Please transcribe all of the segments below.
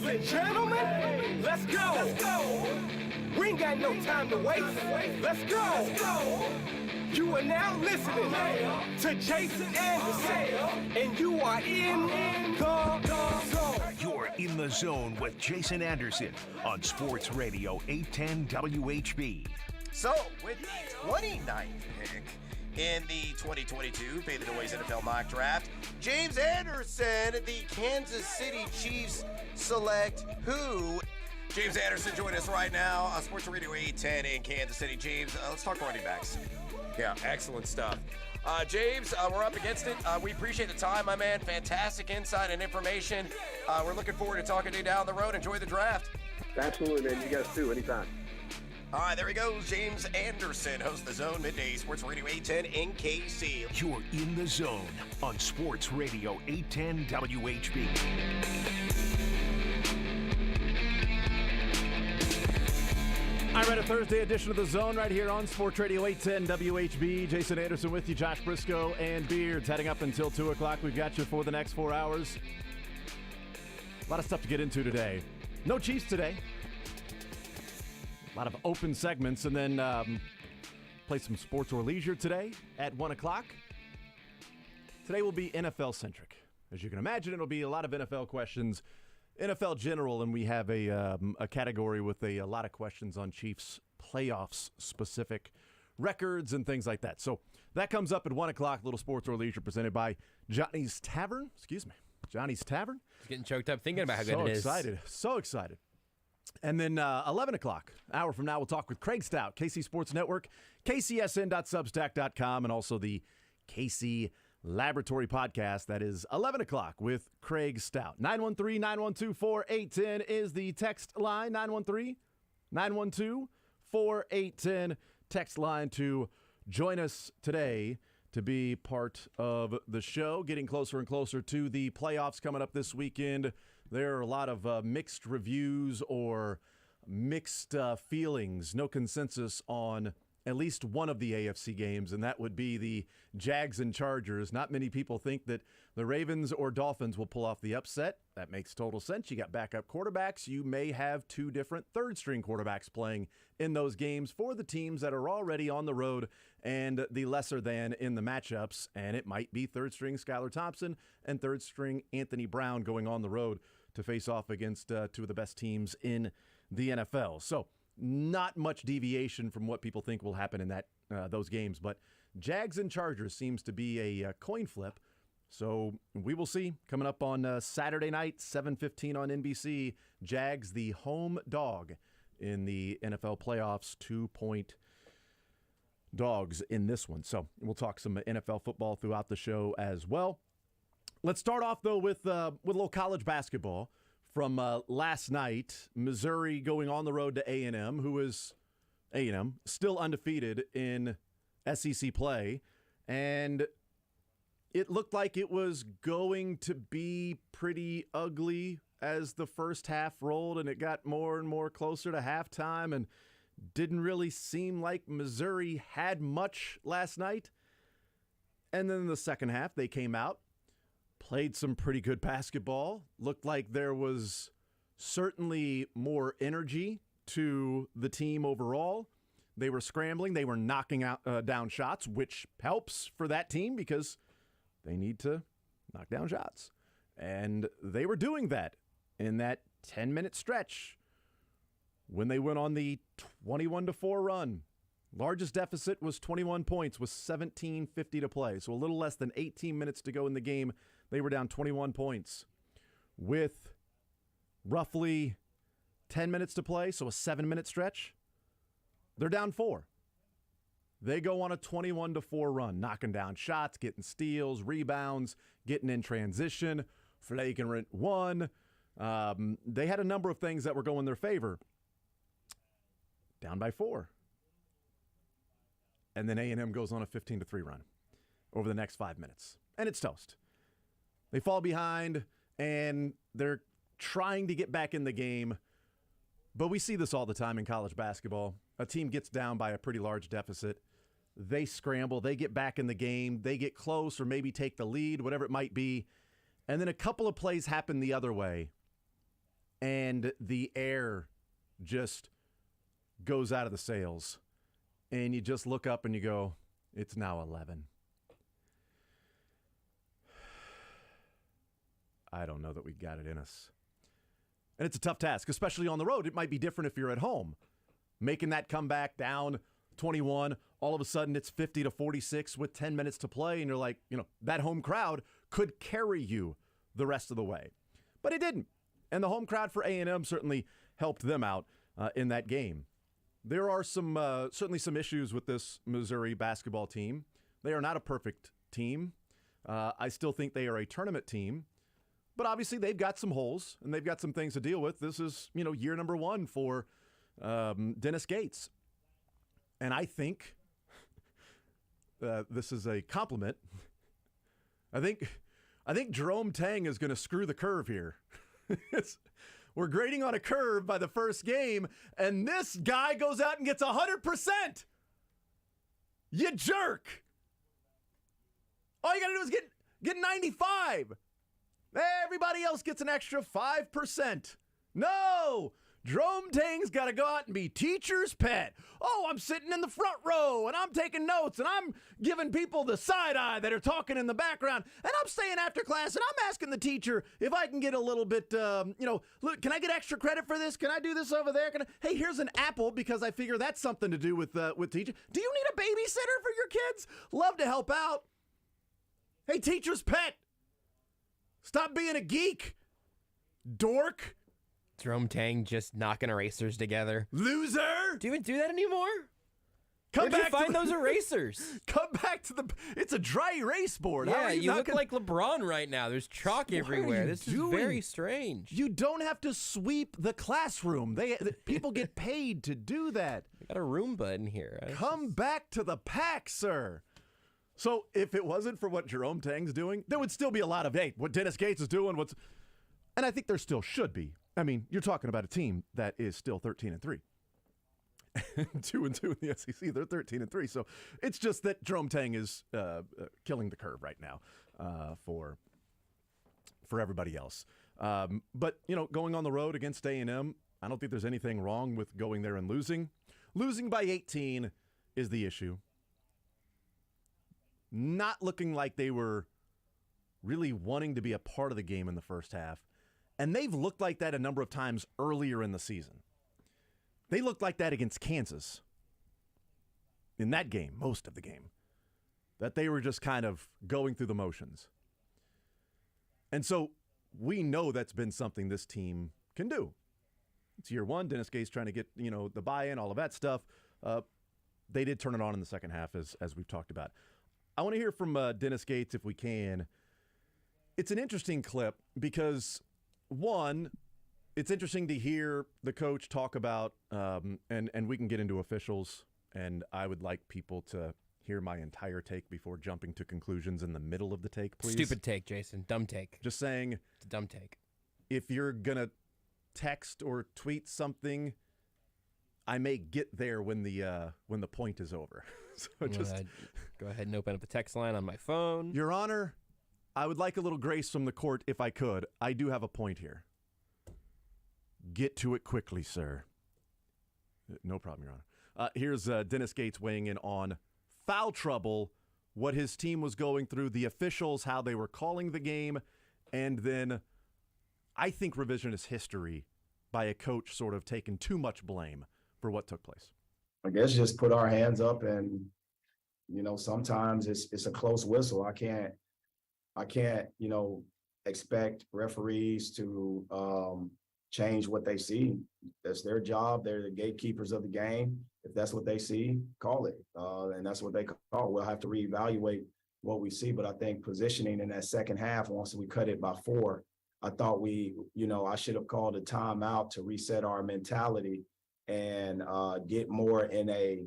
Ladies and gentlemen, let's go. We ain't got no time to waste. Let's go. You are now listening to Jason Anderson, and you are in the zone. You're in the zone with Jason Anderson on Sports Radio 810 WHB. So, with the 29th pick in the 2022 Pay the Noise NFL Mock Draft, James Anderson, the Kansas City Chiefs, select who? James Anderson joining us right now on Sports Radio 810 in Kansas City. James, let's talk running backs. Yeah, excellent stuff. James, we're up against it. We appreciate the time, my man. Fantastic insight and information. We're looking forward to talking to you down the road. Enjoy the draft. Absolutely, man. You guys too, anytime. All right, there he goes. James Anderson, host of the Zone, midday Sports Radio 810 in KC. You're in the zone on Sports Radio 810 WHB. I read a Thursday edition of The Zone right here on Sports Radio 810 WHB. Jason Anderson with you, Josh Brisco and Beards heading up until 2 o'clock. We've got you for the next 4 hours. A lot of stuff to get into today. No Chiefs today. A lot of open segments, and then play some sports or leisure today at 1 o'clock. Today will be NFL-centric. As you can imagine, it'll be a lot of NFL questions, NFL general, and we have a category with a lot of questions on Chiefs playoffs-specific records and things like that. So that comes up at 1 o'clock, little sports or leisure presented by Johnny's Tavern. Excuse me. Johnny's Tavern. Just getting choked up thinking about how good it is. So excited. And then 11 o'clock, hour from now, we'll talk with Craig Stout, KC Sports Network, kcsn.substack.com, and also the KC Laboratory Podcast. That is 11 o'clock with Craig Stout. 913-912-4810 is the text line. 913-912-4810 text line to join us today to be part of the show. Getting closer and closer to the playoffs coming up this weekend. There are a lot of mixed reviews or mixed feelings. No consensus on at least one of the AFC games, and that would be the Jags and Chargers. Not many people think that the Ravens or Dolphins will pull off the upset. That makes total sense. You got backup quarterbacks. You may have two different third-string quarterbacks playing in those games for the teams that are already on the road and the lesser than in the matchups, and it might be third-string Skylar Thompson and third-string Anthony Brown going on the road to face off against two of the best teams in the NFL. So not much deviation from what people think will happen in that those games, but Jags and Chargers seems to be a coin flip. So we will see coming up on Saturday night, 7:15 on NBC. Jags, the home dog in the NFL playoffs, 2-point dogs in this one. So we'll talk some NFL football throughout the show as well. Let's start off, though, with a little college basketball from last night. Missouri going on the road to A&M, who is A&M, still undefeated in SEC play. And it looked like it was going to be pretty ugly as the first half rolled, and it got more and more closer to halftime, and didn't really seem like Missouri had much last night. And then in the second half, they came out, played some pretty good basketball. Looked like there was certainly more energy to the team overall. They were scrambling. They were knocking out down shots, which helps for that team because they need to knock down shots. And they were doing that in that 10-minute stretch when they went on the 21-4 run. Largest deficit was 21 points with 17:50 to play. So a little less than 18 minutes to go in the game. They were down 21 points with roughly 10 minutes to play, so a 7-minute stretch. They're down 4. They go on a 21-4 run, knocking down shots, getting steals, rebounds, getting in transition, flagrant one. They had a number of things that were going their favor. Down by 4. And then A&M goes on a 15-3 run over the next 5 minutes. And it's toast. They fall behind, and they're trying to get back in the game. But we see this all the time in college basketball. A team gets down by a pretty large deficit. They scramble. They get back in the game. They get close or maybe take the lead, whatever it might be. And then a couple of plays happen the other way. and the air just goes out of the sails, and you just look up and you go, it's now 11. I don't know that we got it in us. And it's a tough task, especially on the road. It might be different if you're at home. Making that comeback down 21, all of a sudden it's 50-46 with 10 minutes to play, and you're like, that home crowd could carry you the rest of the way. But it didn't. And the home crowd for A&M certainly helped them out in that game. There are certainly some issues with this Missouri basketball team. They are not a perfect team. I still think they are a tournament team. But obviously they've got some holes, and they've got some things to deal with. This is, year number 1 for Dennis Gates. And I think this is a compliment. I think Jerome Tang is going to screw the curve here. We're grading on a curve by the first game, and this guy goes out and gets 100%. You jerk. All you got to do is get 95. Everybody else gets an extra 5%. No! Jerome Tang's got to go out and be teacher's pet. Oh, I'm sitting in the front row, and I'm taking notes, and I'm giving people the side eye that are talking in the background, and I'm staying after class, and I'm asking the teacher if I can get a little bit, look, can I get extra credit for this? Can I do this over there? Hey, here's an apple, because I figure that's something to do with teaching. Do you need a babysitter for your kids? Love to help out. Hey, teacher's pet. Stop being a geek, dork. Jerome Tang just knocking erasers together. Loser! Do you even do that anymore? Where'd you find those erasers? Come back to it's a dry erase board. Yeah, you look like LeBron right now. There's chalk everywhere. This is very strange. You don't have to sweep the classroom. People get paid to do that. We got a Roomba in here. Come back to the pack, sir. So if it wasn't for what Jerome Tang's doing, there would still be a lot of, hey, what Dennis Gates is doing, and I think there still should be. I mean, you're talking about a team that is still 13-3. 2-2 in the SEC. They're 13-3. So it's just that Jerome Tang is killing the curve right now for everybody else. But, going on the road against A&M, I don't think there's anything wrong with going there and losing. Losing by 18 is the issue. Not looking like they were really wanting to be a part of the game in the first half. And they've looked like that a number of times earlier in the season. They looked like that against Kansas in that game, most of the game, that they were just kind of going through the motions. And so we know that's been something this team can do. It's year 1. Dennis Gates trying to get, the buy-in, all of that stuff. They did turn it on in the second half, as we've talked about. I want to hear from Dennis Gates if we can. It's an interesting clip because, one, it's interesting to hear the coach talk about, and we can get into officials, and I would like people to hear my entire take before jumping to conclusions in the middle of the take, please. Stupid take, Jason. Dumb take. Just saying. It's a dumb take. If you're going to text or tweet something, I may get there when the point is over. So just go ahead and open up the text line on my phone. Your Honor, I would like a little grace from the court if I could. I do have a point here. Get to it quickly, sir. No problem, Your Honor. Here's Dennis Gates weighing in on foul trouble, what his team was going through, the officials, how they were calling the game, and then I think revisionist history by a coach sort of taking too much blame for what took place. I guess just put our hands up and, sometimes it's a close whistle. I can't, expect referees to change what they see. That's their job. They're the gatekeepers of the game. If that's what they see, call it. And that's what they call. We'll have to reevaluate what we see. But I think positioning in that second half, once we cut it by 4, I thought I should have called a timeout to reset our mentality and get more in a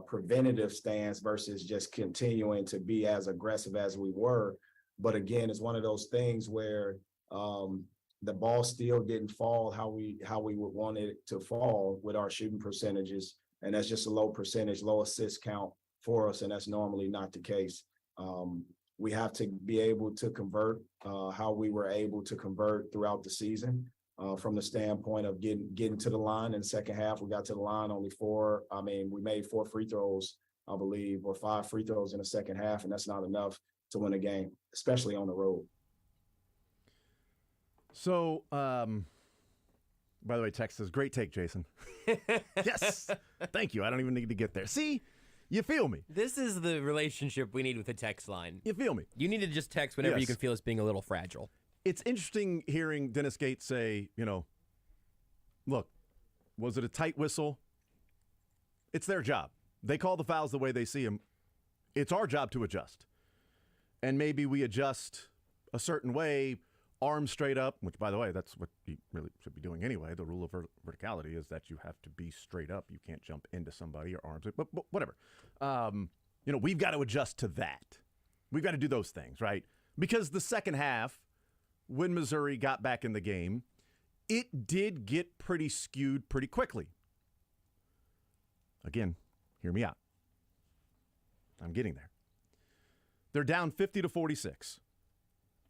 preventative stance versus just continuing to be as aggressive as we were. But again, it's one of those things where the ball still didn't fall how we would want it to fall with our shooting percentages. And that's just a low percentage, low assist count for us. And that's normally not the case. We have to be able to convert how we were able to convert throughout the season. from the standpoint of getting to the line in the second half. We got to the line only we made 4 free throws, I believe, or 5 free throws in the second half, and that's not enough to win a game, especially on the road. So, by the way, text says, great take, Jason. Yes. Thank you. I don't even need to get there. See, you feel me. This is the relationship we need with the text line. You feel me. You need to just text whenever Yes. you can feel us being a little fragile. It's interesting hearing Dennis Gates say, look, was it a tight whistle? It's their job. They call the fouls the way they see them. It's our job to adjust. And maybe we adjust a certain way, arms straight up, which, by the way, that's what you really should be doing anyway. The rule of verticality is that you have to be straight up. You can't jump into somebody or arms, but whatever. We've got to adjust to that. We've got to do those things, right? Because the second half, when Missouri got back in the game, it did get pretty skewed pretty quickly. Again, hear me out. I'm getting there. They're down 50-46.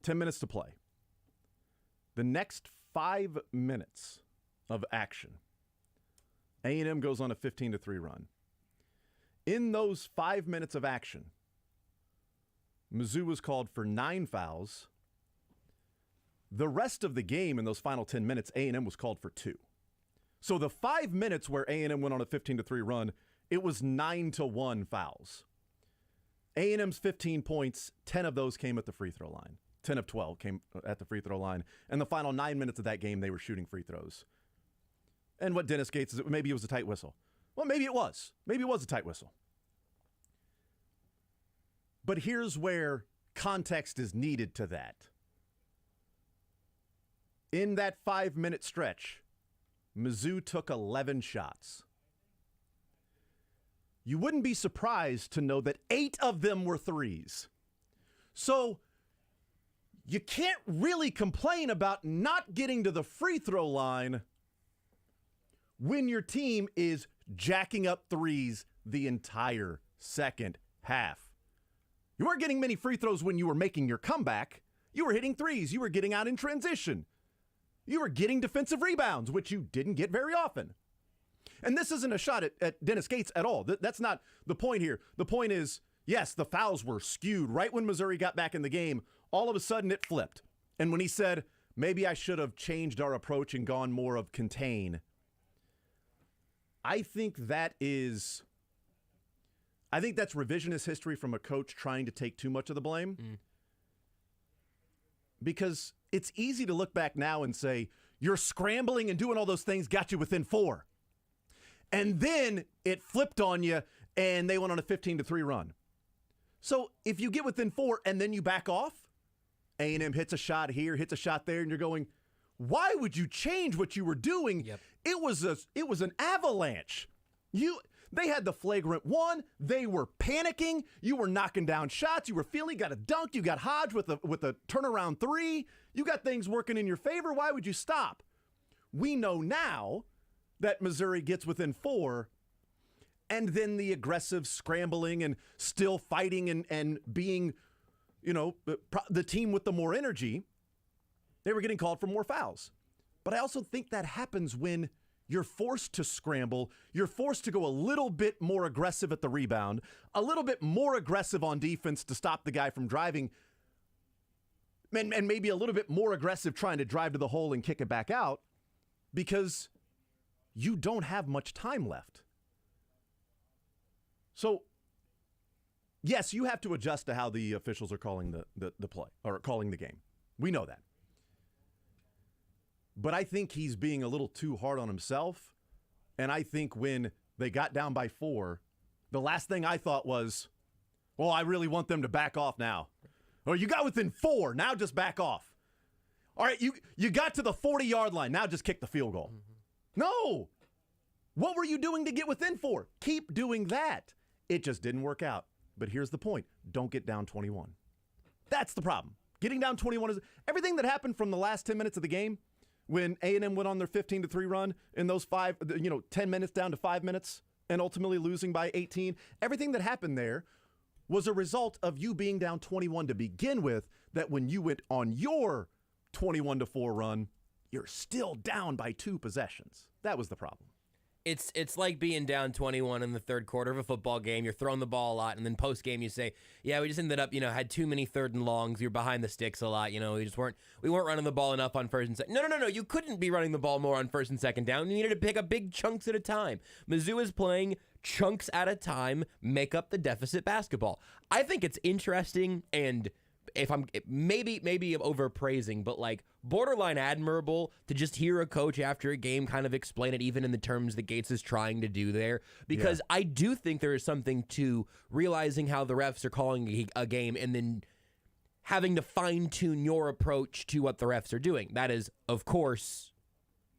10 minutes to play. The next 5 minutes of action, A&M goes on a 15-3 run. In those 5 minutes of action, Mizzou was called for 9 fouls. The rest of the game in those final 10 minutes, A&M was called for 2. So the 5 minutes where A&M went on a 15-3 run, it was 9-1 fouls. A&M's 15 points, 10 of those came at the free throw line. 10 of 12 came at the free throw line. And the final 9 minutes of that game, they were shooting free throws. And what Dennis Gates is, maybe it was a tight whistle. Well, maybe it was. Maybe it was a tight whistle. But here's where context is needed to that. In that 5-minute stretch, Mizzou took 11 shots. You wouldn't be surprised to know that 8 of them were threes. So you can't really complain about not getting to the free throw line when your team is jacking up threes the entire second half. You weren't getting many free throws when you were making your comeback. You were hitting threes. You were getting out in transition. You were getting defensive rebounds, which you didn't get very often. And this isn't a shot at Dennis Gates at all. That's not the point here. The point is, yes, the fouls were skewed. Right when Missouri got back in the game, all of a sudden it flipped. And when he said, maybe I should have changed our approach and gone more of contain, I think that's revisionist history from a coach trying to take too much of the blame. Because it's easy to look back now and say, you're scrambling and doing all those things got you within 4. And then it flipped on you and they went on a 15-3 run. So if you get within 4 and then you back off, A&M hits a shot here, hits a shot there, and you're going, why would you change what you were doing? Yep. It was an avalanche. They had the flagrant one. They were panicking. You were knocking down shots. You were feeling, you got a dunk. You got Hodge with a turnaround 3. You got things working in your favor. Why would you stop? We know now that Missouri gets within 4, and then the aggressive scrambling and still fighting and being, the team with the more energy, they were getting called for more fouls. But I also think that happens when you're forced to scramble. You're forced to go a little bit more aggressive at the rebound, a little bit more aggressive on defense to stop the guy from driving, and maybe a little bit more aggressive trying to drive to the hole and kick it back out because you don't have much time left. So, yes, you have to adjust to how the officials are calling the play or calling the game. We know that. But I think he's being a little too hard on himself. And I think when they got down by 4, the last thing I thought was, well, I really want them to back off now. Or you got within 4, now just back off. All right, you got to the 40-yard line, now just kick the field goal. No! What were you doing to get within 4? Keep doing that. It just didn't work out. But here's the point. Don't get down 21. That's the problem. Getting down 21 is everything that happened from the last 10 minutes of the game when A&M went on their 15-3 run in those 10 minutes down to 5 minutes and ultimately losing by 18. Everything that happened there was a result of you being down 21 to begin with, that when you went on your 21-4 run, you're still down by 2 possessions. That was the problem. It's like being down 21 in the third quarter of a football game. You're throwing the ball a lot, and then post game you say, "Yeah, we just ended up, had too many third and longs. You're behind the sticks a lot. We weren't running the ball enough on first and second." No. You couldn't be running the ball more on first and second down. You needed to pick up big chunks at a time. Mizzou is playing chunks at a time, make up the deficit basketball. I think it's interesting, and if I'm maybe overpraising, but like borderline admirable to just hear a coach after a game kind of explain it, even in the terms that Gates is trying to do there, because I do think there is something to realizing how the refs are calling a game and then having to fine-tune your approach to what the refs are doing. That is, of course,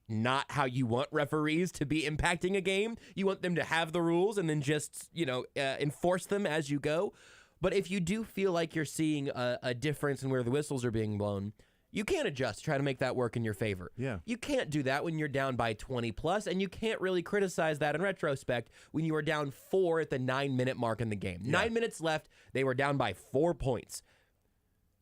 not how you want referees to be impacting a game. You want them to have the rules and then just, enforce them as you go. But if you do feel like you're seeing a difference in where the whistles are being blown, you can adjust, try to make that work in your favor. Yeah. You can't do that when you're down by 20 plus, and you can't really criticize that in retrospect when you were down 4 at the 9-minute mark in the game. Yeah. 9 minutes left, they were down by 4 points.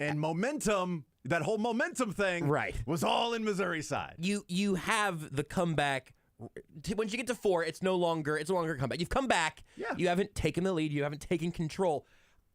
And momentum, that whole momentum thing was all in Missouri's side. You have the comeback. Once you get to 4, it's no longer a comeback. You've come back. Yeah. You haven't taken the lead. You haven't taken control.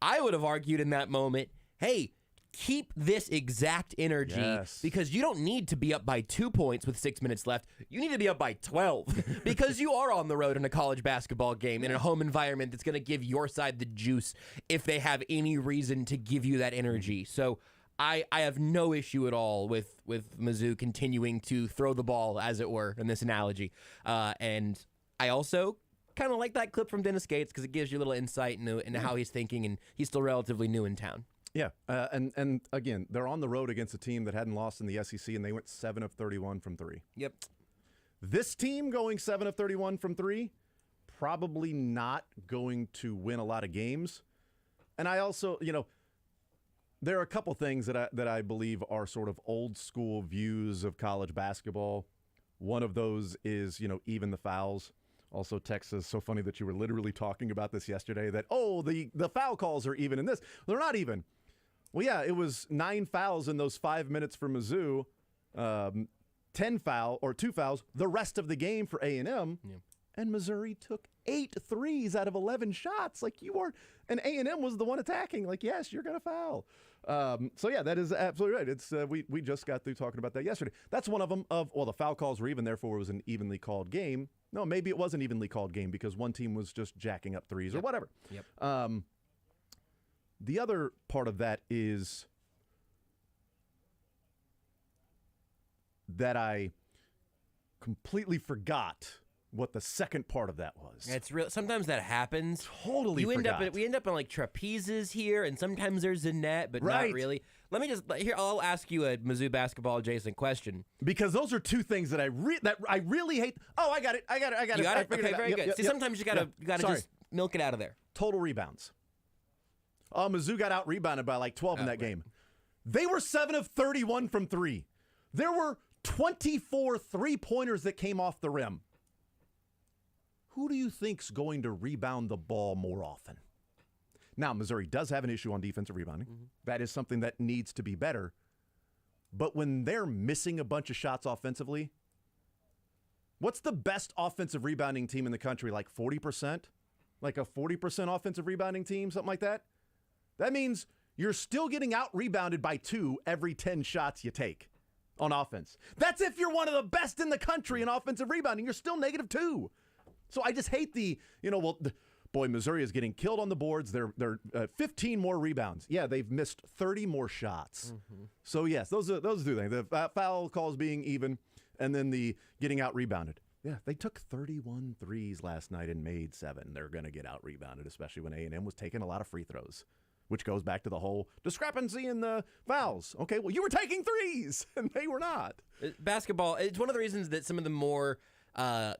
I would have argued in that moment, hey, keep this exact energy because you don't need to be up by 2 points with 6 minutes left. You need to be up by 12 because you are on the road in a college basketball game in a home environment that's going to give your side the juice if they have any reason to give you that energy. So I have no issue at all with Mizzou continuing to throw the ball, as it were, in this analogy. And I also kind of like that clip from Dennis Gates because it gives you a little insight into how he's thinking, and he's still relatively new in town. Yeah, and again, they're on the road against a team that hadn't lost in the SEC, and they went 7 of 31 from 3. Yep. This team going 7 of 31 from 3, probably not going to win a lot of games. And I also, there are a couple things that I believe are sort of old school views of college basketball. One of those is, even the fouls. Also, Texas, so funny that you were literally talking about this yesterday, that, the foul calls are even in this. They're not even. Well, yeah, it was 9 fouls in those 5 minutes for Mizzou, 2 fouls the rest of the game for A&M, and Missouri took 8 threes out of 11 shots. Like, you weren't, and A&M was the one attacking. Like, yes, you're going to foul. So, yeah, that is absolutely right. It's we just got through talking about that yesterday. That's one of them the foul calls were even, therefore it was an evenly called game. No, maybe it was an evenly called game because one team was just jacking up threes or whatever. Yep. The other part of that is that I completely forgot what the second part of that was. It's real. Sometimes that happens. Totally forgot. We end up in like trapezes here, and sometimes there's a net, but not really. Let me just I'll ask you a Mizzou basketball adjacent question because those are two things that I really hate. Oh, I got it. You got it. Okay, very good. See, sometimes you gotta just milk it out of there. Total rebounds. Mizzou got out rebounded by like 12 in that game. They were 7 of 31 from 3. There were 24 3-pointers that came off the rim. Who do you think's going to rebound the ball more often? Now, Missouri does have an issue on defensive rebounding. Mm-hmm. That is something that needs to be better. But when they're missing a bunch of shots offensively, what's the best offensive rebounding team in the country? Like 40%? Like a 40% offensive rebounding team, something like that? That means you're still getting out-rebounded by 2 every 10 shots you take on offense. That's if you're one of the best in the country in offensive rebounding. You're still -2. So I just hate Missouri is getting killed on the boards. They're 15 more rebounds. Yeah, they've missed 30 more shots. Mm-hmm. So yes, those are two things. The foul calls being even, and then the getting out rebounded. Yeah, they took 31 threes last night and made 7. They're going to get out rebounded, especially when A&M was taking a lot of free throws, which goes back to the whole discrepancy in the fouls. Okay, well, you were taking threes, and they were not. Basketball, it's one of the reasons that some of the more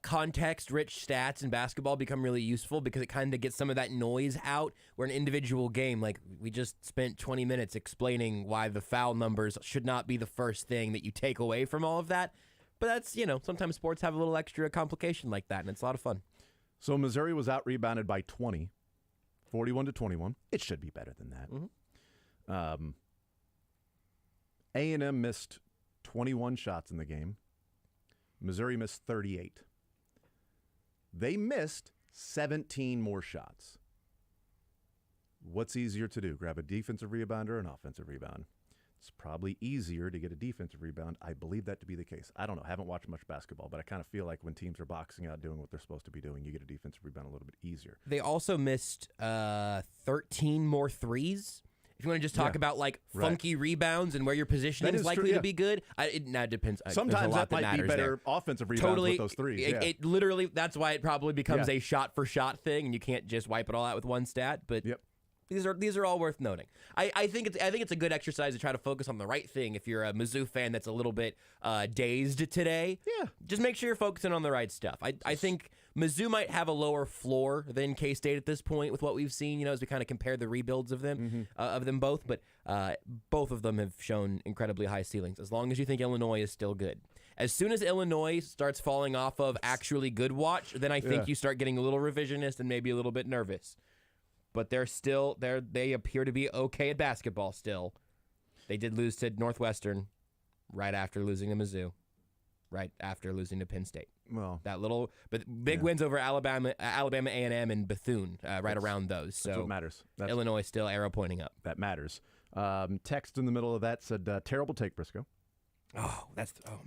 context-rich stats in basketball become really useful because it kind of gets some of that noise out where an individual game, like we just spent 20 minutes explaining why the foul numbers should not be the first thing that you take away from all of that. But that's, sometimes sports have a little extra complication like that, and it's a lot of fun. So Missouri was out-rebounded by 20, 41-21. It should be better than that. Mm-hmm. A&M missed 21 shots in the game. Missouri missed 38. They missed 17 more shots. What's easier to do? Grab a defensive rebound or an offensive rebound? It's probably easier to get a defensive rebound. I believe that to be the case. I don't know. I haven't watched much basketball, but I kind of feel like when teams are boxing out doing what they're supposed to be doing, you get a defensive rebound a little bit easier. They also missed 13 more threes. If you want to just talk about like funky rebounds and where your positioning is likely to be good, it depends. Sometimes that might be better offensive rebounds with those threes. It literally, that's why it probably becomes a shot for shot thing, and you can't just wipe it all out with one stat. But these are all worth noting. I think it's a good exercise to try to focus on the right thing. If you're a Mizzou fan that's a little bit dazed today, just make sure you're focusing on the right stuff. I think Mizzou might have a lower floor than K-State at this point with what we've seen, as we kind of compare the rebuilds of them, both. But both of them have shown incredibly high ceilings, as long as you think Illinois is still good. As soon as Illinois starts falling off of actually good watch, then I think you start getting a little revisionist and maybe a little bit nervous. But they appear to be okay at basketball still. They did lose to Northwestern right after losing to Mizzou, right after losing to Penn State. Well, but big wins over Alabama A&M, and Bethune right around those. So that's what matters. Illinois still arrow pointing up. That matters. Text in the middle of that said, terrible take, Brisco. Oh,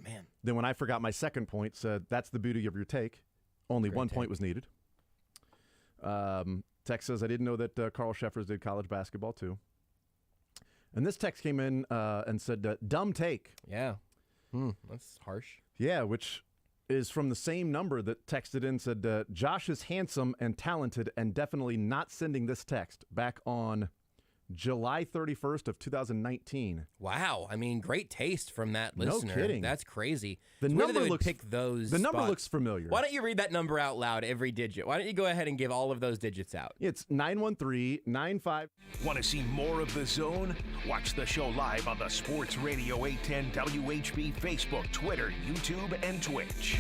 man. Then when I forgot my second point, said, that's the beauty of your take. Only one point was needed. Text says, I didn't know that Carl Sheffers did college basketball too. And this text came in and said, dumb take. Yeah. That's harsh. Yeah, which is from the same number that texted in, said, Josh is handsome and talented and definitely not sending this text back on July 31st of 2019. Wow. I mean, great taste from that listener. No kidding. That's crazy. The Whether number they would looks pick those The number spots. looks familiar. Why don't you read that number out loud, every digit? Why don't you go ahead and give all of those digits out? It's 913-95. Want to see more of The Zone? Watch the show live on the Sports Radio 810 WHB Facebook, Twitter, YouTube, and Twitch.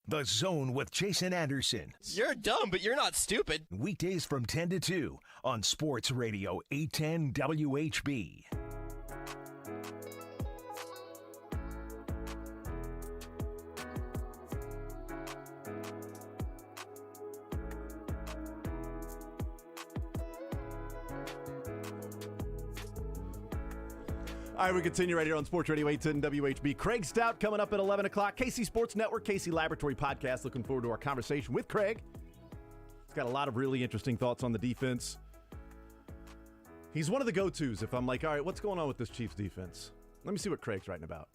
The Zone with Jason Anderson. You're dumb, but you're not stupid. Weekdays from 10 to 2 on Sports Radio 810 WHB. All right, we continue right here on Sports Radio 810 WHB. Craig Stout coming up at 11 o'clock. KC Sports Network, KC Laboratory Podcast. Looking forward to our conversation with Craig. He's got a lot of really interesting thoughts on the defense. He's one of the go-tos if I'm like, all right, what's going on with this Chiefs defense? Let me see what Craig's writing about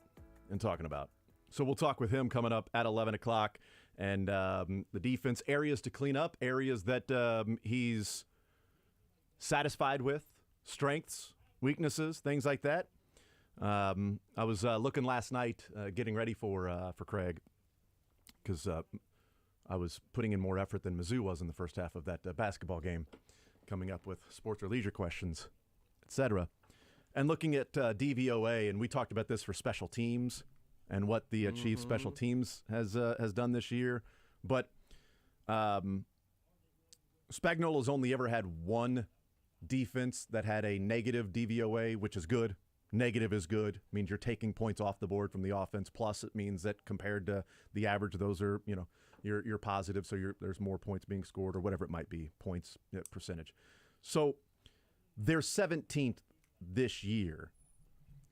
and talking about. So we'll talk with him coming up at 11 o'clock. And the defense, areas to clean up, areas that he's satisfied with, strengths, weaknesses, things like that. I was looking last night, getting ready for Craig, because I was putting in more effort than Mizzou was in the first half of that basketball game, coming up with sports or leisure questions, etc. And looking at DVOA, and we talked about this for special teams and what the Chiefs special teams has done this year. But Spagnuolo's only ever had one defense that had a negative DVOA, which is good. Negative is good. Means you're taking points off the board from the offense. Plus, it means that compared to the average, those are, you're positive. So there's more points being scored or whatever it might be, points percentage. So they're 17th this year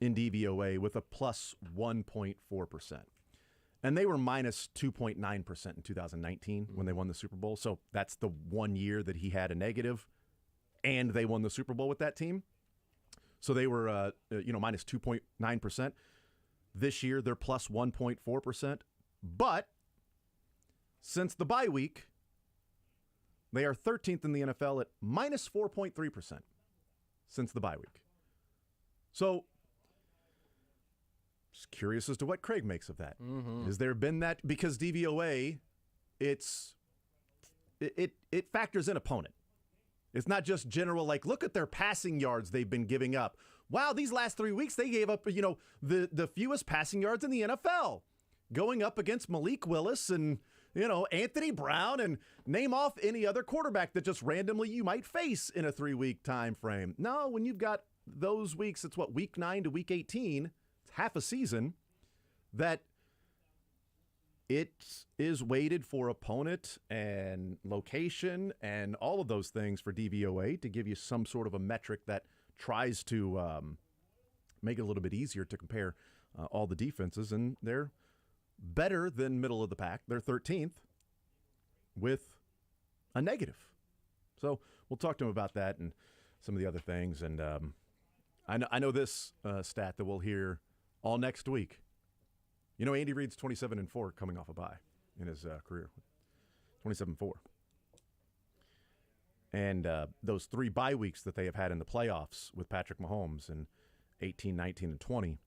in DVOA with a plus 1.4%. And they were minus 2.9% in 2019 when they won the Super Bowl. So that's the 1 year that he had a negative, and they won the Super Bowl with that team. So they were, minus 2.9%. This year, they're plus 1.4%. But since the bye week, they are 13th in the NFL at minus 4.3% since the bye week. So, just curious as to what Craig makes of that. Has there been that? Because DVOA, it factors in opponent. It's not just general, like, look at their passing yards they've been giving up. Wow, these last 3 weeks, they gave up, the fewest passing yards in the NFL. Going up against Malik Willis and, Anthony Brown, and name off any other quarterback that just randomly you might face in a 3-week time frame. No, when you've got those weeks, it's week 9 to week 18, it's half a season, that it is weighted for opponent and location and all of those things for DVOA to give you some sort of a metric that tries to make it a little bit easier to compare all the defenses. And they're better than middle of the pack. They're 13th with a negative. So we'll talk to him about that and some of the other things. And I know this stat that we'll hear all next week. Andy Reid's 27-4 coming off a bye in his career. 27-4. And those 3 bye weeks that they have had in the playoffs with Patrick Mahomes in 18, 19, and 20.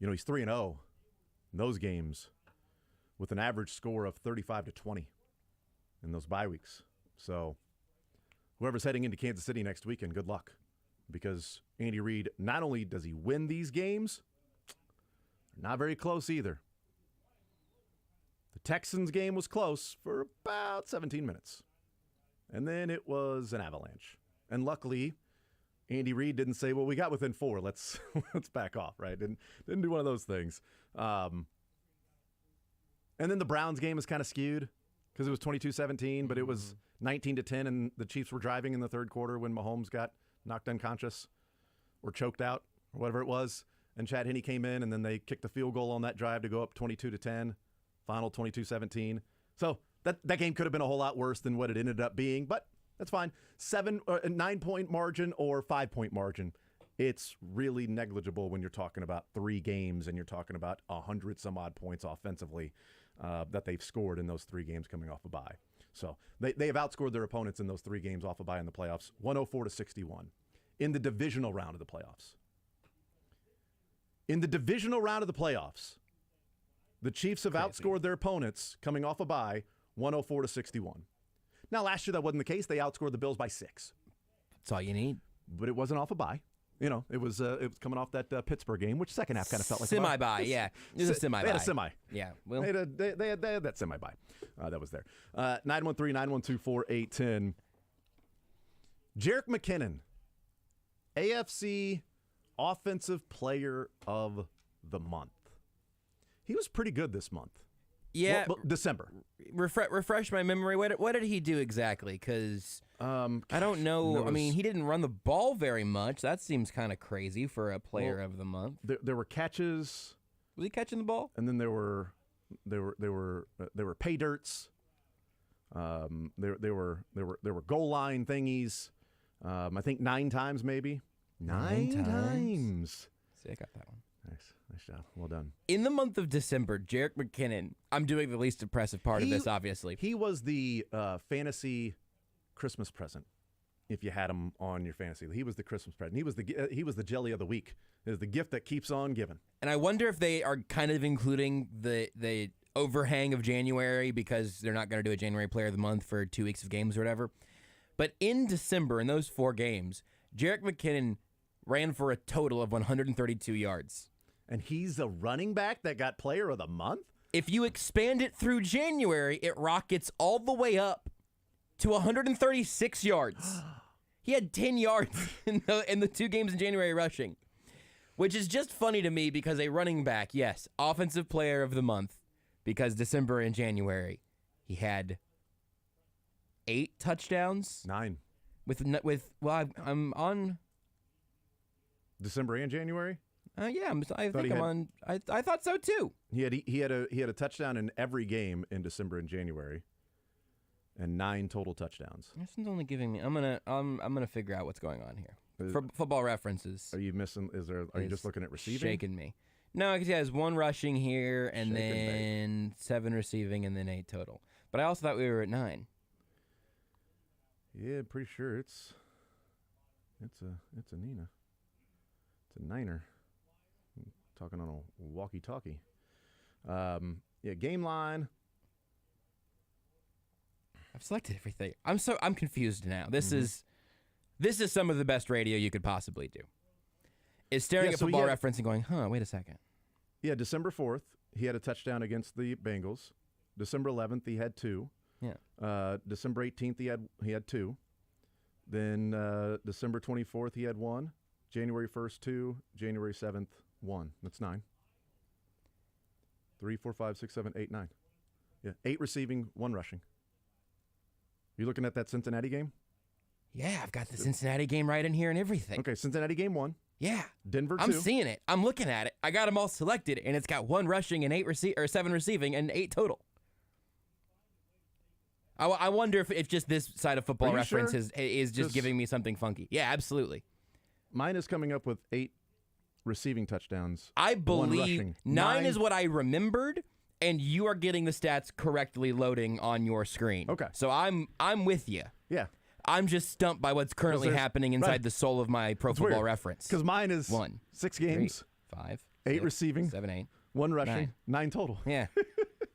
He's 3-0 in those games with an average score of 35-20 in those bye weeks. So whoever's heading into Kansas City next weekend, good luck. Because Andy Reid, not only does he win these games, not very close either. The Texans game was close for about 17 minutes. And then it was an avalanche. And luckily, Andy Reid didn't say, well, we got within 4. Let's back off, right? Didn't do one of those things. And then the Browns game is kind of skewed because it was 22-17, but it was 19-10, and the Chiefs were driving in the third quarter when Mahomes got knocked unconscious or choked out or whatever it was. And Chad Henne came in, and then they kicked the field goal on that drive to go up 22-10, final 22-17. So that game could have been a whole lot worse than what it ended up being, but that's fine. 9-point margin or 5-point margin. It's really negligible when you're talking about 3 games and you're talking about 100 some odd points offensively that they've scored in those 3 games coming off a bye. So they have outscored their opponents in those 3 games off a bye in the playoffs, 104-61 in the divisional round of the playoffs. In the divisional round of the playoffs, the Chiefs have outscored their opponents coming off a bye 104-61. Now, last year that wasn't the case. They outscored the Bills by 6. That's all you need. But it wasn't off a bye. It was coming off that Pittsburgh game, which second half kind of felt like semi-bye. Yeah, it was a semi-bye. They had a semi. Yeah, well, they had that semi-bye that was there. 913-912-4810. Jerick McKinnon, AFC Offensive Player of the Month. He was pretty good this month. Yeah, well, December. Refresh my memory. What did he do exactly? Because I don't know. I mean, he didn't run the ball very much. That seems kind of crazy for a Player of the Month. There were catches. Was he catching the ball? And then there were pay dirts. There were goal line thingies. I think 9 times maybe. Nine times. See, I got that one. Nice job. Well done. In the month of December, Jerick McKinnon, I'm doing the least impressive part of this, obviously. He was the fantasy Christmas present. If you had him on your fantasy, he was the Christmas present. He was the jelly of the week. It was the gift that keeps on giving. And I wonder if they are kind of including the overhang of January because they're not going to do a January Player of the Month for 2 weeks of games or whatever. But in December, in those 4 games, Jerick McKinnon ran for a total of 132 yards. And he's a running back that got Player of the Month? If you expand it through January, it rockets all the way up to 136 yards. He had 10 yards in the 2 games in January rushing, which is just funny to me because a running back, yes, Offensive Player of the Month, because December and January, he had 8 touchdowns. 9. I'm on December and January? Yeah, I thought so too. He had a touchdown in every game in December and January, and 9 total touchdowns. This one's only giving me. I'm gonna figure out what's going on here. For football references. Are you missing? Are you just looking at receiving? Shaking me. No, because he has 1 rushing here, and then 7 receiving, and then 8 total. But I also thought we were at 9. Yeah, pretty sure it's a Nina. It's a niner. Talking on a walkie-talkie. Game line. I've selected everything. I'm confused now. This is some of the best radio you could possibly do. Is staring at football reference and going, wait a second. Yeah, December 4th, he had a touchdown against the Bengals. December 11th, he had 2. Yeah. December 18th, he had 2. Then December 24th, he had 1. January 1st, 2. January 7th, 1. That's 9. 3, 4, 5, 6, 7, 8, 9. Yeah, 8 receiving, 1 rushing. You looking at that Cincinnati game? Yeah, I've got the Cincinnati game right in here and everything. Okay, Cincinnati game 1. Yeah. Denver 2. I'm seeing it. I'm looking at it. I got them all selected, and it's got 1 rushing and 7 receiving and 8 total. I wonder if just this side of football reference is just giving me something funky. Yeah, absolutely. Mine is coming up with 8 receiving touchdowns. I believe 9 is what I remembered, and you are getting the stats correctly loading on your screen. Okay. So I'm with you. Yeah. I'm just stumped by what's currently happening inside the soul of my Pro Football Reference. Because mine is 1, 6 games, 3, 5, 8 6, receiving, 7, 8, 1 rushing, 9 total. Yeah.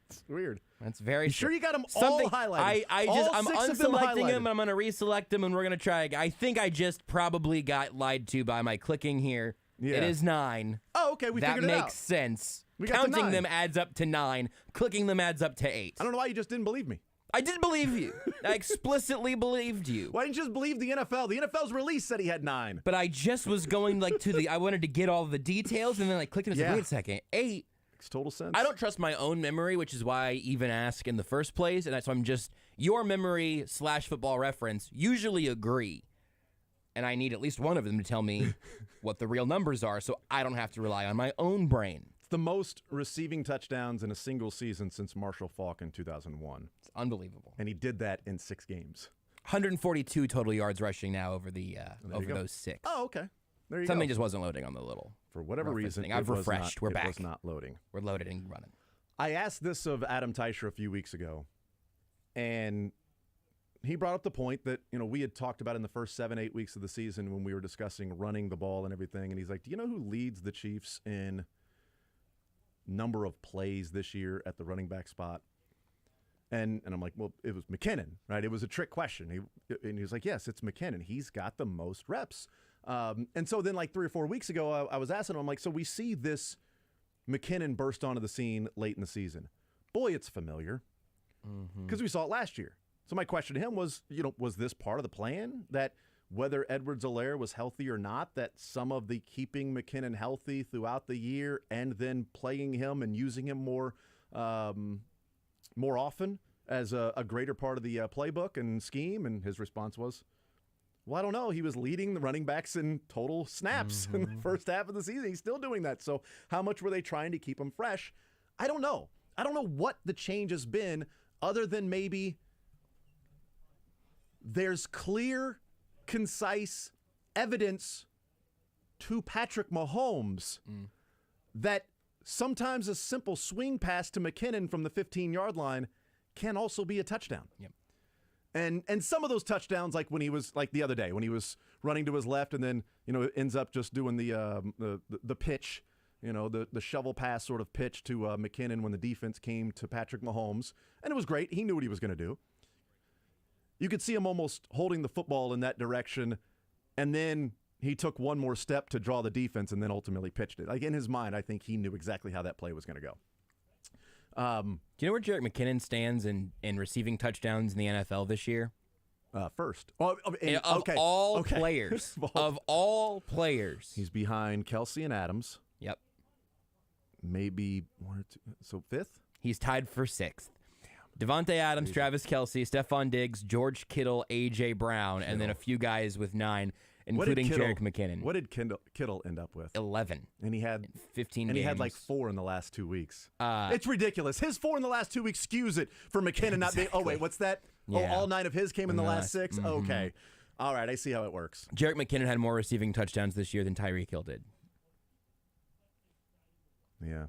It's weird. That's very You sure you got them all highlighted? I'm unselecting them, and I'm going to reselect them, and we're going to try. I think I just probably got lied to by my clicking here. Yeah. It is 9. Oh, okay. We figured it out. That makes sense. We got to Counting 9. them adds up to 9. Clicking them adds up to 8. I don't know why you just didn't believe me. I did believe you. I explicitly believed you. Why didn't you just believe the NFL? The NFL's release said he had 9. But I just was going I wanted to get all the details, and then I clicked and said, wait a second, 8. Makes total sense. I don't trust my own memory, which is why I even ask in the first place, and that's why I'm just, your memory / football reference usually agree, and I need at least one of them to tell me what the real numbers are, so I don't have to rely on my own brain. It's the most receiving touchdowns in a single season since Marshall Faulk in 2001. It's unbelievable. And he did that in 6 games. 142 total yards rushing now over those 6. Oh, okay. There you Something go. just wasn't loading on the little. For whatever reason, I've refreshed. We're back. It was not loading. We're loaded and running. I asked this of Adam Teicher a few weeks ago, and he brought up the point that, we had talked about in the first 7-8 weeks of the season when we were discussing running the ball and everything. And he's like, do you know who leads the Chiefs in number of plays this year at the running back spot? And I'm like, well, it was McKinnon, right? It was a trick question. And he was like, yes, it's McKinnon. He's got the most reps And so then like 3 or 4 weeks ago, I was asking him, I'm like, so we see this McKinnon burst onto the scene late in the season. Boy, it's familiar because we saw it last year. So my question to him was, was this part of the plan that whether Edwards-Helaire was healthy or not, that some of the keeping McKinnon healthy throughout the year and then playing him and using him more often as a greater part of the playbook and scheme? And his response was, well, I don't know. He was leading the running backs in total snaps in the first half of the season. He's still doing that. So how much were they trying to keep him fresh? I don't know. I don't know what the change has been other than maybe there's clear, concise evidence to Patrick Mahomes that sometimes a simple swing pass to McKinnon from the 15-yard line can also be a touchdown. Yep. And some of those touchdowns, like when he was like the other day when he was running to his left and then ends up just doing the pitch, the shovel pass sort of pitch to McKinnon when the defense came to Patrick Mahomes, and it was great. He knew what he was going to do. You could see him almost holding the football in that direction, and then he took one more step to draw the defense and then ultimately pitched it. Like in his mind, I think he knew exactly how that play was going to go. Do you know where Jerick McKinnon stands in receiving touchdowns in the NFL this year? First. Of all players. Of all players. He's behind Kelsey and Adams. Yep. Maybe one or two. So fifth? He's tied for sixth. Devontae Adams, crazy. Travis Kelce, Stephon Diggs, George Kittle, A.J. Brown, and then a few guys with 9, including Jerick McKinnon. What did Kittle end up with? 11. And he had 15 and games. he had like 4 in the last 2 weeks. It's ridiculous. His 4 in the last 2 weeks skews it for McKinnon not being. Oh, wait, what's that? Yeah. Oh, all 9 of his came in the last 6? Mm-hmm. Okay. All right, I see how it works. Jerick McKinnon had more receiving touchdowns this year than Tyreek Hill did. Yeah.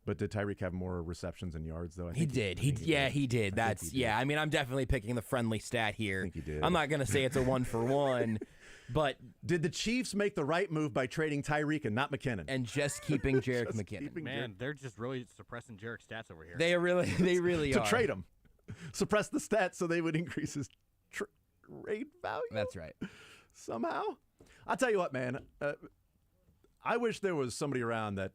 But did Tyreek have more receptions and yards, though? He did. He did. I mean, I'm definitely picking the friendly stat here. I think he did. I'm not going to say it's a 1-for-1, but did the Chiefs make the right move by trading Tyreek and not McKinnon? And just keeping Jerick McKinnon. Man, they're just really suppressing Jerick's stats over here. They really to are. trade him. Suppress the stats so they would increase his trade value? That's right. Somehow. I'll tell you what, man. I wish there was somebody around that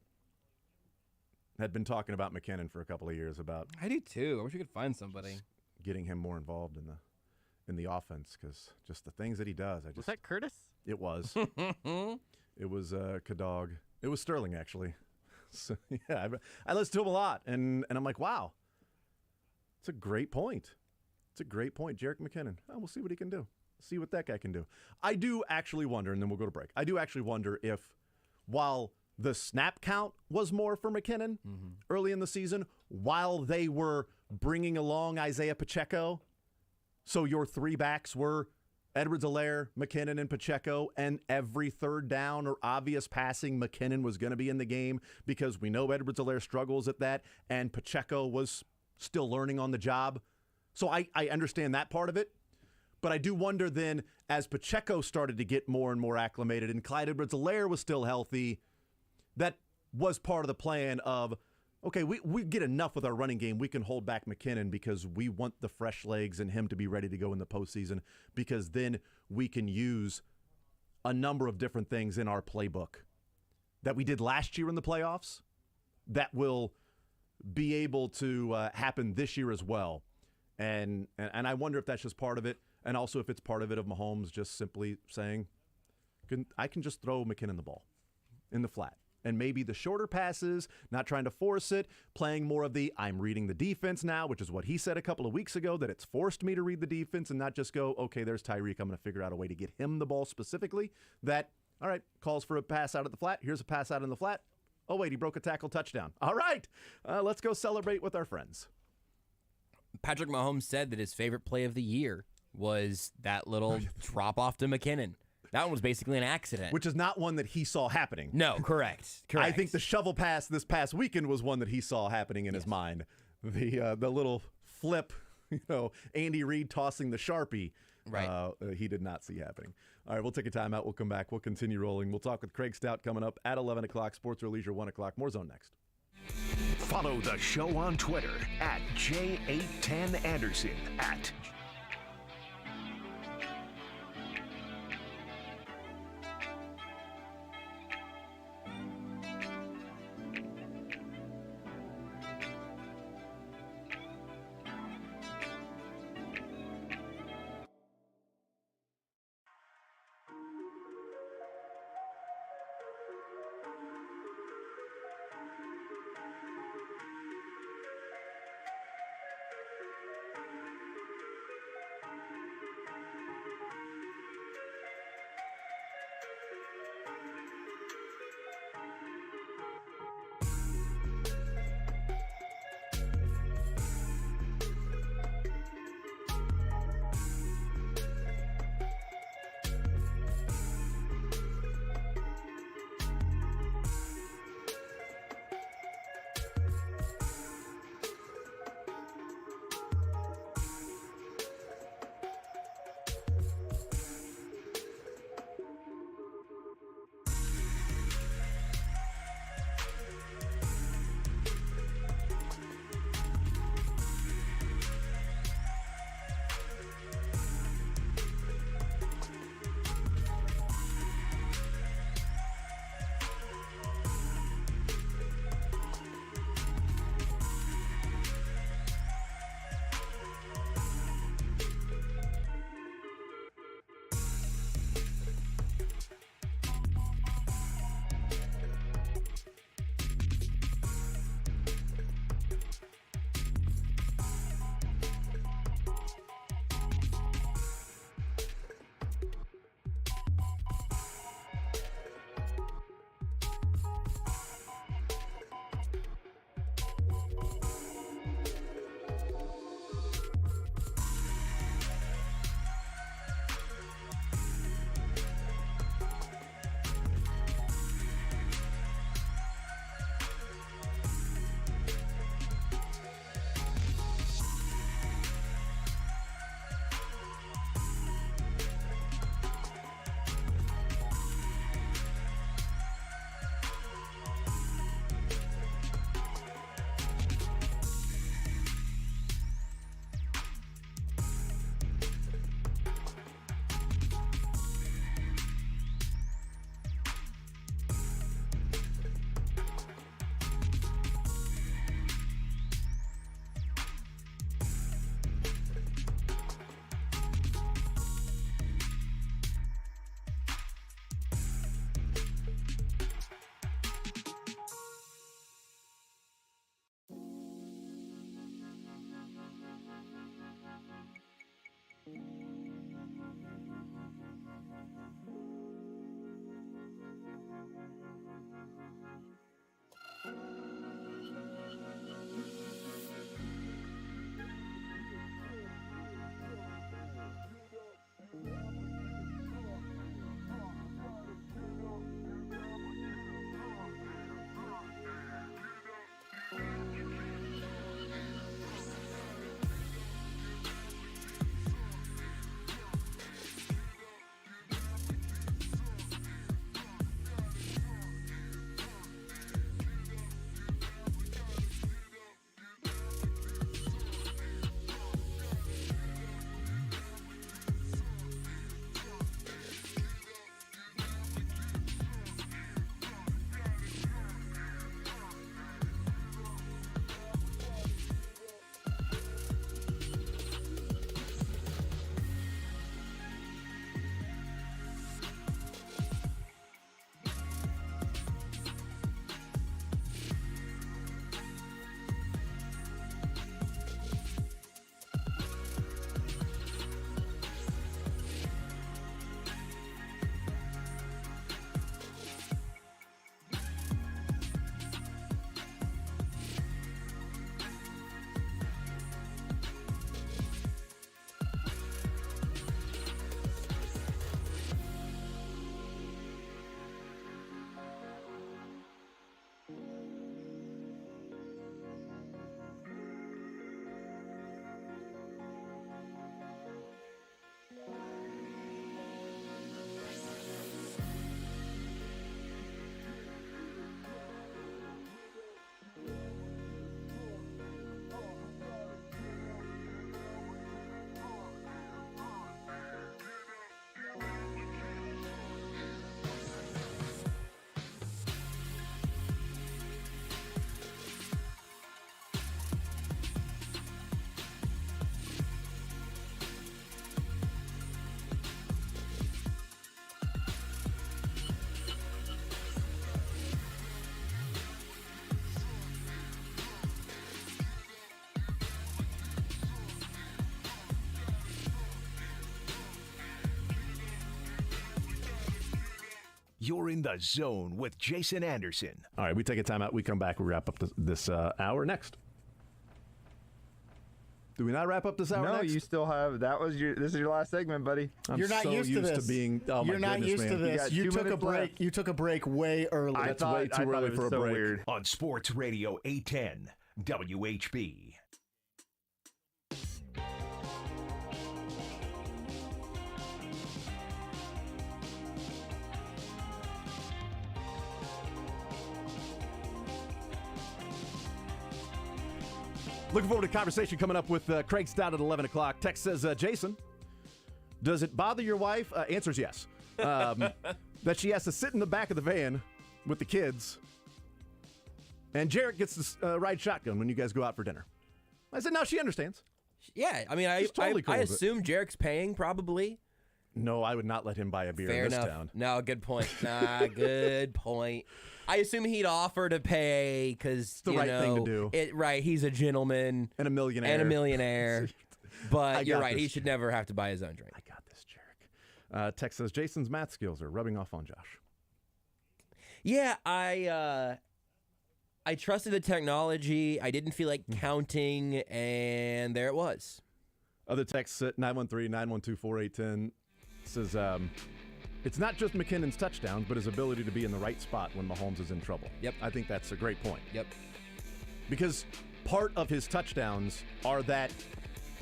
had been talking about McKinnon for a couple of years about. I do too. I wish we could find somebody getting him more involved in the offense, because just the things that he does. Was that Curtis? It was. It was Kadog. It was Sterling, actually. So, yeah, I listened to him a lot, and I'm like, wow, it's a great point. It's a great point, Jerick McKinnon. Oh, we'll see what he can do. See what that guy can do. I do actually wonder, and then we'll go to break. I do actually wonder if, while the snap count was more for McKinnon early in the season, while they were bringing along Isaiah Pacheco, so your 3 backs were Edwards-Helaire, McKinnon, and Pacheco, and every third down or obvious passing, McKinnon was going to be in the game because we know Edwards-Helaire struggles at that, and Pacheco was still learning on the job. So I understand that part of it. But I do wonder then, as Pacheco started to get more and more acclimated and Clyde Edwards-Helaire was still healthy, that was part of the plan of, okay, we get enough with our running game. We can hold back McKinnon because we want the fresh legs and him to be ready to go in the postseason, because then we can use a number of different things in our playbook that we did last year in the playoffs that will be able to happen this year as well. And I wonder if that's just part of it, and also if it's part of it of Mahomes just simply saying, I can just throw McKinnon the ball in the flat. And maybe the shorter passes, not trying to force it, playing more of the I'm reading the defense now, which is what he said a couple of weeks ago, that it's forced me to read the defense and not just go, okay, there's Tyreek, I'm going to figure out a way to get him the ball specifically. That, all right, calls for a pass out at the flat. Here's a pass out in the flat. Oh, wait, he broke a tackle, touchdown. All right, let's go celebrate with our friends. Patrick Mahomes said that his favorite play of the year was that little drop off to McKinnon. That one was basically an accident. Which is not one that he saw happening. No, correct. I think the shovel pass this past weekend was one that he saw happening in his mind. The little flip, Andy Reid tossing the Sharpie. Right. He did not see happening. All right, we'll take a timeout. We'll come back. We'll continue rolling. We'll talk with Craig Stout coming up at 11 o'clock. Sports or Leisure, 1 o'clock. More Zone next. Follow the show on Twitter at J810Anderson. You're in the zone with Jason Anderson. All right, we take a timeout. We come back. We wrap up this hour next. Do we not wrap up this hour No, next? you still have. This is your last segment, buddy. You're not used to this. You're not used to this. You took a break. Left. You took a break way early. That's way too early for a break. Weird. On Sports Radio 810 WHB. Looking forward to a conversation coming up with Craig Stout at 11 o'clock. Text says, Jason, does it bother your wife? Answer's yes. That she has to sit in the back of the van with the kids, and Jarrett gets to ride shotgun when you guys go out for dinner. I said, no, she understands. Yeah, I mean, Totally cool I with it. assume Jarek's paying probably. No, I would not let him buy a beer Fair in this enough. town. No, good point. Good point. I assume he'd offer to pay because the right thing to do. Right, he's a gentleman And a millionaire. But you're right. He should never have to buy his own drink. I got this, Jarek. Text says, Jason's math skills are rubbing off on Josh. Yeah, I trusted the technology. I didn't feel like counting, and there it was. Other texts at 913-912-4810 says, it's not just McKinnon's touchdowns, but his ability to be in the right spot when Mahomes is in trouble. Yep. I think that's a great point. Yep. Because part of his touchdowns are that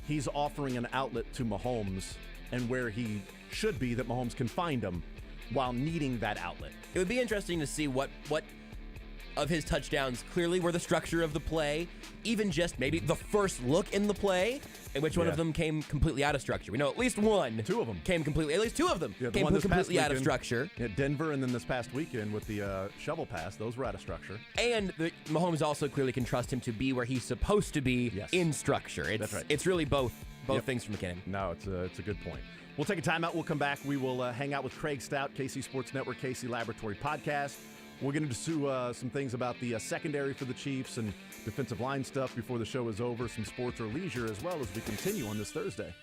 he's offering an outlet to Mahomes and where he should be that Mahomes can find him while needing that outlet. It would be interesting to see what of his touchdowns clearly were the structure of the play, even just maybe the first look in the play, and which one of them came completely out of structure. We know at least one. Two of them. Came completely, at least two of them Yeah, the came one this past completely out of weekend- structure. Yeah, Denver, and then this past weekend with the shovel pass, those were out of structure. And Mahomes also clearly can trust him to be where he's supposed to be in structure. That's right. It's really both things from McKinnon. No, it's a good point. We'll take a timeout. We'll come back. We will hang out with Craig Stout, KC Sports Network, KC Laboratory Podcast. We're going to do some things about the secondary for the Chiefs and defensive line stuff before the show is over, some sports or leisure as well as we continue on this Thursday.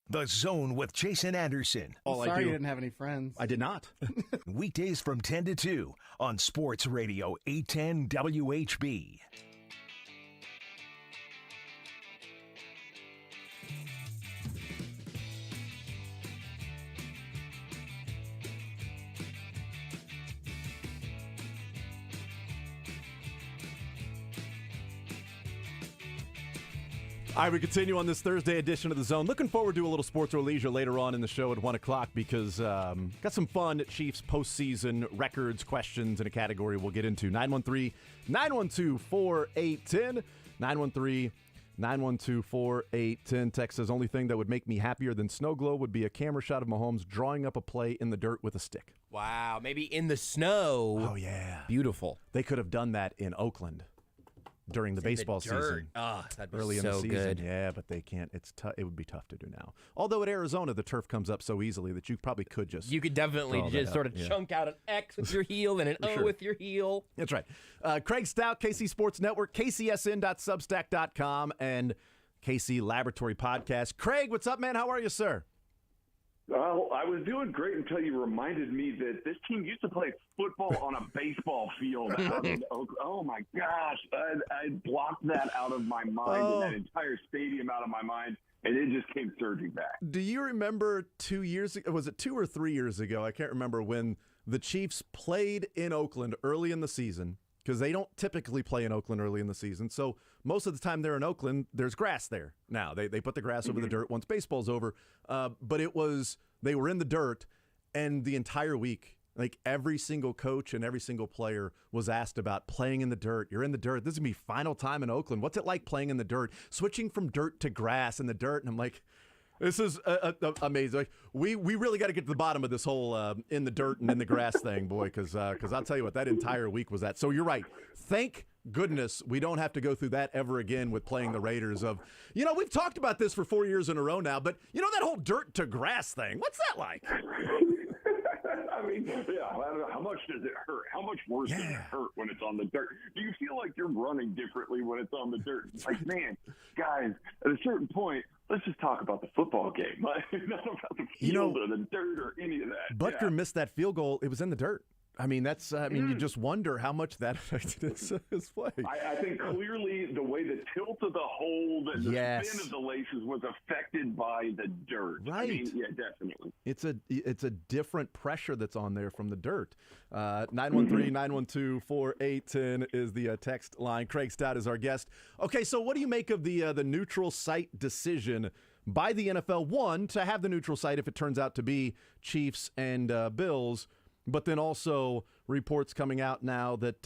The Zone with Jason Anderson. Sorry you didn't have any friends. I did not. Weekdays from 10 to 2 on Sports Radio 810 WHB. All right, we continue on this Thursday edition of The Zone. Looking forward to a little sports or leisure later on in the show at 1 o'clock because got some fun Chiefs postseason records, questions, in a category we'll get into. 913-912-4810. 913-912-4810. Text says, only thing that would make me happier than snow globe would be a camera shot of Mahomes drawing up a play in the dirt with a stick. Wow, maybe in the snow. Oh, yeah. Beautiful. They could have done that in Oakland during the baseball season. Oh, that'd be early so in the season. good. Yeah, but they can't. It's it would be tough to do now. Although at Arizona, the turf comes up so easily that you probably could just. You could definitely just sort of chunk out an X with your heel and an O with your heel. That's right. Craig Stout, KC Sports Network, kcsn.substack.com, and KC Laboratory Podcast. Craig, what's up, man? How are you, sir? Well, I was doing great until you reminded me that this team used to play football on a baseball field out in Oakland. Oh, my gosh. I blocked that out of my mind and that entire stadium out of my mind, and it just came surging back. Do you remember 2 years ago? Was it 2 or 3 years ago? I can't remember, when the Chiefs played in Oakland early in the season, because they don't typically play in Oakland early in the season. So most of the time they're in Oakland, there's grass there. Now, they put the grass over the dirt once baseball's over. But they were in the dirt, and the entire week, like every single coach and every single player was asked about playing in the dirt. You're in the dirt. This is going to be final time in Oakland. What's it like playing in the dirt? Switching from dirt to grass in the dirt. And I'm like, this is amazing. Like, we really got to get to the bottom of this whole in the dirt and in the grass thing, boy, because I'll tell you what, that entire week was that. So you're right. Thank goodness we don't have to go through that ever again with playing the Raiders. We've talked about this for 4 years in a row now, but that whole dirt to grass thing, what's that like? I mean, yeah, how much does it hurt? How much worse does it hurt when it's on the dirt? Do you feel like you're running differently when it's on the dirt? It's like, man, guys, at a certain point, let's just talk about the football game. Not about the field or the dirt or any of that. Butker missed that field goal. It was in the dirt. I mean, you just wonder how much that affected his play. I think clearly the way the tilt of the hold and the spin of the laces was affected by the dirt. Right. I mean, yeah, definitely. It's a different pressure that's on there from the dirt. 913-912-4810 is the text line. Craig Stout is our guest. Okay, so what do you make of the neutral site decision by the NFL, one, to have the neutral site if it turns out to be Chiefs and Bills, but then also reports coming out now that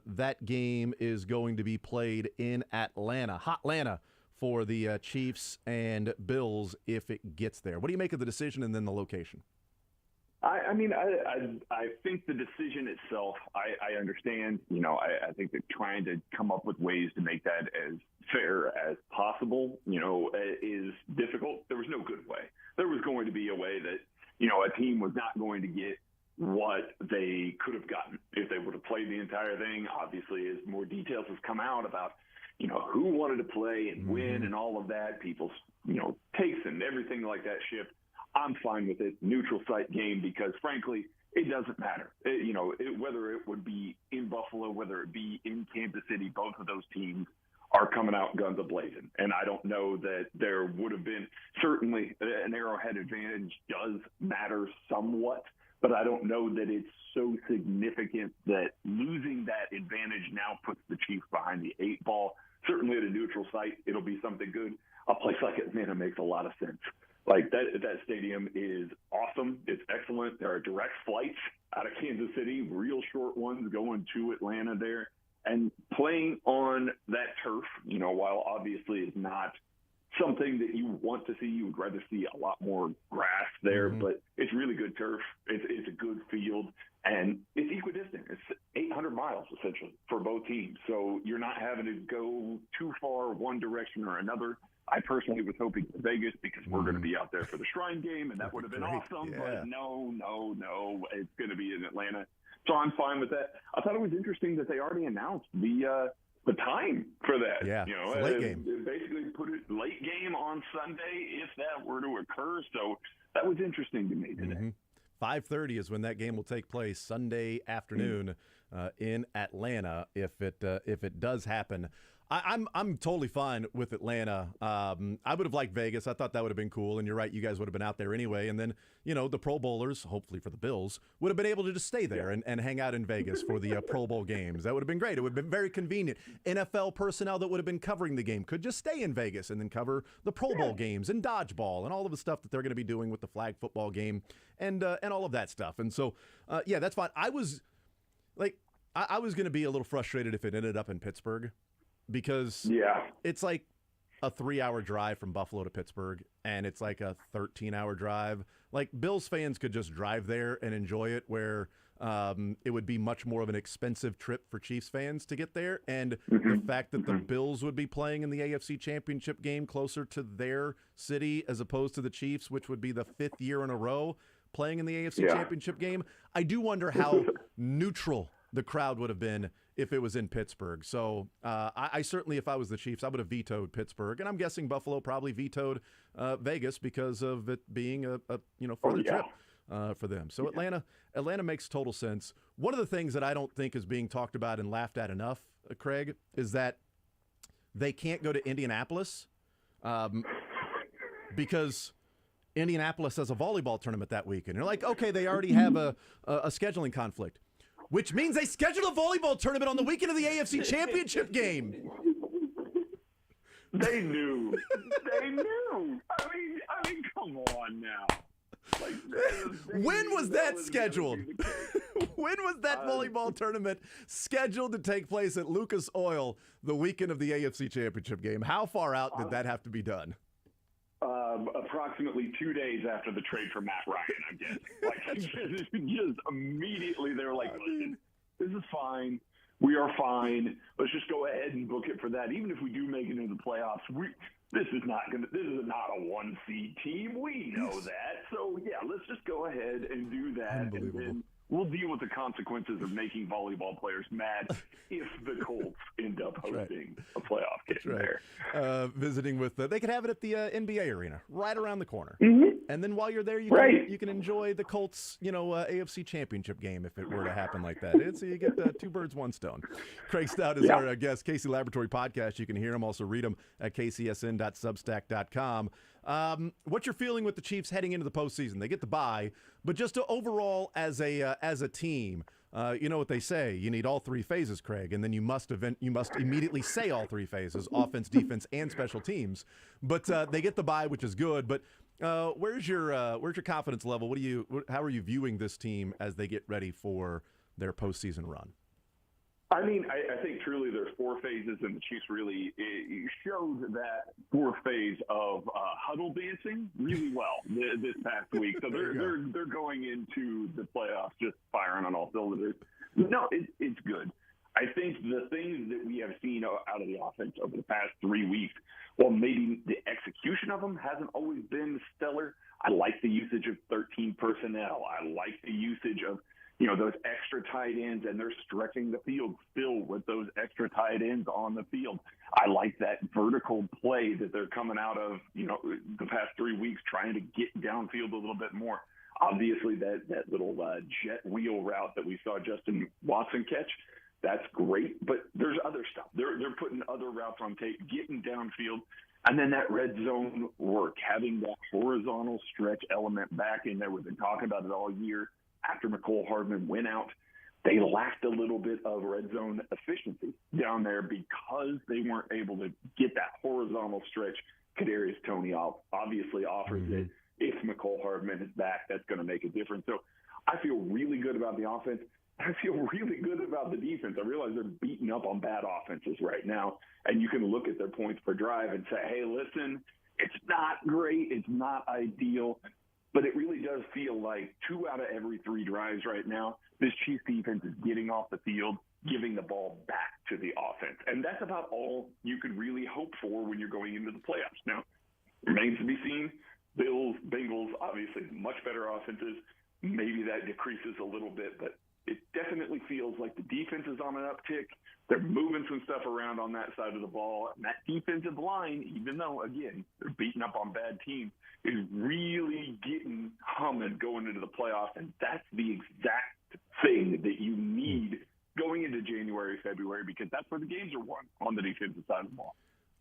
that game is going to be played in Atlanta, Hotlanta, for the Chiefs and Bills if it gets there. What do you make of the decision and then the location? I mean, I think the decision itself, I understand. I think that trying to come up with ways to make that as fair as possible, is difficult. There was no good way. There was going to be a way that, a team was not going to get what they could have gotten if they would have played the entire thing. Obviously, as more details have come out about, who wanted to play and when and all of that, people's, takes and everything like that shift. I'm fine with it. Neutral site game, because frankly, it doesn't matter. Whether it would be in Buffalo, whether it be in Kansas City, both of those teams are coming out guns a-blazing. And I don't know that there would have been, certainly an Arrowhead advantage does matter somewhat, but I don't know that it's so significant that losing that advantage now puts the Chiefs behind the 8 ball. Certainly at a neutral site, it'll be something good. A place like Atlanta makes a lot of sense. Like that stadium is awesome. It's excellent. There are direct flights out of Kansas City, real short ones going to Atlanta there. And playing on that turf, while obviously it's not something that you want to see, you would rather see a lot more grass there, but it's really good turf. It's a good field, and it's equidistant. It's 800 miles, essentially, for both teams. So you're not having to go too far one direction or another. I personally was hoping for Vegas because we're going to be out there for the Shrine game, and that would have been awesome. Yeah. But no. It's going to be in Atlanta. So I'm fine with that. I thought it was interesting that they already announced the time for that. Yeah, you know, it's a late game. Basically put it late game on Sunday if that were to occur. So that was interesting to me today. Mm-hmm. 5:30 is when that game will take place Sunday afternoon in Atlanta. If it does happen, I'm totally fine with Atlanta. I would have liked Vegas. I thought that would have been cool. And you're right, you guys would have been out there anyway. And then, the Pro Bowlers, hopefully for the Bills, would have been able to just stay there and hang out in Vegas for the Pro Bowl games. That would have been great. It would have been very convenient. NFL personnel that would have been covering the game could just stay in Vegas and then cover the Pro Bowl games and dodgeball and all of the stuff that they're going to be doing with the flag football game and all of that stuff. And so, yeah, that's fine. I was going to be a little frustrated if it ended up in Pittsburgh. Because it's like a 3-hour drive from Buffalo to Pittsburgh, and it's like a 13-hour drive. Like, Bills fans could just drive there and enjoy it, where it would be much more of an expensive trip for Chiefs fans to get there. And the fact that the Bills would be playing in the AFC Championship game closer to their city as opposed to the Chiefs, which would be the 5th year in a row playing in the AFC Championship game, I do wonder how neutral the crowd would have been if it was in Pittsburgh. So I certainly, if I was the Chiefs, I would have vetoed Pittsburgh. And I'm guessing Buffalo probably vetoed Vegas because of it being a further trip for them. So Atlanta makes total sense. One of the things that I don't think is being talked about and laughed at enough, Craig, is that they can't go to Indianapolis because Indianapolis has a volleyball tournament that weekend. You're like, okay, they already have a scheduling conflict. Which means they scheduled a volleyball tournament on the weekend of the AFC Championship game. They knew. I mean, come on now. When was that scheduled? When was that volleyball tournament scheduled to take place at Lucas Oil the weekend of the AFC Championship game? How far out did that have to be done? Approximately 2 days after the trade for Matt Ryan, I'm guessing. Just immediately they were like, listen, this is fine. We are fine. Let's just go ahead and book it for that. Even if we do make it into the playoffs, this is not a 1-seed team. We know that. So, yeah, let's just go ahead and do that. And then we'll deal with the consequences of making volleyball players mad if the Colts end up hosting a playoff game there. Visiting with they could have it at the NBA arena right around the corner. And then while you're there, you can enjoy the Colts, AFC Championship game if it were to happen like that. So you get 2 birds, 1 stone. Craig Stout is our guest. Casey Laboratory Podcast. You can hear him. Also read him at kcsn.substack.com. What's your feeling with the Chiefs heading into the postseason? They get the bye, but just overall as a team, you know what they say: you need all 3 phases, Craig, and then you must immediately say all 3 phases: offense, defense, and special teams. But they get the bye, which is good. But where's your confidence level? How are you viewing this team as they get ready for their postseason run? I mean, I think truly there's 4 phases, and the Chiefs really showed that 4th phase of huddle dancing really well this past week. So they're going into the playoffs just firing on all cylinders. No, it's good. I think the things that we have seen out of the offense over the past 3 weeks, well, maybe the execution of them hasn't always been stellar. I like the usage of 13 personnel. I like the usage of those extra tight ends, and they're stretching the field still with those extra tight ends on the field. I like that vertical play that they're coming out of, the past 3 weeks, trying to get downfield a little bit more. Obviously, that little jet wheel route that we saw Justin Watson catch, that's great. But there's other stuff. They're putting other routes on tape, getting downfield. And then that red zone work, having that horizontal stretch element back in there. We've been talking about it all year. After McCole Hardman went out, they lacked a little bit of red zone efficiency down there because they weren't able to get that horizontal stretch. Kadarius Toney obviously offers it. If McCole Hardman is back, that's going to make a difference. So I feel really good about the offense. I feel really good about the defense. I realize they're beating up on bad offenses right now, and you can look at their points per drive and say, hey, listen, it's not great. It's not ideal. But it really does feel like 2 out of every 3 drives right now, this Chiefs defense is getting off the field, giving the ball back to the offense. And that's about all you could really hope for when you're going into the playoffs. Now, remains to be seen. Bills, Bengals, obviously much better offenses. Maybe that decreases a little bit, but it definitely feels like the defense is on an uptick. They're moving some stuff around on that side of the ball. And that defensive line, even though, again, they're beating up on bad teams, is really getting humming going into the playoffs. And that's the exact thing that you need going into January, February, because that's where the games are won on the defensive side of the ball.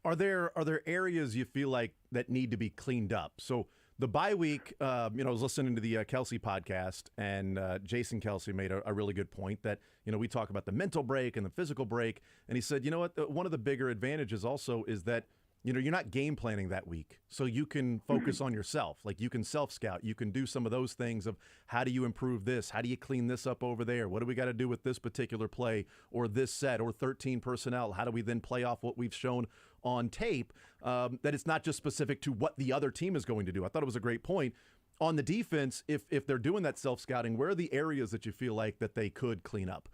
Are there areas you feel like that need to be cleaned up? So the bye week, I was listening to the Kelsey podcast, and Jason Kelsey made a really good point that, we talk about the mental break and the physical break. And he said, one of the bigger advantages also is that, you're not game planning that week. So you can focus on yourself. Like you can self-scout. You can do some of those things of how do you improve this? How do you clean this up over there? What do we got to do with this particular play or this set or 13 personnel? How do we then play off what we've shown on tape? That it's not just specific to what the other team is going to do. I thought it was a great point. On the defense, if they're doing that self-scouting, where are the areas that you feel like that they could clean up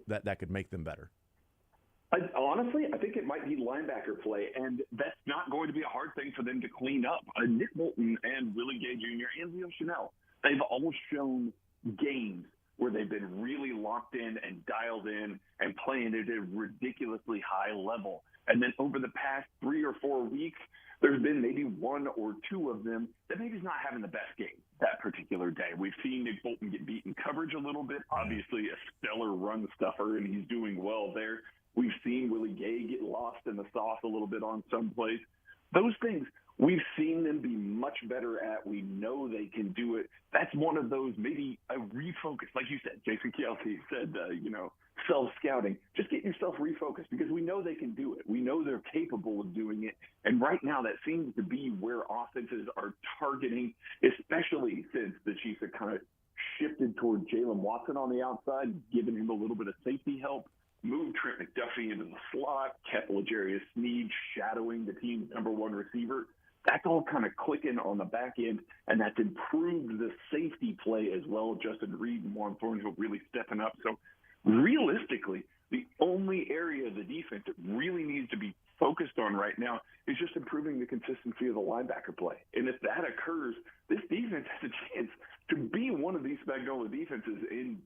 that could make them better? Honestly, I think it might be linebacker play, and that's not going to be a hard thing for them to clean up. Nick Bolton and Willie Gay Jr. and Leo Chanel, they've all shown games where they've been really locked in and dialed in and playing at a ridiculously high level. And then over the past 3 or 4 weeks, there's been maybe 1 or 2 of them that maybe is not having the best game that particular day. We've seen Nick Bolton get beat in coverage a little bit, obviously a stellar run stuffer, and he's doing well there. We've seen Willie Gay get lost in the sauce a little bit on some plays. Those things, we've seen them be much better at. We know they can do it. That's one of those, maybe a refocus. Like you said, Jason Kelsey said, self-scouting. Just get yourself refocused because we know they can do it. We know they're capable of doing it. And right now that seems to be where offenses are targeting, especially since the Chiefs have kind of shifted toward Jalen Watson on the outside, giving him a little bit of safety help. Moved Trent McDuffie into the slot, kept L'Jarius Sneed shadowing the team's number 1 receiver. That's all kind of clicking on the back end, and that's improved the safety play as well. Justin Reed and Juan Thornhill really stepping up. So realistically, the only area of the defense that really needs to be focused on right now is just improving the consistency of the linebacker play. And if that occurs, this defense has a chance to be one of these Spagnuolo defenses in,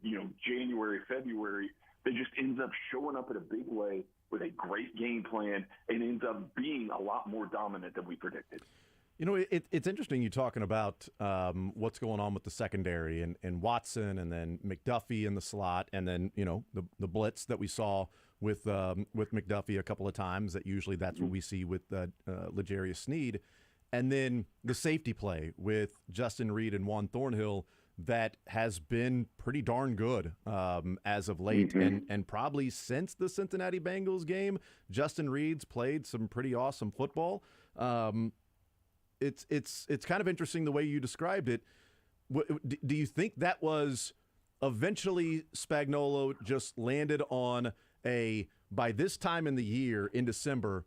January, February, that just ends up showing up in a big way with a great game plan and ends up being a lot more dominant than we predicted. It's interesting you talking about what's going on with the secondary and Watson and then McDuffie in the slot and then, the blitz that we saw with McDuffie a couple of times. That usually that's what we see with L'Jarius Sneed. And then the safety play with Justin Reed and Juan Thornhill that has been pretty darn good as of late. And probably since the Cincinnati Bengals game, Justin Reed's played some pretty awesome football. It's kind of interesting the way you described it. Do you think that was eventually Spagnuolo just landed on by this time in the year, in December,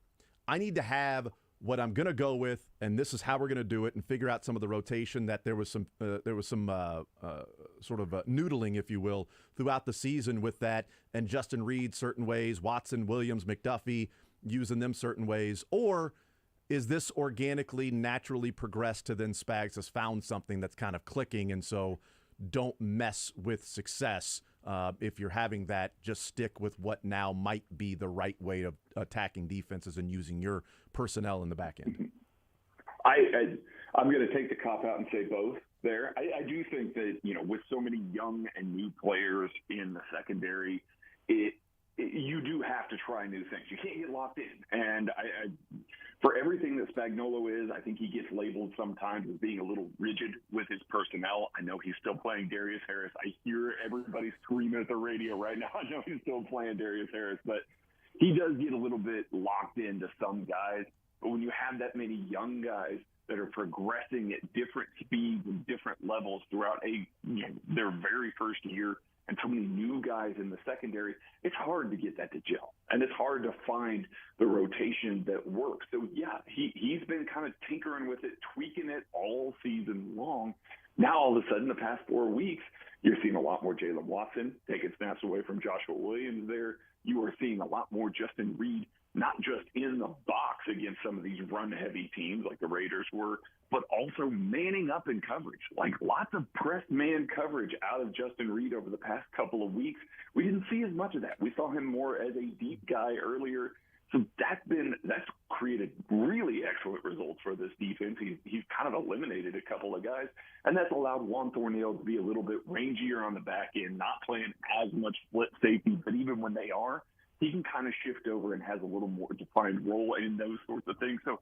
I need to have what I'm going to go with, and this is how we're going to do it, and figure out some of the rotation, that there was some sort of noodling, if you will, throughout the season with that, and Justin Reed certain ways, Watson, Williams, McDuffie using them certain ways? Or is this organically, naturally progressed to then Spags has found something that's kind of clicking, and so don't mess with success if you're having that, just stick with what now might be the right way of attacking defenses and using your personnel in the back end? I'm going to take the cop out and say both there. I do think that, with so many young and new players in the secondary, you do have to try new things. You can't get locked in. And for everything that Spagnuolo is, I think he gets labeled sometimes as being a little rigid with his personnel. I know he's still playing Darius Harris. I hear everybody screaming at the radio right now. I know he's still playing Darius Harris, but he does get a little bit locked into some guys. But when you have that many young guys that are progressing at different speeds and different levels throughout their very first year, and so many new guys in the secondary, it's hard to get that to gel. And it's hard to find the rotation that works. So, yeah, he's been kind of tinkering with it, tweaking it all season long. Now, all of a sudden, the past 4 weeks, you're seeing a lot more Jalen Watson taking snaps away from Joshua Williams there. You are seeing a lot more Justin Reed not just in the box against some of these run-heavy teams like the Raiders were, but also manning up in coverage. Like lots of press man coverage out of Justin Reed over the past couple of weeks. We didn't see as much of that. We saw him more as a deep guy earlier. So that's created really excellent results for this defense. He's kind of eliminated a couple of guys, and that's allowed Juan Thornhill to be a little bit rangier on the back end, not playing as much split safety, but even when they are, he can kind of shift over and has a little more defined role in those sorts of things. So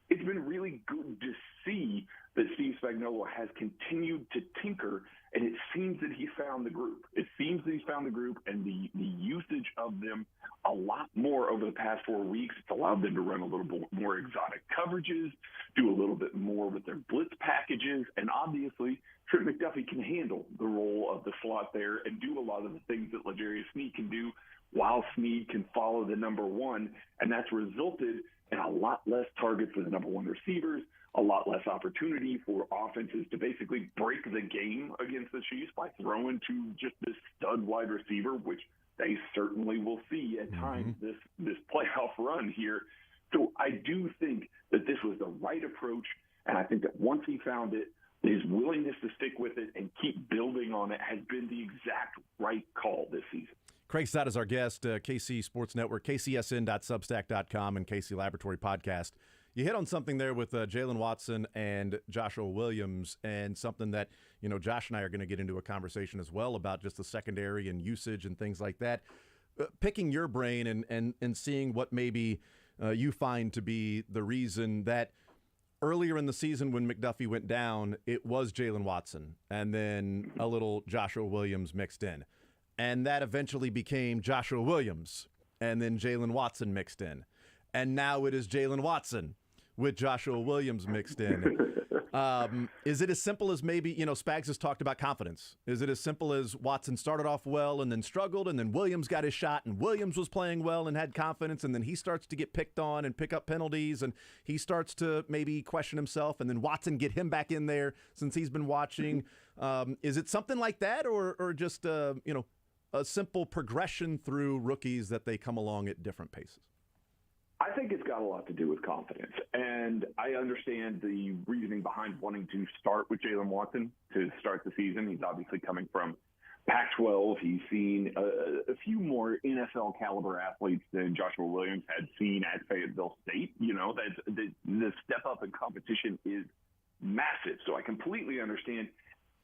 it's been really good to see that Steve Spagnuolo has continued to tinker, and it seems that he found the group. It seems that he's found the group, and the usage of them a lot more over the past 4 weeks. It's allowed them to run a little bit more exotic coverages, do a little bit more with their blitz packages, and obviously Trent McDuffie can handle the role of the slot there and do a lot of the things that L'Jarius Sneed can do while Sneed can follow the number one, and that's resulted in a lot less targets for the number one receivers, a lot less opportunity for offenses to basically break the game against the Chiefs by throwing to just this stud wide receiver, which they certainly will see at times this playoff run here. So I do think that this was the right approach, and I think that once he found it, his willingness to stick with it and keep building on it has been the exact right call this season. Craig Stout is our guest, KC Sports Network, kcsn.substack.com, and KC Laboratory Podcast. You hit on something there with Jalen Watson and Joshua Williams, and something that, Josh and I are going to get into a conversation as well about just the secondary and usage and things like that. Picking your brain and seeing what maybe you find to be the reason that earlier in the season when McDuffie went down, it was Jalen Watson and then a little Joshua Williams mixed in. And that eventually became Joshua Williams and then Jalen Watson mixed in. And now it is Jalen Watson with Joshua Williams mixed in. Is it as simple as maybe, Spags has talked about confidence. Is it as simple as Watson started off well and then struggled, and then Williams got his shot and Williams was playing well and had confidence, and then he starts to get picked on and pick up penalties, and he starts to maybe question himself, and then Watson get him back in there since he's been watching? Is it something like that, or just, a simple progression through rookies that they come along at different paces? I think it's got a lot to do with confidence, and I understand the reasoning behind wanting to start with Jalen Watson to start the season. He's obviously coming from Pac-12. He's seen a few more NFL caliber athletes than Joshua Williams had seen at Fayetteville State. That the step up in competition is massive. So I completely understand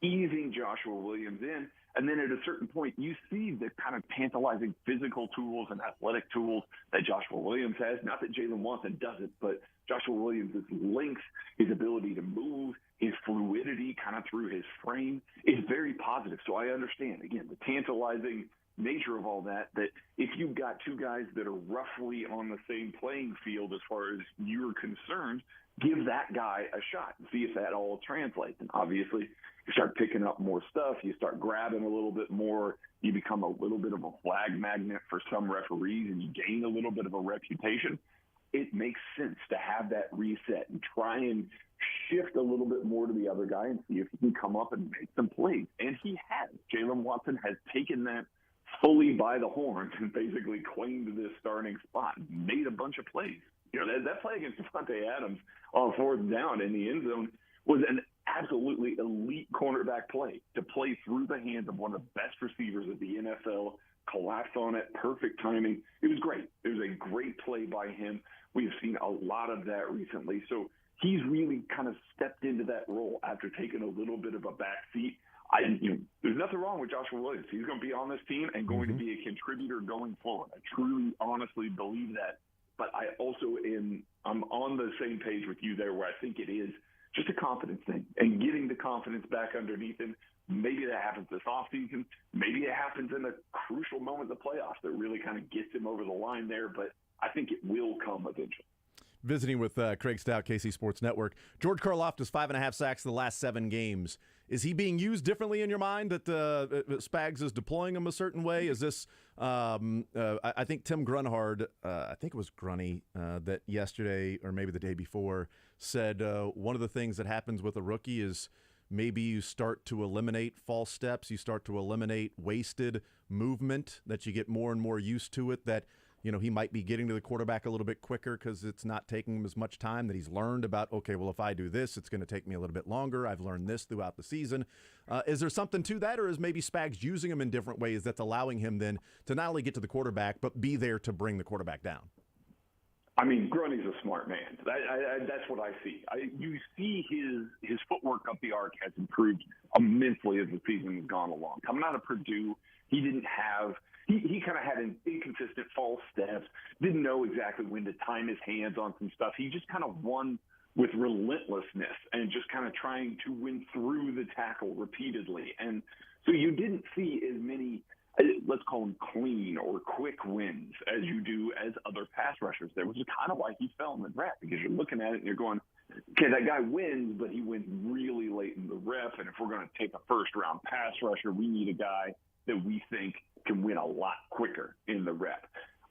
easing Joshua Williams in. And then at a certain point, you see the kind of tantalizing physical tools and athletic tools that Joshua Williams has. Not that Jalen Watson doesn't, but Joshua Williams' length, his ability to move, his fluidity kind of through his frame is very positive. So I understand, again, the tantalizing nature of all that if you've got two guys that are roughly on the same playing field as far as you're concerned, give that guy a shot and see if that all translates. And obviously, you start picking up more stuff, you start grabbing a little bit more, you become a little bit of a flag magnet for some referees, and you gain a little bit of a reputation. It makes sense to have that reset and try and shift a little bit more to the other guy and see if he can come up and make some plays. And he has. Jalen Watson has taken that fully by the horns and basically claimed this starting spot, made a bunch of plays. That play against Devontae Adams on fourth down in the end zone was an absolutely elite cornerback play to play through the hands of one of the best receivers of the NFL, collapse on it, perfect timing. It was great. It was a great play by him. We've seen a lot of that recently. So he's really kind of stepped into that role after taking a little bit of a back seat. There's nothing wrong with Joshua Williams. He's going to be on this team and going to be a contributor going forward. I truly, honestly believe that. But I also I'm on the same page with you there, where I think it is just a confidence thing and getting the confidence back underneath him. Maybe that happens this offseason. Maybe it happens in a crucial moment in the playoffs that really kind of gets him over the line there. But I think it will come eventually. Visiting with Craig Stout, KC Sports Network. George Karlaftis, 5.5 sacks in the last 7 games. Is he being used differently in your mind, that Spags is deploying him a certain way? Is this, I think Tim Grunhard, I think it was Grunny, that yesterday or maybe the day before said one of the things that happens with a rookie is maybe you start to eliminate false steps, you start to eliminate wasted movement, that you get more and more used to it, that he might be getting to the quarterback a little bit quicker because it's not taking him as much time, that he's learned about, okay, well, if I do this, it's going to take me a little bit longer. I've learned this throughout the season. Is there something to that, or is maybe Spags using him in different ways that's allowing him then to not only get to the quarterback, but be there to bring the quarterback down? I mean, Grunny's a smart man. That's what I see. You see his footwork up the arc has improved immensely as the season has gone along. Coming out of Purdue, he didn't have he kind of had an inconsistent false steps, didn't know exactly when to time his hands on some stuff. He just kind of won with relentlessness and just kind of trying to win through the tackle repeatedly. And so you didn't see as many, let's call them clean or quick wins as you do as other pass rushers there, which is kind of why he fell in the draft, because you're looking at it and you're going, okay, that guy wins, but he wins really late in the rep. And if we're going to take a first-round pass rusher, we need a guy that we think can win a lot quicker in the rep.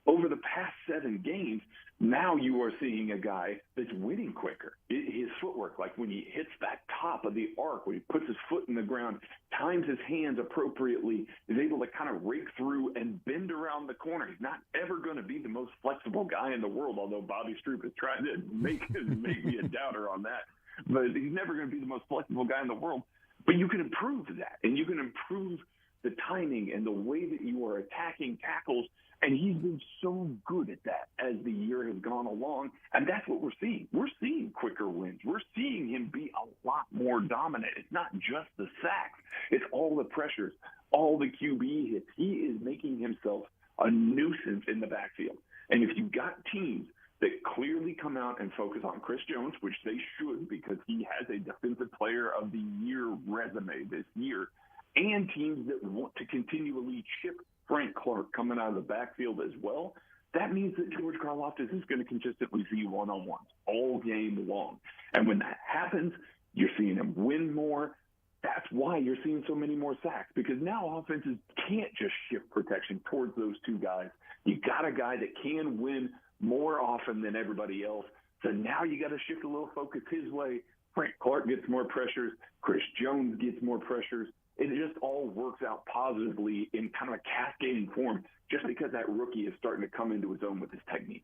Over the past 7 games, now you are seeing a guy that's winning quicker. His footwork, like when he hits that top of the arc, when he puts his foot in the ground, times his hands appropriately, is able to kind of rake through and bend around the corner. He's not ever going to be the most flexible guy in the world, although Bobby Stroop is trying to make me a doubter on that. But he's never going to be the most flexible guy in the world. But you can improve that, and you can improve the timing and the way that you are attacking tackles. And he's been so good at that as the year has gone along. And that's what we're seeing. We're seeing quicker wins. We're seeing him be a lot more dominant. It's not just the sacks. It's all the pressures, all the QB hits. He is making himself a nuisance in the backfield. And if you've got teams that clearly come out and focus on Chris Jones, which they should, because he has a Defensive Player of the Year resume this year, and teams that want to continually chip Frank Clark coming out of the backfield as well, that means that George Karlaftis is going to consistently see one-on-ones all game long. And when that happens, you're seeing him win more. That's why you're seeing so many more sacks, because now offenses can't just shift protection towards those two guys. You got a guy that can win more often than everybody else. So now you got to shift a little focus his way. Frank Clark gets more pressures. Chris Jones gets more pressures. It just all works out positively in kind of a cascading form just because that rookie is starting to come into his own with his technique.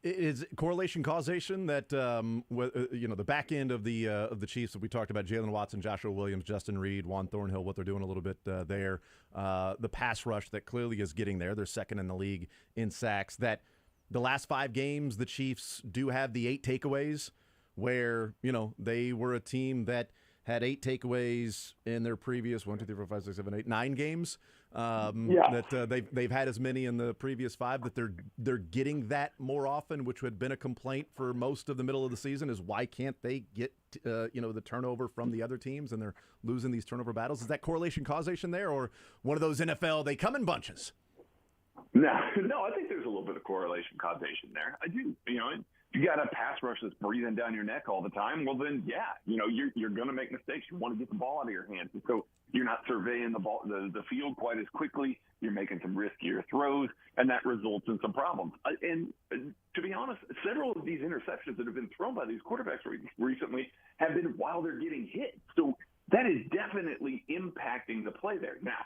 Is correlation causation that the back end of the Chiefs that we talked about, Jalen Watson, Joshua Williams, Justin Reed, Juan Thornhill, what they're doing a little bit there, the pass rush that clearly is getting there. They're second in the league in sacks. That the last 5 games, the Chiefs do have the 8 takeaways where, they were a team that had 8 takeaways in their previous 9 games. That they've had as many in the previous 5, that they're getting that more often, which had been a complaint for most of the middle of the season. Is why can't they get the turnover from the other teams, and they're losing these turnover battles? Is that correlation causation there, or one of those NFL they come in bunches? No, I think there's a little bit of correlation causation there. I do. You got a pass rush that's breathing down your neck all the time. Well, then, you're going to make mistakes. You want to get the ball out of your hands. And so you're not surveying the field quite as quickly. You're making some riskier throws, and that results in some problems. And to be honest, several of these interceptions that have been thrown by these quarterbacks recently have been while they're getting hit. So that is definitely impacting the play there. Now,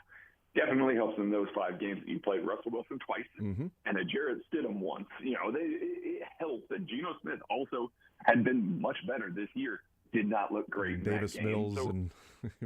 definitely helps in those 5 games that you played Russell Wilson twice and a Jarrett Stidham once. It helps. And Geno Smith also had been much better this year. Did not look great in Davis that game. Mills so, and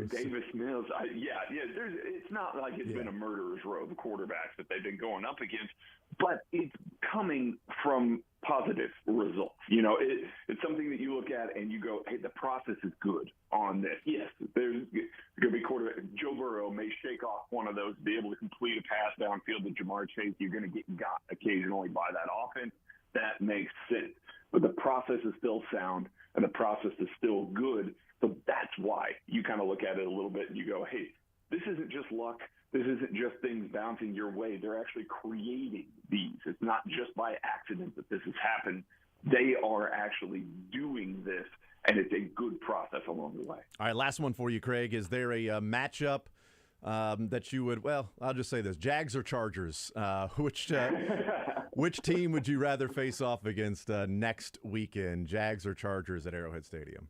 Davis Mills. It's not like it's been a murderer's row of quarterbacks that they've been going up against, but it's coming from positive results. It's something that you look at and you go, hey, the process is good on this. Yes, there's going to be quarterback. Joe Burrow may shake off one of those, be able to complete a pass downfield to Jamar Chase. You're going to get got occasionally by that offense. That makes sense. But the process is still sound, and the process is still good. So that's why you kind of look at it a little bit and you go, hey, this isn't just luck. This isn't just things bouncing your way. They're actually creating these. It's not just by accident that this has happened. They are actually doing this, and it's a good process along the way. All right, last one for you, Craig. Is there a matchup that you would, I'll just say this, Jags or Chargers? Which team would you rather face off against next weekend, Jags or Chargers at Arrowhead Stadium?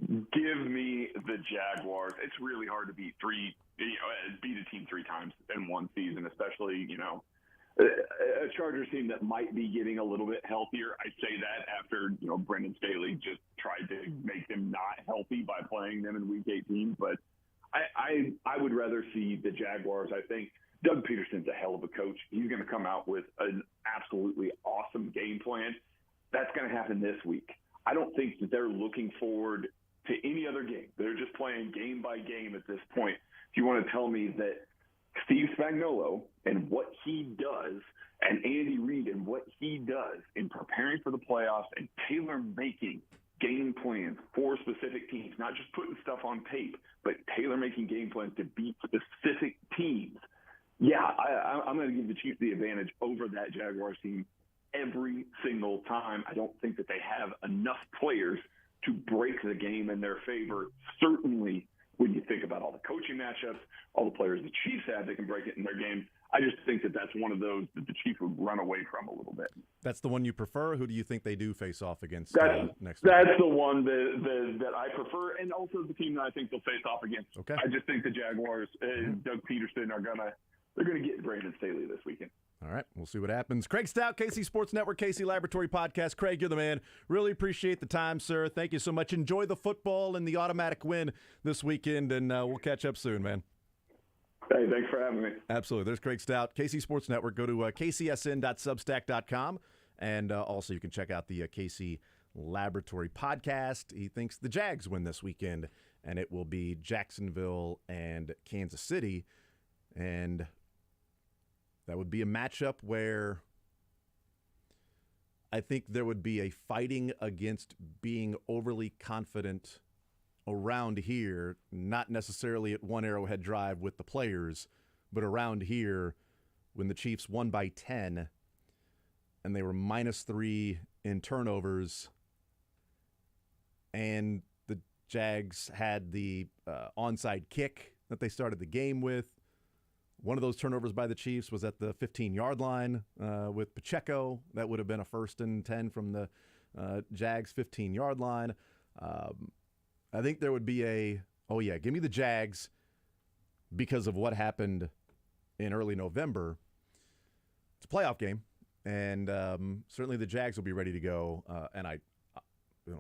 Give me the Jaguars. It's really hard to beat a team 3 times in one season, especially, a Chargers team that might be getting a little bit healthier. I say that after, Brendan Staley just tried to make them not healthy by playing them in Week 18. But I would rather see the Jaguars. I think Doug Peterson's a hell of a coach. He's going to come out with an absolutely awesome game plan. That's going to happen this week. I don't think that they're looking forward to any other game. They're just playing game by game at this point. If you want to tell me that Steve Spagnuolo and what he does, and Andy Reid and what he does in preparing for the playoffs and tailor-making game plans for specific teams, not just putting stuff on tape, but tailor-making game plans to beat specific teams. Yeah, I'm going to give the Chiefs the advantage over that Jaguars team every single time. I don't think that they have enough players to break the game in their favor, certainly when you think about all the coaching matchups, all the players the Chiefs have that can break it in their game. I just think that that's one of those that the Chiefs would run away from a little bit. That's the one you prefer? Who do you think they do face off against next week? That's the one that I prefer, and also the team that I think they'll face off against. Okay. I just think the Jaguars and Doug Peterson they're going to get Brandon Staley this weekend. All right, we'll see what happens. Craig Stout, KC Sports Network, KC Laboratory Podcast. Craig, you're the man. Really appreciate the time, sir. Thank you so much. Enjoy the football and the automatic win this weekend, and we'll catch up soon, man. Hey, thanks for having me. Absolutely. There's Craig Stout, KC Sports Network. Go to kcsn.substack.com, and also you can check out the KC Laboratory Podcast. He thinks the Jags win this weekend, and it will be Jacksonville and Kansas City, and that would be a matchup where I think there would be a fighting against being overly confident around here, not necessarily at One Arrowhead Drive with the players, but around here when the Chiefs won by 10 and they were -3 in turnovers and the Jags had the onside kick that they started the game with. One of those turnovers by the Chiefs was at the 15-yard line with Pacheco. That would have been a 1st and 10 from the Jags' 15-yard line. I think there would be give me the Jags because of what happened in early November. It's a playoff game, and certainly the Jags will be ready to go, and I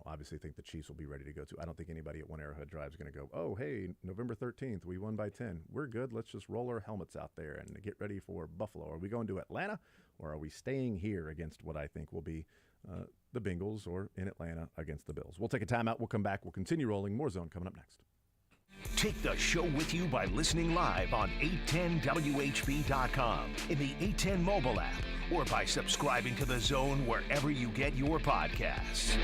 obviously think the Chiefs will be ready to go too. I don't think anybody at One Arrowhead Drive is going to go, oh, hey, November 13th, we won by 10. We're good. Let's just roll our helmets out there and get ready for Buffalo. Are we going to Atlanta, or are we staying here against what I think will be the Bengals, or in Atlanta against the Bills? We'll take a timeout. We'll come back. We'll continue rolling. More Zone coming up next. Take the show with you by listening live on 810WHB.com, in the 810 mobile app, or by subscribing to The Zone wherever you get your podcasts.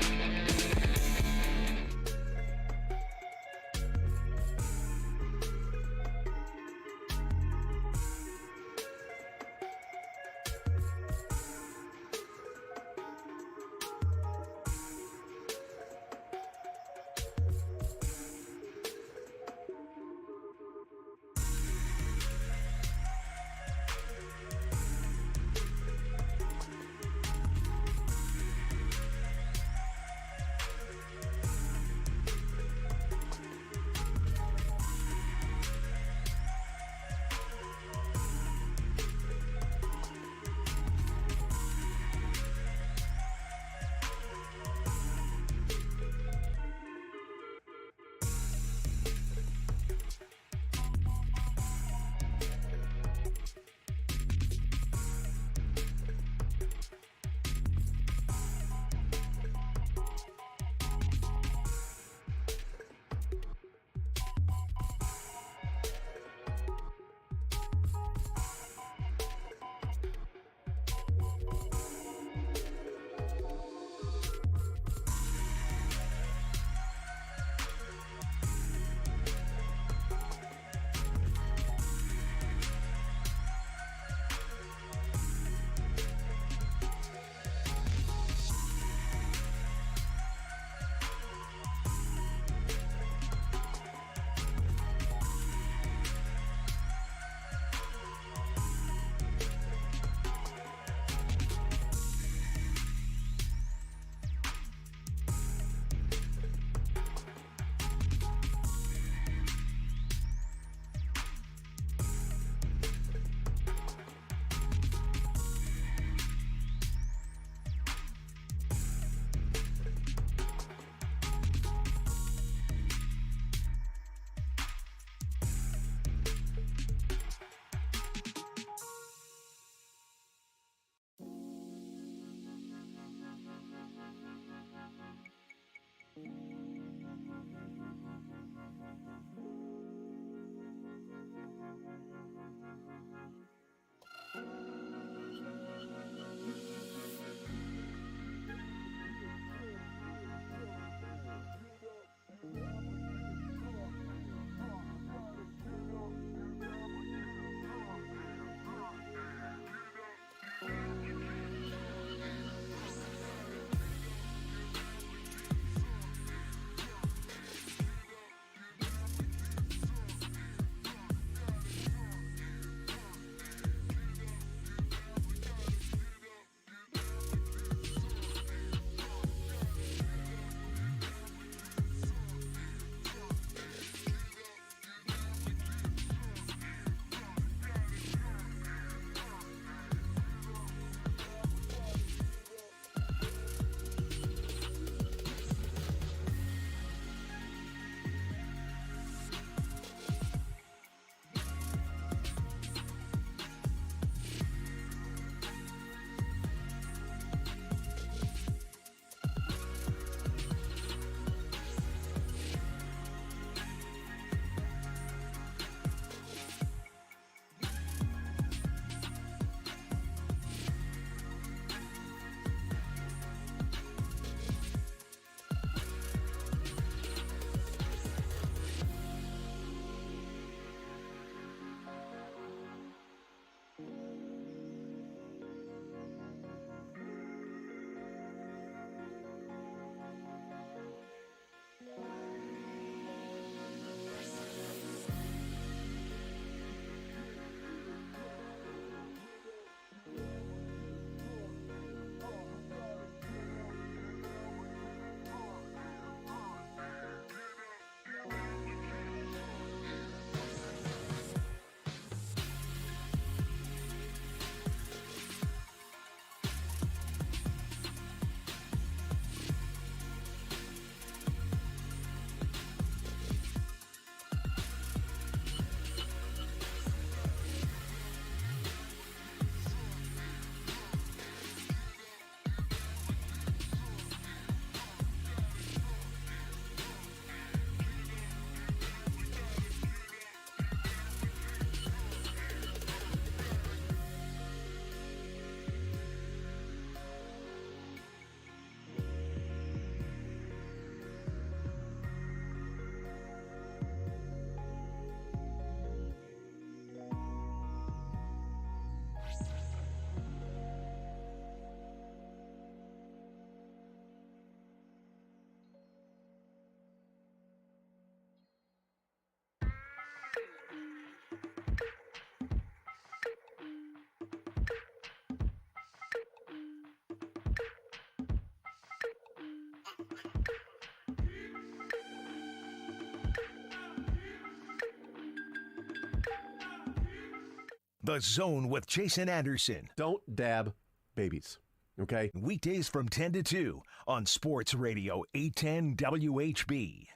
The Zone with Jason Anderson. Don't dab babies, okay? Weekdays from 10 to 2 on Sports Radio 810 WHB.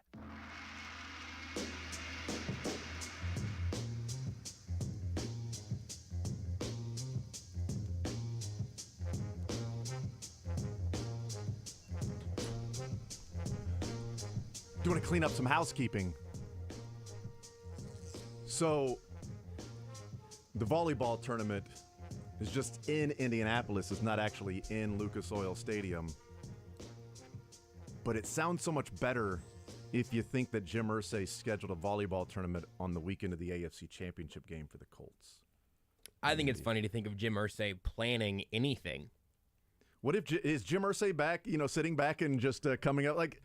Do want to clean up some housekeeping. So, the volleyball tournament is just in Indianapolis. It's not actually in Lucas Oil Stadium. But it sounds so much better if you think that Jim Irsay scheduled a volleyball tournament on the weekend of the AFC Championship game for the Colts. I think it's funny to think of Jim Irsay planning anything. What if is Jim Irsay back, sitting back and just coming out like,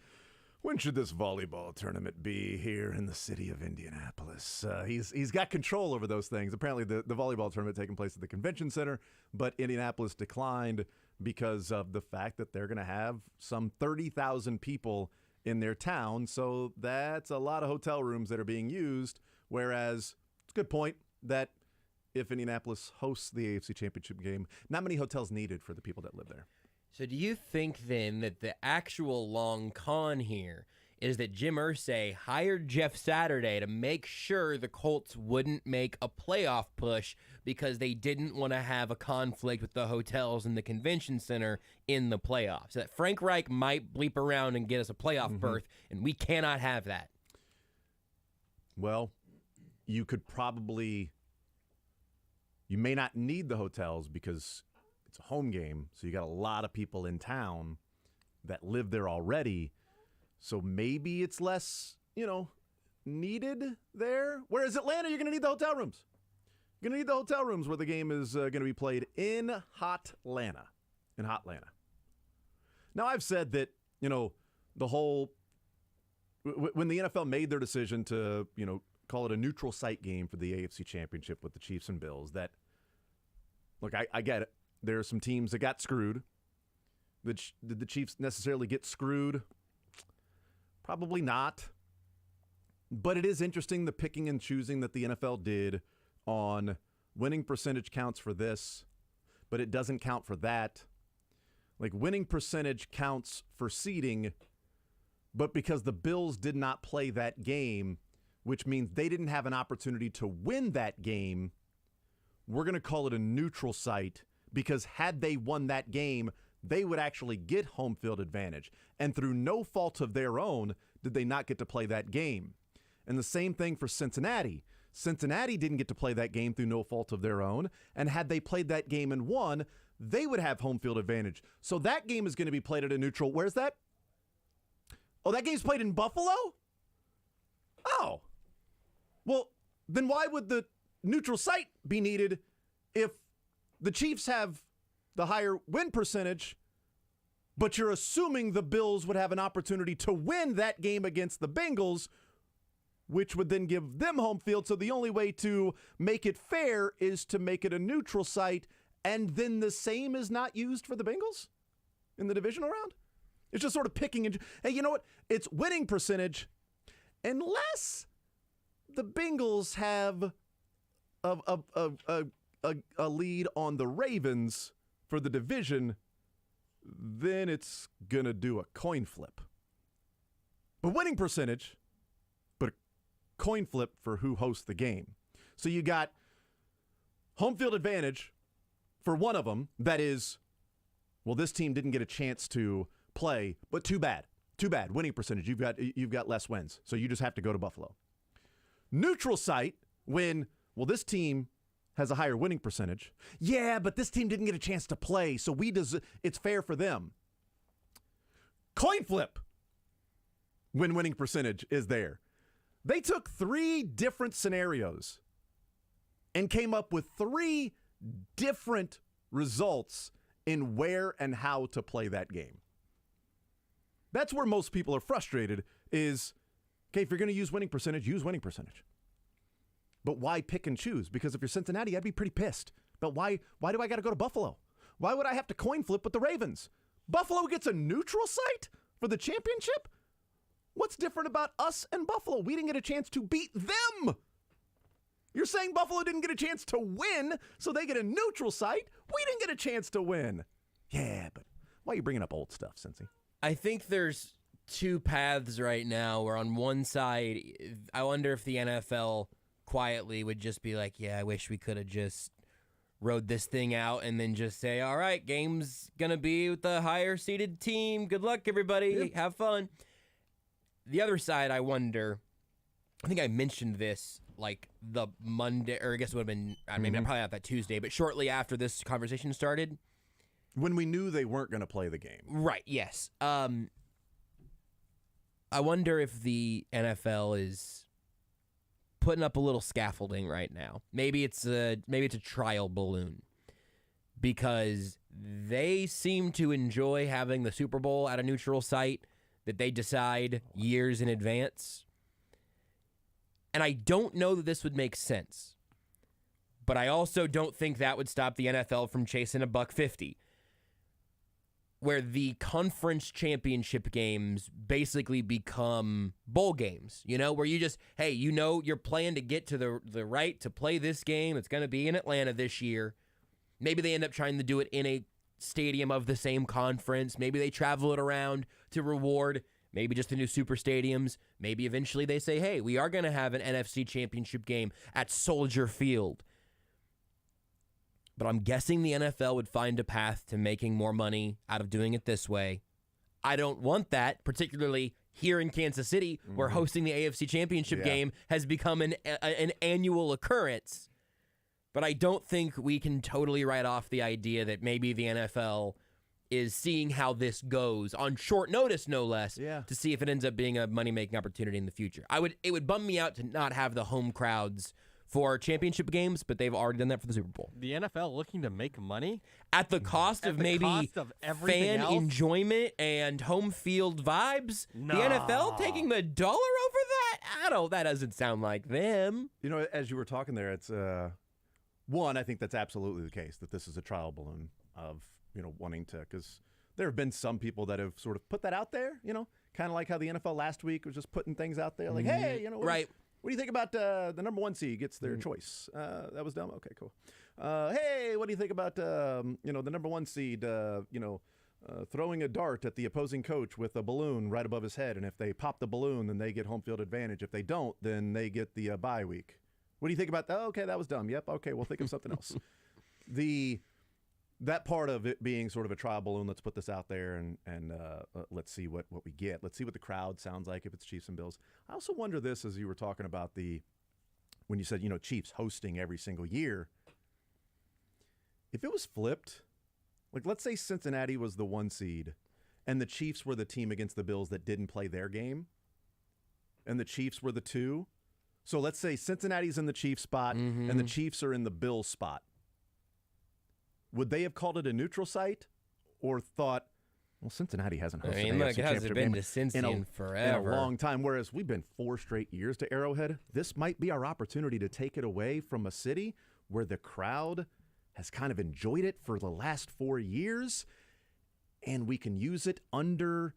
when should this volleyball tournament be here in the city of Indianapolis? He's got control over those things. Apparently, the volleyball tournament taking place at the convention center, but Indianapolis declined because of the fact that they're going to have some 30,000 people in their town. So that's a lot of hotel rooms that are being used, whereas it's a good point that if Indianapolis hosts the AFC Championship game, not many hotels needed for the people that live there. So do you think then that the actual long con here is that Jim Irsay hired Jeff Saturday to make sure the Colts wouldn't make a playoff push because they didn't want to have a conflict with the hotels and the convention center in the playoffs? That Frank Reich might bleep around and get us a playoff berth, and we cannot have that. Well, you may not need the hotels because it's a home game, so you got a lot of people in town that live there already. So maybe it's less, needed there. Whereas Atlanta, you're going to need the hotel rooms. You're going to need the hotel rooms where the game is going to be played in Hotlanta. Now, I've said that, the whole, when the NFL made their decision to, call it a neutral site game for the AFC Championship with the Chiefs and Bills, that, look, I get it. There are some teams that got screwed. Did the Chiefs necessarily get screwed? Probably not. But it is interesting the picking and choosing that the NFL did on winning percentage counts for this, but it doesn't count for that. Like winning percentage counts for seeding, but because the Bills did not play that game, which means they didn't have an opportunity to win that game, we're going to call it a neutral site. Because had they won that game, they would actually get home field advantage. And through no fault of their own, did they not get to play that game. And the same thing for Cincinnati. Cincinnati didn't get to play that game through no fault of their own. And had they played that game and won, they would have home field advantage. So that game is going to be played at a neutral. Where's that? Oh, that game's played in Buffalo? Oh. Well, then why would the neutral site be needed if the Chiefs have the higher win percentage, but you're assuming the Bills would have an opportunity to win that game against the Bengals, which would then give them home field. So the only way to make it fair is to make it a neutral site, and then the same is not used for the Bengals in the divisional round? It's just sort of picking and, hey, you know what? It's winning percentage, unless the Bengals have a lead on the Ravens for the division, then it's going to do a coin flip. But winning percentage, but a coin flip for who hosts the game. So you got home field advantage for one of them. That is, well, this team didn't get a chance to play, but too bad. Too bad. Winning percentage, you've got less wins. So you just have to go to Buffalo. Neutral site when, well, this team has a higher winning percentage. Yeah, but this team didn't get a chance to play, so it's fair for them. Coin flip when winning percentage is there. They took 3 different scenarios and came up with 3 different results in where and how to play that game. That's where most people are frustrated is, okay, if you're going to use winning percentage, use winning percentage. But why pick and choose? Because if you're Cincinnati, I'd be pretty pissed. But why do I got to go to Buffalo? Why would I have to coin flip with the Ravens? Buffalo gets a neutral site for the championship? What's different about us and Buffalo? We didn't get a chance to beat them. You're saying Buffalo didn't get a chance to win, so they get a neutral site? We didn't get a chance to win. Yeah, but why are you bringing up old stuff, Cincy? I think there's two paths right now where on one side, I wonder if the NFL quietly would just be like, yeah, I wish we could have just rode this thing out and then just say, all right, game's going to be with the higher seeded team. Good luck, everybody. Have fun. The other side, I wonder, I think I mentioned this like the Monday, or I guess it would have been, maybe probably not that Tuesday, but shortly after this conversation started. When we knew they weren't going to play the game. Right, yes. I wonder if the NFL is putting up a little scaffolding right now. Maybe it's a trial balloon, because they seem to enjoy having the Super Bowl at a neutral site that they decide years in advance. And I don't know that this would make sense, but I also don't think that would stop the NFL from chasing $150, where the conference championship games basically become bowl games, where you just, hey, you're playing to get to the right to play this game. It's going to be in Atlanta this year. Maybe they end up trying to do it in a stadium of the same conference. Maybe they travel it around to reward maybe just the new super stadiums. Maybe eventually they say, hey, we are going to have an NFC championship game at Soldier Field. But I'm guessing the NFL would find a path to making more money out of doing it this way. I don't want that, particularly here in Kansas City, where hosting the AFC championship game has become an annual occurrence. But I don't think we can totally write off the idea that maybe the NFL is seeing how this goes on short notice, no less, to see if it ends up being a money-making opportunity in the future. It would bum me out to not have the home crowds for championship games, but they've already done that for the Super Bowl. The NFL looking to make money? At the cost of maybe fan enjoyment and home field vibes? No. The NFL taking the dollar over that? That doesn't sound like them. As you were talking there, it's one, I think that's absolutely the case, that this is a trial balloon of wanting to, because there have been some people that have sort of put that out there, kind of like how the NFL last week was just putting things out there like, hey, right. What do you think about the number one seed gets their choice? That was dumb. Okay, cool. Hey, what do you think about the number one seed? Throwing a dart at the opposing coach with a balloon right above his head, and if they pop the balloon, then they get home field advantage. If they don't, then they get the bye week. What do you think about that? Oh, okay, that was dumb. Yep. Okay, we'll think of something else. That part of it being sort of a trial balloon, let's put this out there and let's see what we get. Let's see what the crowd sounds like if it's Chiefs and Bills. I also wonder this, as you were talking about when you said, Chiefs hosting every single year. If it was flipped, like let's say Cincinnati was the 1 seed and the Chiefs were the team against the Bills that didn't play their game and the Chiefs were the 2. So let's say Cincinnati's in the Chiefs spot and the Chiefs are in the Bills spot. Would they have called it a neutral site, or thought, well, Cincinnati hasn't hosted an AFC championship game to Cincy forever. In a long time, whereas we've been 4 straight years to Arrowhead. This might be our opportunity to take it away from a city where the crowd has kind of enjoyed it for the last 4 years, and we can use it under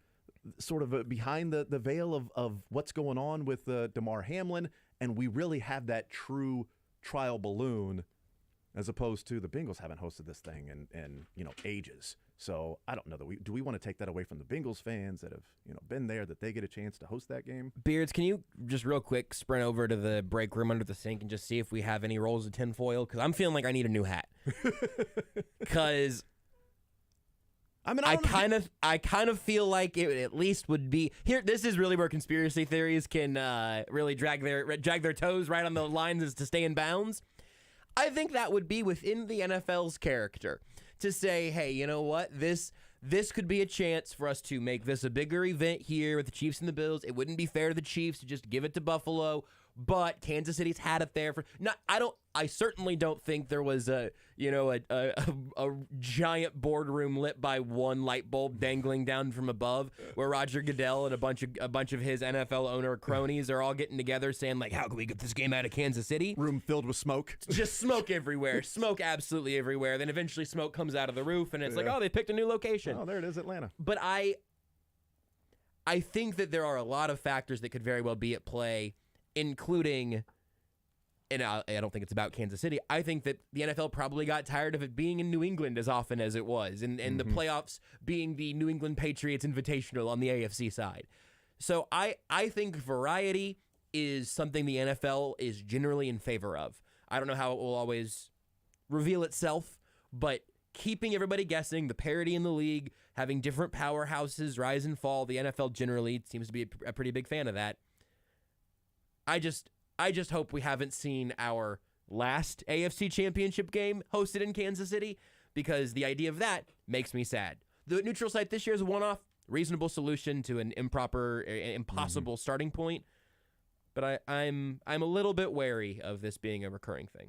sort of behind the veil of what's going on with Damar Hamlin, and we really have that true trial balloon, as opposed to the Bengals haven't hosted this thing in ages. So I don't know that do we want to take that away from the Bengals fans that have been there, that they get a chance to host that game? Beards, can you just real quick sprint over to the break room under the sink and just see if we have any rolls of tinfoil? Because I'm feeling like I need a new hat. Because I kind of feel like it at least would be here. This is really where conspiracy theories can really drag their toes right on the lines as to stay in bounds. I think that would be within the NFL's character to say, hey, you know what? This could be a chance for us to make this a bigger event here with the Chiefs and the Bills. It wouldn't be fair to the Chiefs to just give it to Buffalo, but Kansas City's had it there for. I certainly don't think there was a giant boardroom lit by one light bulb dangling down from above, where Roger Goodell and a bunch of his NFL owner cronies are all getting together saying, like, how can we get this game out of Kansas City? Room filled with smoke. Just smoke everywhere. Smoke absolutely everywhere. Then eventually smoke comes out of the roof, and it's like, oh, they picked a new location. Oh, there it is, Atlanta. But I think that there are a lot of factors that could very well be at play, including and I don't think it's about Kansas City. I think that the NFL probably got tired of it being in New England as often as it was, and the playoffs being the New England Patriots Invitational on the AFC side. So I think variety is something the NFL is generally in favor of. I don't know how it will always reveal itself, but keeping everybody guessing, the parity in the league, having different powerhouses rise and fall, the NFL generally seems to be a pretty big fan of that. I just hope we haven't seen our last AFC Championship game hosted in Kansas City, because the idea of that makes me sad. The neutral site this year is a one-off, reasonable solution to an impossible starting point, but I'm a little bit wary of this being a recurring thing.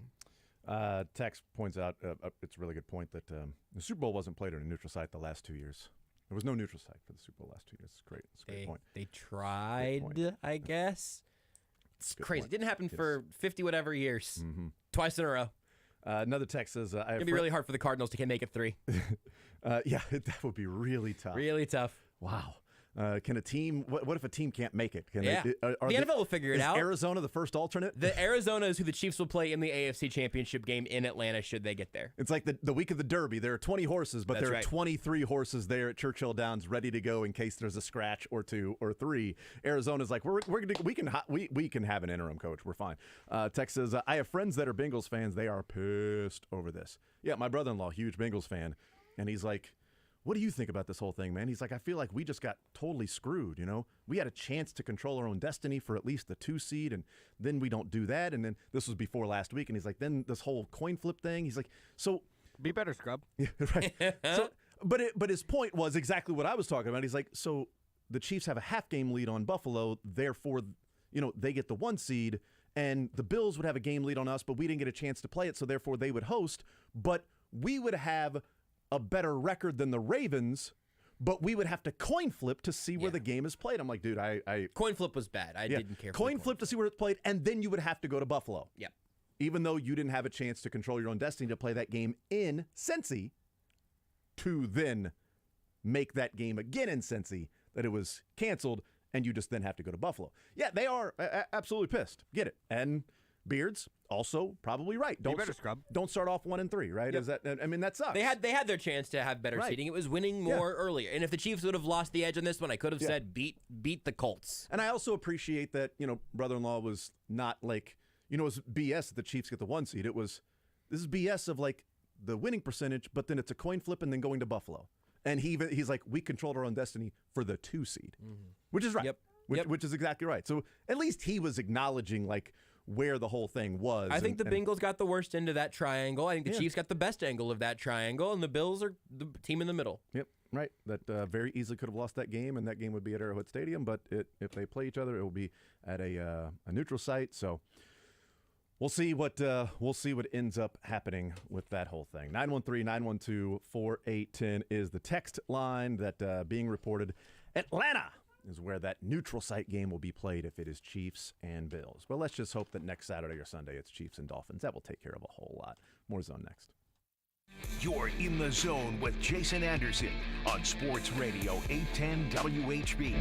Tex points out, it's a really good point, that the Super Bowl wasn't played on a neutral site the last 2 years. There was no neutral site for the Super Bowl last 2 years. It's great. It's a great point. They tried, I guess. It's crazy. Point. It didn't happen for 50-whatever years. Twice in a row. Another text says, it's going to be really hard for the Cardinals to make it 3. Yeah, that would be really tough. Really tough. Wow. Can a team? What if a team can't make it? The NFL will figure it out. Arizona the first alternate? The Arizona is who the Chiefs will play in the AFC Championship game in Atlanta should they get there. It's like the week of the Derby. There are 20 horses, but there are 23 horses there at Churchill Downs ready to go in case there's a scratch or 2 or 3. Arizona's like, we can have an interim coach. We're fine. Tex says, I have friends that are Bengals fans. They are pissed over this. Yeah, my brother-in-law, huge Bengals fan, and he's like, what do you think about this whole thing, man? He's like, I feel like we just got totally screwed, you know? We had a chance to control our own destiny for at least the 2 seed, and then we don't do that. And then this was before last week, and he's like, then this whole coin flip thing. He's like, so be better, scrub. Yeah, right. So, but his point was exactly what I was talking about. He's like, so the Chiefs have a half-game lead on Buffalo, therefore, you know, they get the 1 seed, and the Bills would have a game lead on us, but we didn't get a chance to play it, so therefore they would host, but we would have a better record than the Ravens, but we would have to coin flip to see where the game is played. I'm like, dude, I coin flip was bad. I didn't care. Coin flip to see where it's played, and then you would have to go to Buffalo. Yeah. Even though you didn't have a chance to control your own destiny to play that game in Cincy, to then make that game again in Cincy, that it was canceled, and you just then have to go to Buffalo. Yeah, they are absolutely pissed. Get it. And Beards also probably right. Don't start off 1-3, right? Yep. Is that? I mean, that sucks. They had their chance to have better seeding. It was winning more earlier. And if the Chiefs would have lost the edge on this one, I could have said beat the Colts. And I also appreciate that, you know, brother-in-law was not like, you know, it was BS that the Chiefs get the 1 seed. This is BS of like the winning percentage, but then it's a coin flip and then going to Buffalo. And he's like, we controlled our own destiny for the 2 seed, which is right. Which is exactly right. So at least he was acknowledging like where the whole thing was. I think the Bengals got the worst end of that triangle. I think the Chiefs got the best angle of that triangle, and the Bills are the team in the middle. Yep, right. That very easily could have lost that game, and that game would be at Arrowhead Stadium. But if they play each other, it will be at a neutral site. So we'll see what ends up happening with that whole thing. 913-912-4810 is the text line that being reported. Atlanta is where that neutral site game will be played if it is Chiefs and Bills. But let's just hope that next Saturday or Sunday it's Chiefs and Dolphins. That will take care of a whole lot. More Zone next. You're in the zone with Jason Anderson on Sports Radio 810 WHB.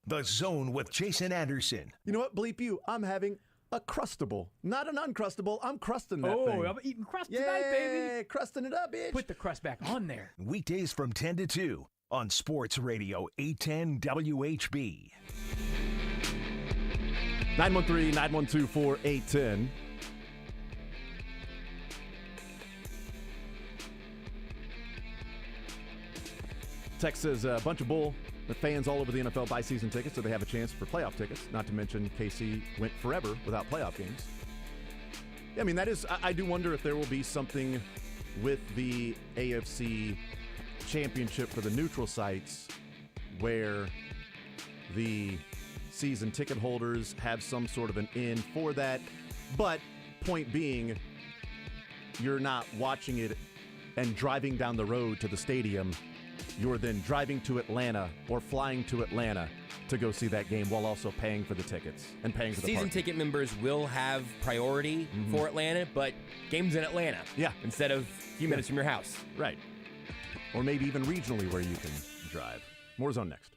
The Zone with Jason Anderson. You know what? Bleep you. I'm having a Crustable. Not an Uncrustable. I'm crusting that thing. I'm eating crust tonight, baby. Yeah, crusting it up, bitch. Put the crust back on there. Weekdays from 10 to 2 on Sports Radio 810 WHB. 913-912-4810. Text says a bunch of bull. The fans all over the NFL buy season tickets so they have a chance for playoff tickets. Not to mention KC went forever without playoff games. Yeah, I mean, that is, I do wonder if there will be something with the AFC championship for the neutral sites where the season ticket holders have some sort of an in for that. But point being, you're not watching it and driving down the road to the stadium. You're then driving to Atlanta or flying to Atlanta to go see that game while also paying for the tickets and paying for the season parking. ticket members will have priority for Atlanta, but games in Atlanta. Yeah. Instead of a few minutes from your house. Right. Or maybe even regionally where you can drive. More Zone next.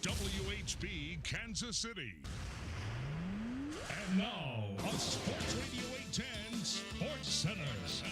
WHB Kansas City. And now, a Sports Radio 810 Sports Center.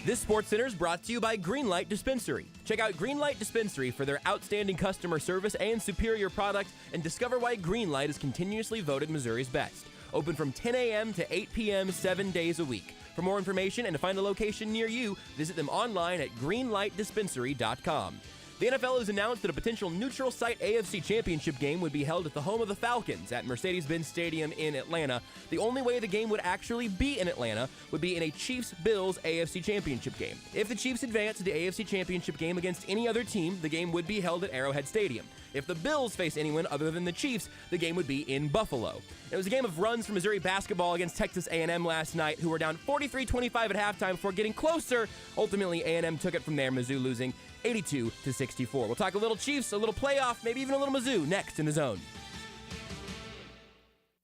This Sports Center is brought to you by Greenlight Dispensary. Check out Greenlight Dispensary for their outstanding customer service and superior product, and discover why Greenlight is continuously voted Missouri's best. Open from 10 a.m. to 8 p.m. 7 days a week. For more information and to find a location near you, visit them online at greenlightdispensary.com. The NFL has announced that a potential neutral site AFC Championship game would be held at the home of the Falcons at Mercedes-Benz Stadium in Atlanta. The only way the game would actually be in Atlanta would be in a Chiefs-Bills AFC Championship game. If the Chiefs advance to the AFC Championship game against any other team, the game would be held at Arrowhead Stadium. If the Bills face anyone other than the Chiefs, the game would be in Buffalo. It was a game of runs for Missouri basketball against Texas A&M last night, who were down 43-25 at halftime before getting closer. Ultimately, A&M took it from there, Mizzou losing 82-64. We'll talk a little Chiefs, a little playoff, maybe even a little Mizzou next in The Zone.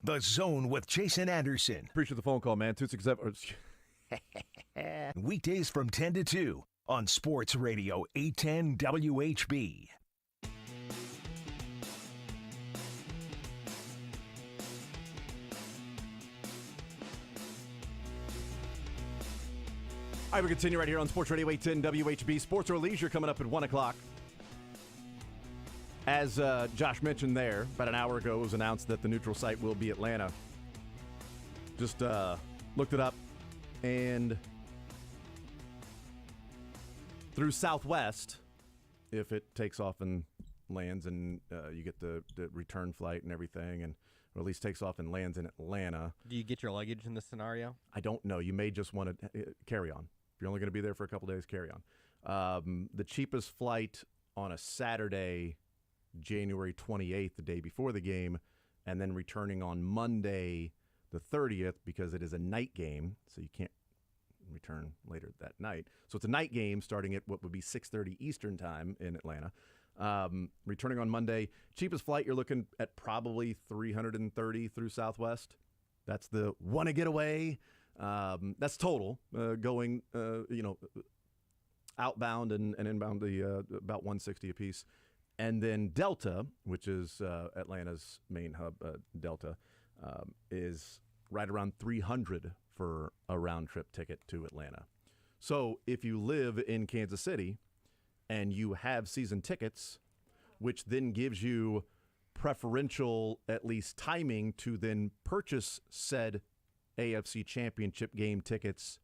The Zone with Jason Anderson. Appreciate the phone call, man. 267. Weekdays from 10 to 2 on Sports Radio 810 WHB. All right, we continue right here on Sports Radio 810 WHB. Sports or Leisure coming up at 1 o'clock. As Josh mentioned there, about an hour ago, it was announced that the neutral site will be Atlanta. Just looked it up, and through Southwest, if it takes off and lands and you get the return flight and everything, and or at least takes off and lands in Atlanta. Do you get your luggage in this scenario? I don't know. You may just want to carry on. If you're only going to be there for a couple days, carry on. The cheapest flight on a Saturday, January 28th, the day before the game, and then returning on Monday, the 30th, because it is a night game, so you can't return later that night. So it's a night game starting at what would be 6:30 Eastern time in Atlanta. Returning on Monday, cheapest flight, you're looking at probably $330 through Southwest. That's the wanna get away. That's total going, outbound and inbound, about $160 a piece. And then Delta, which is Atlanta's main hub, Delta, is right around $300 for a round trip ticket to Atlanta. So if you live in Kansas City and you have season tickets, which then gives you preferential, at least timing, to then purchase said AFC Championship game tickets,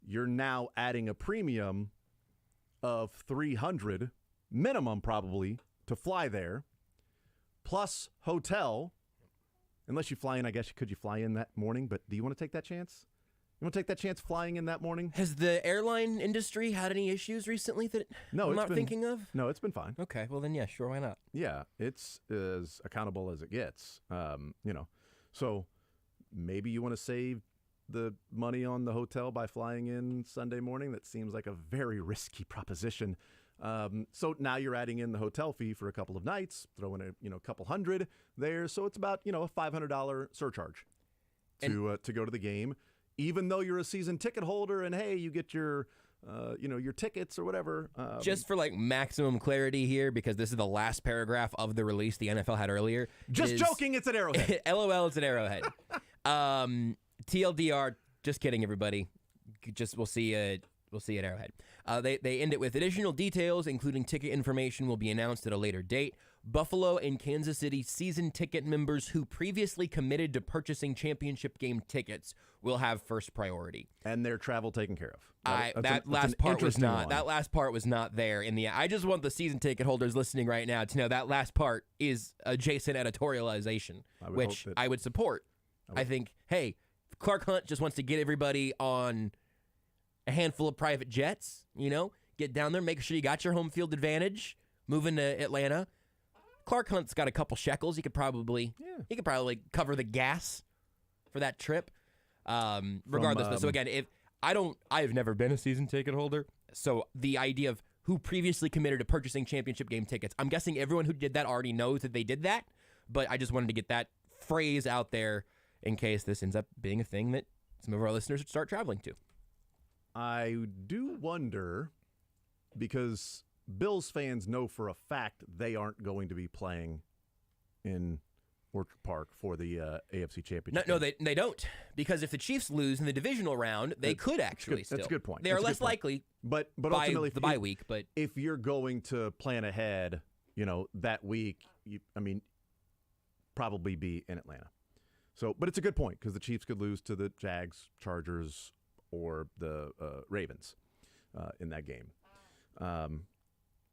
you're now adding a premium of $300 minimum probably to fly there, plus hotel. Unless you fly in, I guess could you fly in that morning? But do you want to take that chance? You want to take that chance flying in that morning? Has the airline industry had any issues recently that I'm not thinking of? No, it's been fine. Okay, well then, yeah, sure, why not? Yeah, it's as accountable as it gets. So maybe you want to save the money on the hotel by flying in Sunday morning. That seems like a very risky proposition. So now you're adding in the hotel fee for a couple of nights, throwing a couple $100 there. So it's about a $500 surcharge to go to the game, even though you're a season ticket holder and hey, you get your your tickets or whatever. Just for like maximum clarity here, because this is the last paragraph of the release the NFL had earlier. Just joking, it's at Arrowhead. LOL, it's at Arrowhead. TLDR, just kidding, everybody. We'll see you at Arrowhead. They end it with additional details, including ticket information, will be announced at a later date. Buffalo and Kansas City season ticket members who previously committed to purchasing championship game tickets will have first priority. And their travel taken care of. That last part was not. That last part was not there in the. I just want the season ticket holders listening right now to know that last part is a Jason editorialization, which I would support. I think, hey, Clark Hunt just wants to get everybody on a handful of private jets. Get down there, make sure you got your home field advantage. Moving to Atlanta. Clark Hunt's got a couple shekels. He could probably cover the gas for that trip. Regardless, so again, I've never been a season ticket holder. So the idea of who previously committed to purchasing championship game tickets, I'm guessing everyone who did that already knows that they did that. But I just wanted to get that phrase out there in case this ends up being a thing that some of our listeners would start traveling to. I do wonder, because Bills fans know for a fact they aren't going to be playing in Orchard Park for the AFC Championship. No, they don't. Because if the Chiefs lose in the divisional round, they could actually still. That's a good point. They are less likely but by ultimately, the bye week. But if you're going to plan ahead, that week, probably be in Atlanta. So, but it's a good point because the Chiefs could lose to the Jags, Chargers, or the Ravens in that game.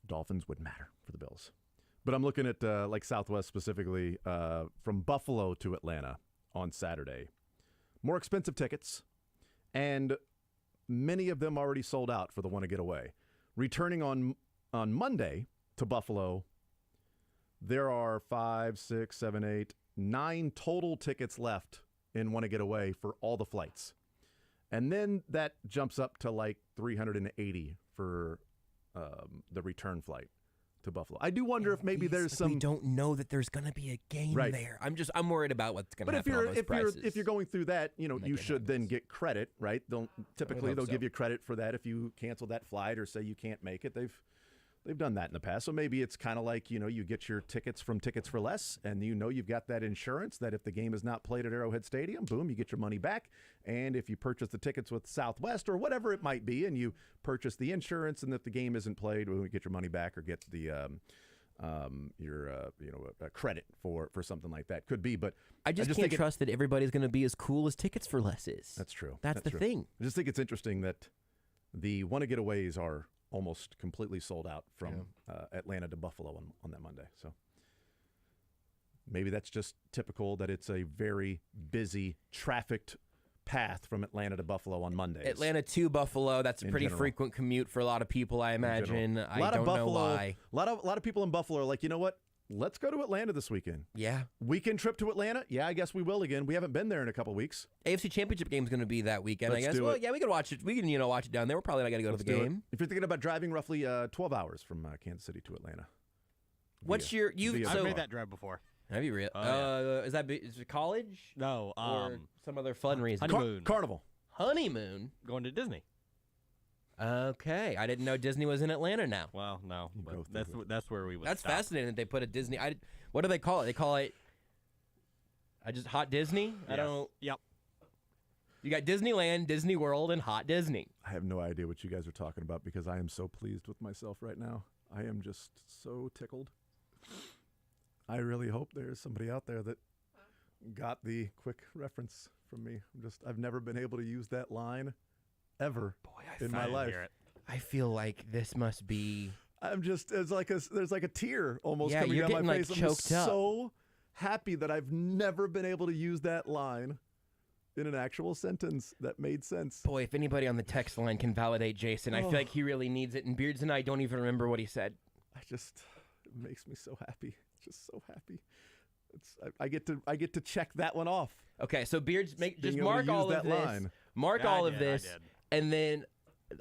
Dolphins wouldn't matter for the Bills. But I'm looking at like Southwest specifically from Buffalo to Atlanta on Saturday. More expensive tickets, and many of them already sold out for the Want to Get Away. Returning on Monday to Buffalo, there are 5, 6, 7, 8, 9 total tickets left in Want to Get Away for all the flights. And then that jumps up to like 380 for the return flight to Buffalo. I do wonder if maybe there's some. We don't know that there's going to be a game there. I'm worried about what's going to happen. But if you're going through that, you should then get credit, right? They'll give you credit for that if you cancel that flight or say you can't make it. They've done that in the past. So maybe it's kind of like, you get your tickets from Tickets for Less, and you've got that insurance that if the game is not played at Arrowhead Stadium, boom, you get your money back. And if you purchase the tickets with Southwest or whatever it might be, and you purchase the insurance, and if the game isn't played, well, you get your money back or get the a credit for something like that. Could be, but I just can't trust that everybody's going to be as cool as Tickets for Less is. That's true. That's the thing. I just think it's interesting that the Want to Get Aways are almost completely sold out from Atlanta to Buffalo on that Monday. So maybe that's just typical that it's a very busy, trafficked path from Atlanta to Buffalo on Mondays. Atlanta to Buffalo, that's a pretty frequent commute for a lot of people, I imagine. I don't know why. A lot of people in Buffalo are like, you know what? Let's go to Atlanta this weekend. Yeah. Weekend trip to Atlanta? Yeah, I guess we will again. We haven't been there in a couple weeks. AFC Championship game's going to be that weekend, Let's I guess. do Well, it. yeah, we can watch it. We can, watch it down there. We're probably not going to go to the game. If you're thinking about driving roughly 12 hours from Kansas City to Atlanta. What's I've made that drive before. Have you really? Is it college? No. Or some other fun reason? Honeymoon. Carnival. Honeymoon? Going to Disney. Okay, I didn't know Disney was in Atlanta now. Well, no, but that's where we would. That's stop. fascinating that they put a Disney. What do they call it? They call it. Just Hot Disney. Yes. I don't. Yep. You got Disneyland, Disney World, and Hot Disney. I have no idea what you guys are talking about because I am so pleased with myself right now. I am just so tickled. I really hope there's somebody out there that got the quick reference from me. I've never been able to use that line ever in my life. I feel like this must be. I'm just there's like a tear almost coming you're down my getting, face. choked I'm up. so happy that I've never been able to use that line in an actual sentence that made sense. Boy, if anybody on the text line can validate Jason, I feel like he really needs it. And Beards and I don't even remember what he said. It makes me so happy. Just so happy. I get to check that one off. Okay, so Beards, just mark all of this. Line. Mark all of this, and then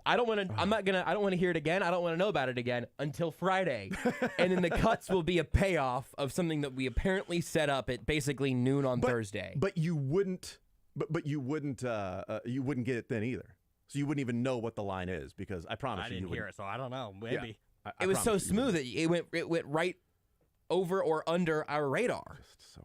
I don't want to. I don't want to hear it again. I don't want to know about it again until Friday, and then the cuts will be a payoff of something that we apparently set up at basically noon on Thursday. But you wouldn't. But you wouldn't get it then either. So you wouldn't even know what the line is because I promise you. I didn't hear it, so I don't know. Maybe it was so smooth that it went right over or under our radar. Just so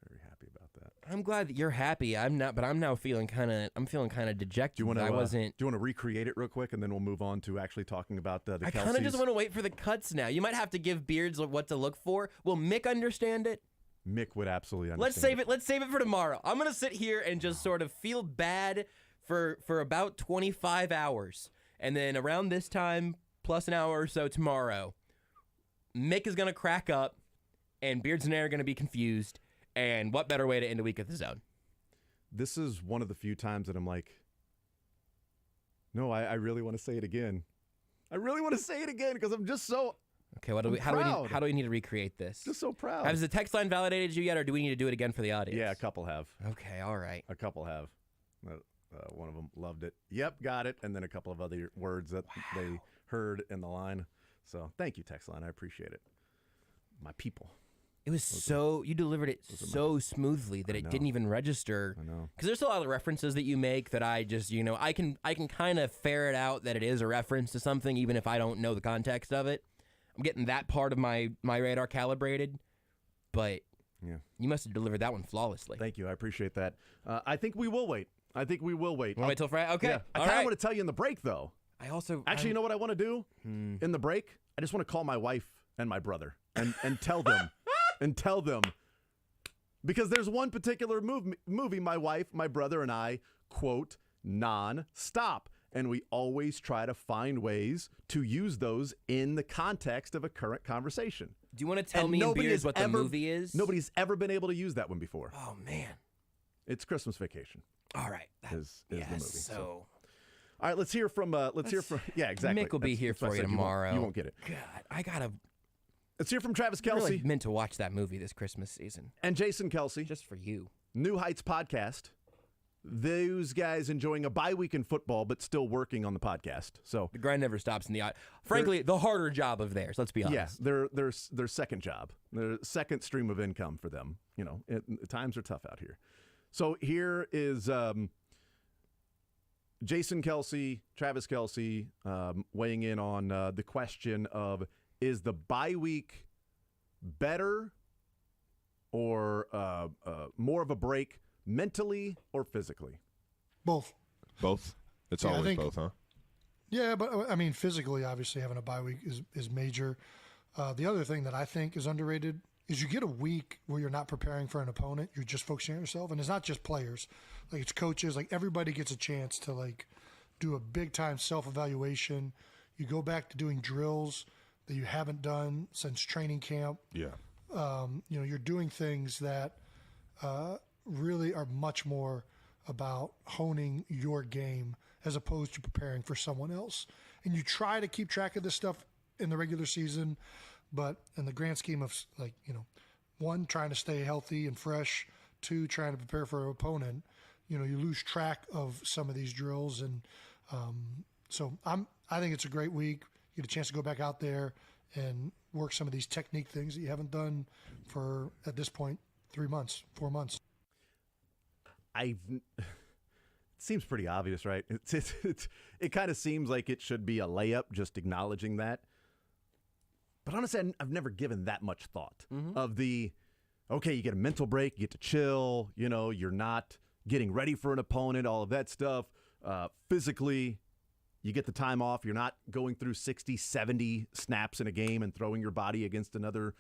very happy about that. I'm glad that you're happy. I'm not, but I'm now feeling kind of dejected. Do you want to? Do you want to recreate it real quick, and then we'll move on to actually talking about the I Kelce's? kind of just want to wait for the cuts now. You might have to give Beards what to look for. Will Mick understand it? Mick would absolutely understand. Let's save it for tomorrow. I'm gonna sit here and just sort of feel bad for about 25 hours, and then around this time, plus an hour or so tomorrow, Mick is gonna crack up, and Beards and I are gonna be confused. And what better way to end a week at the Zone? This is one of the few times that I'm like, no, I really want to say it again. I really want to say it again because I'm just so. Okay, how do we need to recreate this? Just so proud. Has the text line validated you yet, or do we need to do it again for the audience? Yeah, a couple have. Okay, all right. A couple have. One of them loved it. Yep, got it. And then a couple of other words that they heard in the line. So thank you, text line. I appreciate it. My people. It was you delivered it so smoothly that it didn't even register. I know. Because there's a lot of references that you make that I just, I can kind of ferret out that it is a reference to something, even if I don't know the context of it. I'm getting that part of my radar calibrated, but you must have delivered that one flawlessly. Thank you. I appreciate that. I think we will wait. Want to wait till Friday? Okay. Yeah. I kind of want to tell you in the break, though. You know what I want to do in the break? I just want to call my wife and my brother and tell them. And tell them, because there's one particular movie my wife, my brother, and I quote non-stop. And we always try to find ways to use those in the context of a current conversation. Do you want to tell me in Beards what the movie is? Nobody's ever been able to use that one before. Oh, man. It's Christmas Vacation. All right. Is the movie. So. All right, let's hear from, yeah, exactly. Mick will be here for you tomorrow. You won't get it. God, Let's hear from Travis Kelce. I really meant to watch that movie this Christmas season. And Jason Kelce. Just for you. New Heights podcast. Those guys enjoying a bye week in football, but still working on the podcast. So the grind never stops in the frankly, the harder job of theirs. Let's be honest. Yeah, their second job, their second stream of income for them. Times are tough out here. So here is Jason Kelce, Travis Kelce, weighing in on the question of, is the bye week better or more of a break mentally or physically? Both. It's always both, huh? Yeah, but I mean, physically, obviously, having a bye week is major. The other thing that I think is underrated is you get a week where you're not preparing for an opponent. You're just focusing on yourself. And it's not just players. Like, it's coaches. Like, everybody gets a chance to, like, do a big-time self-evaluation. You go back to doing drills that you haven't done since training camp. Yeah. You're doing things that really are much more about honing your game as opposed to preparing for someone else. And you try to keep track of this stuff in the regular season, but in the grand scheme of, like, one, trying to stay healthy and fresh, two, trying to prepare for an opponent, you lose track of some of these drills. And so I think it's a great week. You get a chance to go back out there and work some of these technique things that you haven't done for, at this point, 3 months, 4 months. It seems pretty obvious, right? It kind of seems like it should be a layup, just acknowledging that. But honestly, I've never given that much thought of okay, you get a mental break, you get to chill, you're not getting ready for an opponent, all of that stuff. Physically, you get the time off. You're not going through 60, 70 snaps in a game and throwing your body against another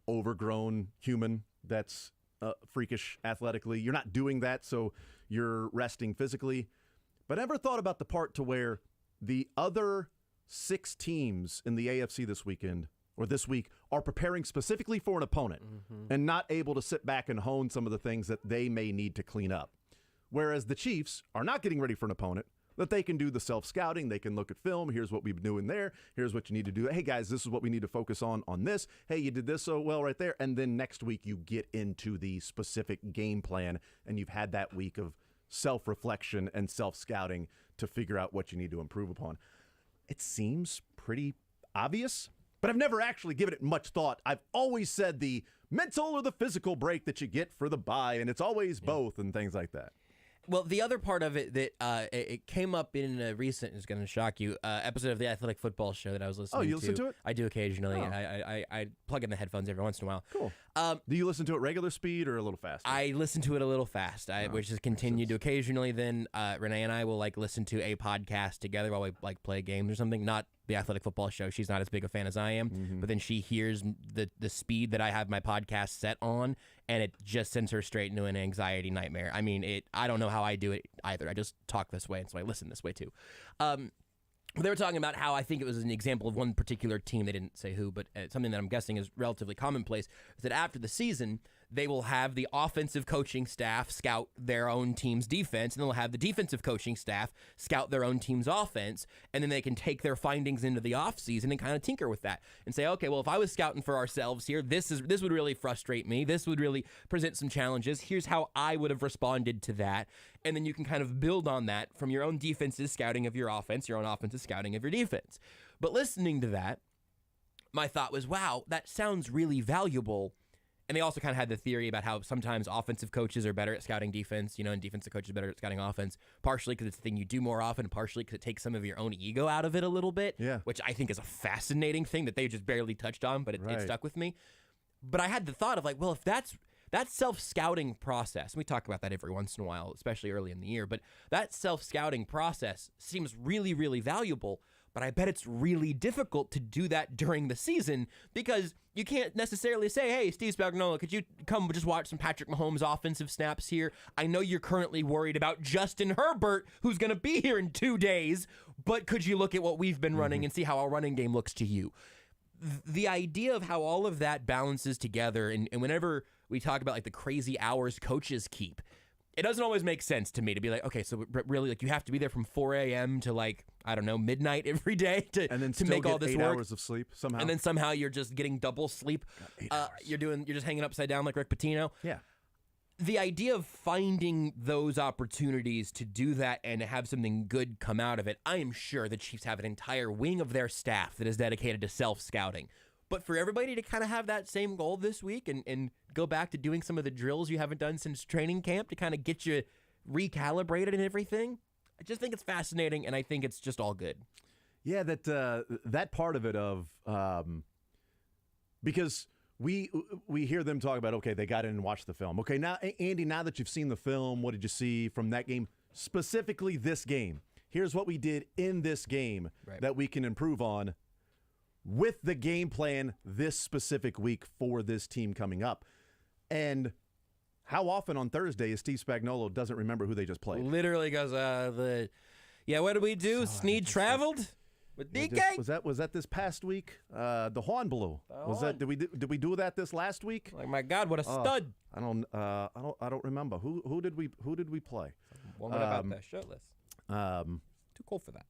overgrown human that's freakish athletically. You're not doing that, so you're resting physically. But I never thought about the part to where the other 6 teams in the AFC this weekend or this week are preparing specifically for an opponent and not able to sit back and hone some of the things that they may need to clean up. Whereas the Chiefs are not getting ready for an opponent, that they can do the self-scouting. They can look at film. Here's what we've been doing there. Here's what you need to do. Hey, guys, this is what we need to focus on this. Hey, you did this so well right there. And then next week you get into the specific game plan, and you've had that week of self-reflection and self-scouting to figure out what you need to improve upon. It seems pretty obvious, but I've never actually given it much thought. I've always said the mental or the physical break that you get for the bye, and it's always both and things like that. Well, the other part of it that it came up in a recent, is going to shock you, episode of the Athletic Football Show that I was listening to. Oh, you listen to it? I do occasionally. Oh. I plug in the headphones every once in a while. Cool. Do you listen to it regular speed or a little faster? I listen to it a little fast, which has continued to occasionally. Then Renee and I will listen to a podcast together while we play games or something. Not the Athletic Football Show. She's not as big a fan as I am, but then she hears the speed that I have my podcast set on, and it just sends her straight into an anxiety nightmare. I mean, I don't know how I do it either. I just talk this way, and so I listen this way too. They were talking about how I think it was an example of one particular team. They didn't say who, but something that I'm guessing is relatively commonplace, is that after the season, they will have the offensive coaching staff scout their own team's defense, and they'll have the defensive coaching staff scout their own team's offense, and then they can take their findings into the offseason and kind of tinker with that and say, okay, well, if I was scouting for ourselves here, this would really frustrate me. This would really present some challenges. Here's how I would have responded to that. And then you can kind of build on that from your own defense's scouting of your offense, your own offense's scouting of your defense. But listening to that, my thought was, wow, that sounds really valuable. And they also kind of had the theory about how sometimes offensive coaches are better at scouting defense, and defensive coaches are better at scouting offense, partially because it's the thing you do more often, partially because it takes some of your own ego out of it a little bit, which I think is a fascinating thing that they just barely touched on, but it stuck with me. But I had the thought of well, if that self-scouting process, and we talk about that every once in a while, especially early in the year, but that self-scouting process seems really, really valuable. But I bet it's really difficult to do that during the season because you can't necessarily say, hey, Steve Spagnuolo, could you come just watch some Patrick Mahomes offensive snaps here? I know you're currently worried about Justin Herbert, who's going to be here in 2 days, but could you look at what we've been running and see how our running game looks to you? The idea of how all of that balances together, and whenever we talk about the crazy hours coaches keep, it doesn't always make sense to me to be okay, so really, you have to be there from 4 a.m. to I don't know, midnight every day to make all this 8 work. hours of sleep somehow, and then somehow you're just getting double sleep. You're just hanging upside down like Rick Pitino. Yeah. The idea of finding those opportunities to do that and have something good come out of it, I am sure the Chiefs have an entire wing of their staff that is dedicated to self-scouting. But for everybody to kind of have that same goal this week and go back to doing some of the drills you haven't done since training camp to kind of get you recalibrated and everything, I just think it's fascinating, and I think it's just all good. Yeah, that part of it because we hear them talk about, okay, they got in and watched the film. Okay, now, Andy, now that you've seen the film, what did you see from that game? Specifically this game. Here's what we did in this game that we can improve on with the game plan this specific week for this team coming up. And how often on Thursday is Steve Spagnuolo doesn't remember who they just played? Literally goes, what did we do? Snead traveled with DK? Was that this past week? The horn blew. Did we do that this last week? My God, what a stud! I don't remember. Who did we play? What about that shirtless? Too cold for that.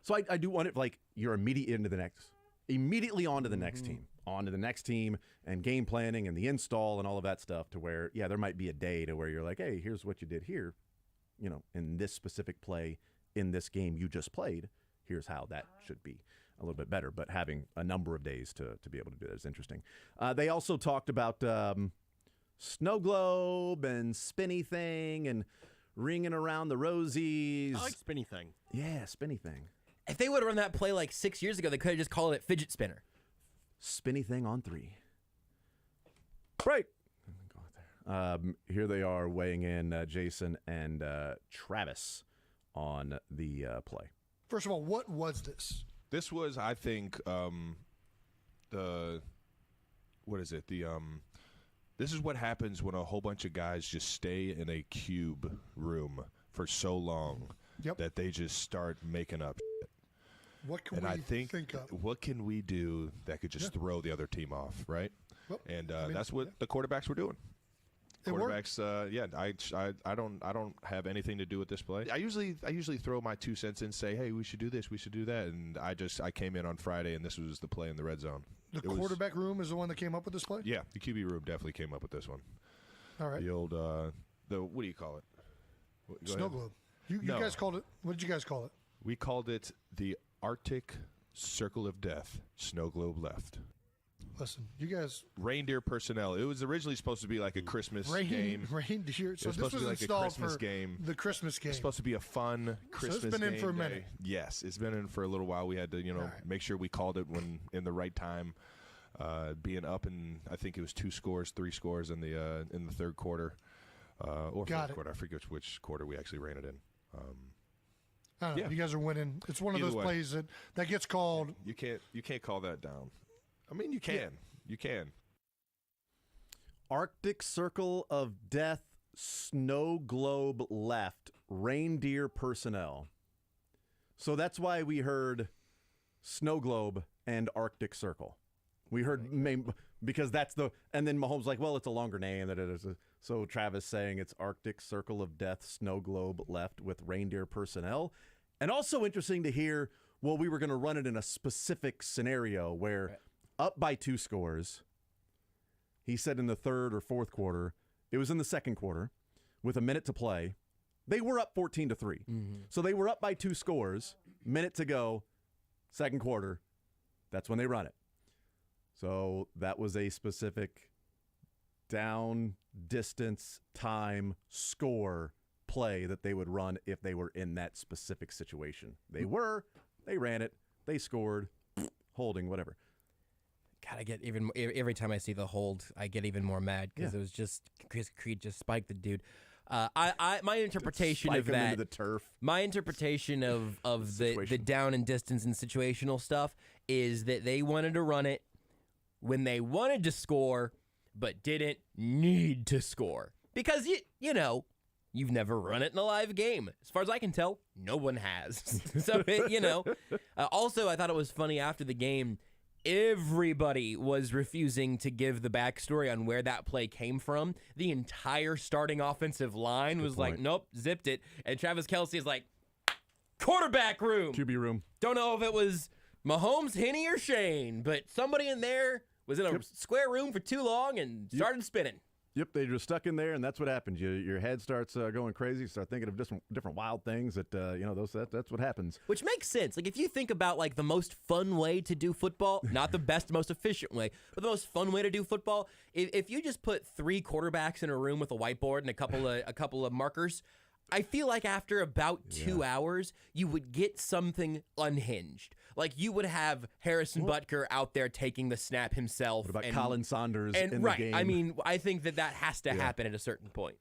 So I do want it you're immediately on to the next team. On to the next team and game planning and the install and all of that stuff to where, there might be a day to where you're hey, here's what you did here, in this specific play in this game you just played. Here's how that should be a little bit better. But having a number of days to be able to do that is interesting. They also talked about snow globe and spinny thing and ringing around the rosies. I like spinny thing. Yeah, spinny thing. If they would have run that play 6 years ago, they could have just called it fidget spinner. Spinny thing on 3. Right. Here they are weighing in, Jason and Travis, on the play. First of all, what was this? This was, I think, this is what happens when a whole bunch of guys just stay in a cube room for so long that they just start making up shit. What can we think of? What can we do that could just throw the other team off, right? Well, that's what the quarterbacks were doing. Quarterbacks, I don't have anything to do with this play. I usually throw my 2 cents in, say, hey, we should do this, we should do that, and I came in on Friday, and this was the play in the red zone. The quarterback room is the one that came up with this play? Yeah, the QB room definitely came up with this one. All right. The old, what do you call it? Snow globe. You guys called it, what did you guys call it? We called it the Arctic Circle of Death, Snow Globe Left. Listen, you guys. Reindeer personnel. It was originally supposed to be like a Christmas game. Reindeer. So it was this supposed to be like a installed Christmas for game. the Christmas game. It's supposed to be a fun Christmas game. So it's been in for a day. minute. Yes, it's been in for a little while. We had to, make sure we called it when in the right time. Being up, and I think it was 3 scores in the third quarter, or fourth quarter. I forget which quarter we actually ran it in. I don't know. You guys are winning. It's one of those plays that gets called. You can't call that down. I mean, you can. Yeah. You can. Arctic Circle of Death, snow globe left, reindeer personnel. So that's why we heard snow globe and Arctic Circle. We heard because that's and then Mahomes like, well, it's a longer name that it is. So Travis saying it's Arctic Circle of Death, snow globe left with reindeer personnel. And also interesting to hear, well, we were going to run it in a specific scenario where up by 2 scores, he said in the third or fourth quarter, it was in the second quarter with a minute to play. They were up 14-3. Mm-hmm. So they were up by 2 scores, minute to go, second quarter. That's when they run it. So that was a specific down, distance, time, score play that they would run if they were in that specific situation. They ran it, they scored, holding, whatever. God, I get even every time I see the hold, I get even more mad because it was just Chris Creed just spiked the dude. My interpretation of that, into the turf. My interpretation of the down and distance and situational stuff is that they wanted to run it when they wanted to score, but didn't need to score. Because, you've never run it in a live game. As far as I can tell, no one has. So, also, I thought it was funny after the game, everybody was refusing to give the backstory on where that play came from. The entire starting offensive line was like, nope, zipped it. And Travis Kelce is like, quarterback room. QB room. Don't know if it was Mahomes, Henney, or Shane, but somebody in there was in a square room for too long and started spinning. Yep, they just stuck in there, and that's what happens. Your head starts going crazy. You start thinking of different wild things that that's what happens. Which makes sense. Like if you think about like the most fun way to do football, not the best, most efficient way, but the most fun way to do football. If you just put 3 quarterbacks in a room with a whiteboard and a couple of markers, I feel like after about 2 hours, you would get something unhinged. Like you would have Harrison Butker out there taking the snap himself. What about Colin Saunders in the game? I mean, I think that has to happen at a certain point.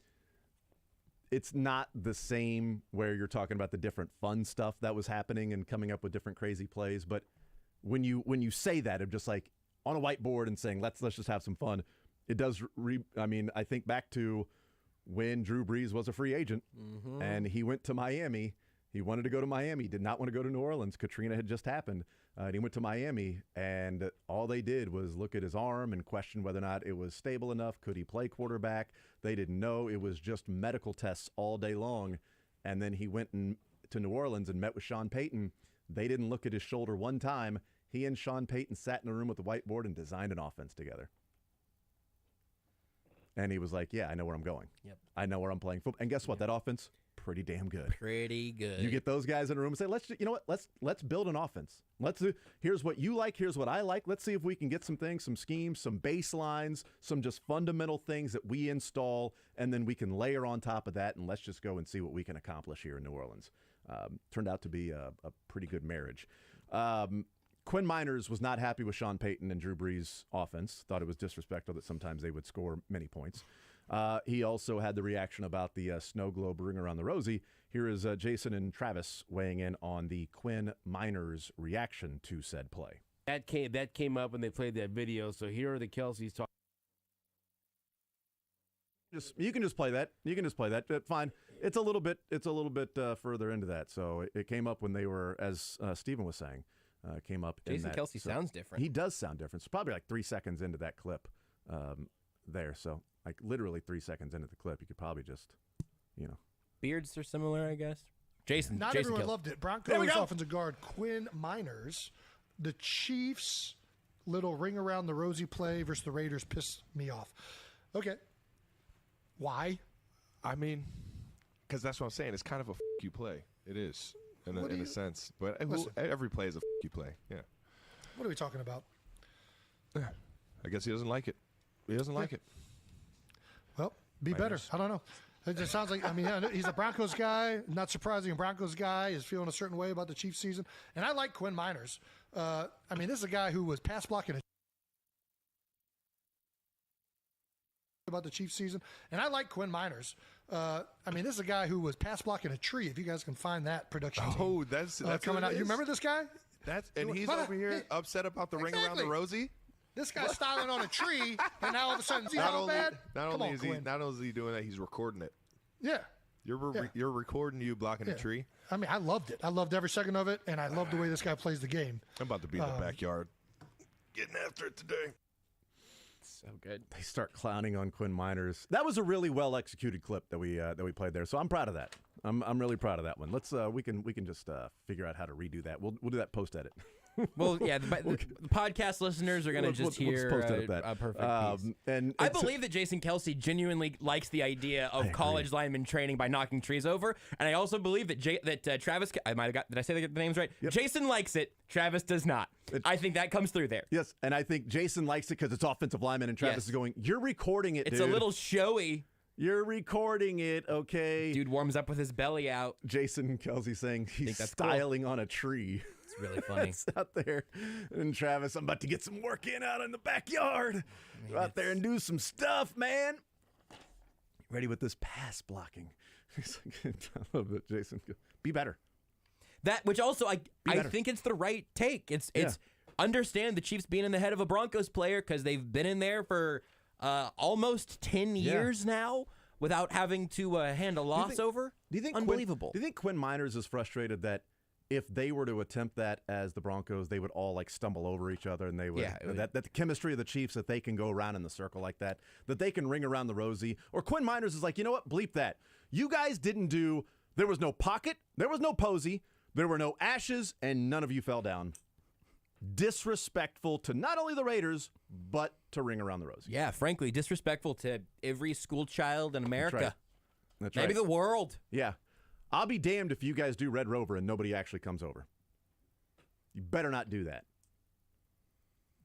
It's not the same where you're talking about the different fun stuff that was happening and coming up with different crazy plays. But when you say that of just like on a whiteboard and saying let's just have some fun, it does. I think back to when Drew Brees was a free agent and he went to Miami. He wanted to go to Miami, did not want to go to New Orleans. Katrina had just happened. And he went to Miami, and all they did was look at his arm and question whether or not it was stable enough. Could he play quarterback? They didn't know. It was just medical tests all day long. And then he went to New Orleans and met with Sean Payton. They didn't look at his shoulder one time. He and Sean Payton sat in a room with a whiteboard and designed an offense together. And he was like, yeah, I know where I'm going. Yep. I know where I'm playing football. And guess what? That offense, pretty damn good. Pretty good. You get those guys in a room and say, let's build an offense. Here's what you like, here's what I like. Let's see if we can get some things, some schemes, some baselines, some just fundamental things that we install, and then we can layer on top of that, and let's just go and see what we can accomplish here in New Orleans. Turned out to be a pretty good marriage. Quinn Miners was not happy with Sean Payton and Drew Brees' offense. Thought it was disrespectful that sometimes they would score many points. He also had the reaction about the snow globe ring around the Rosie. Here is Jason and Travis weighing in on the Quinn Miners' reaction to said play. That came up when they played that video. So here are the Kelce's talking. You can just play that. Fine. It's a little bit further into that. So it came up when they were, as Stephen was saying, came up. Jason Kelce sounds different. He does sound different. It's probably like 3 seconds into that clip there. So like literally 3 seconds into the clip, you could probably just, Beards are similar, I guess. Jason everyone Kelce. loved it. Broncos offensive guard Quinn Miners, the Chiefs' little ring around the Rosie play versus the Raiders pissed me off. Okay. Why? I mean, because that's what I'm saying. It's kind of a you play. It is in a sense, but every play is a you play. Yeah. What are we talking about? I guess he doesn't like it. He doesn't like it. Well, be better. I don't know. It just sounds like, I mean, he's a Broncos guy. Not surprising, a Broncos guy is feeling a certain way about the Chiefs season. And I like Quinn Miners. I mean, this is a guy who was pass blocking about the Chiefs season. And I like Quinn Miners. I mean, this is a guy who was pass blocking a tree. If you guys can find that production team. Oh, that's coming out. You remember this guy? And he's over here upset about the ring around the Rosie. This guy's styling on a tree, and now all of a sudden, not only is he doing that, he's recording it. Yeah. You're recording you blocking a tree. I mean, I loved it. I loved every second of it, and I love the way this guy plays the game. I'm about to be in the backyard, getting after it today. So good. They start clowning on Quinn Miners. That was a really well executed clip that we played there. So I'm proud of that. I'm really proud of that one. Let's we can just figure out how to redo that. We'll do that post edit. Well, yeah, the podcast listeners are going to just hear a perfect piece. And I believe that Jason Kelsey genuinely likes the idea of college lineman training by knocking trees over, and I also believe that Travis. I might have got. Did I say the names right? Yep. Jason likes it. Travis does not. I think that comes through there. Yes, and I think Jason likes it because it's offensive lineman, and Travis is going, "You're recording it. It's dude. A little showy." You're recording it, okay? Dude warms up with his belly out. Jason Kelsey saying he's styling on a tree. It's really funny. It's out there. And Travis, I'm about to get some work in the backyard. Go out there and do some stuff, man. Ready with this pass blocking. He's like, I love it, Jason. Be better. That, which also, I think it's the right take. It's understand the Chiefs being in the head of a Broncos player because they've been in there for almost 10 years now without having to hand a loss over. Do you think unbelievable? Do you think Quinn Miners is frustrated that if they were to attempt that as the Broncos, they would all like stumble over each other and they would that the chemistry of the Chiefs, that they can go around in the circle like that they can ring around the Rosie? Or Quinn Miners is like, you know what, bleep that. You guys didn't do, there was no pocket, there was no posy, there were no ashes, and none of you fell down. Disrespectful to not only the Raiders, but to ring around the Rosie. Yeah, frankly, disrespectful to every school child in America. That's right. Maybe the world. Yeah. I'll be damned if you guys do Red Rover and nobody actually comes over. You better not do that.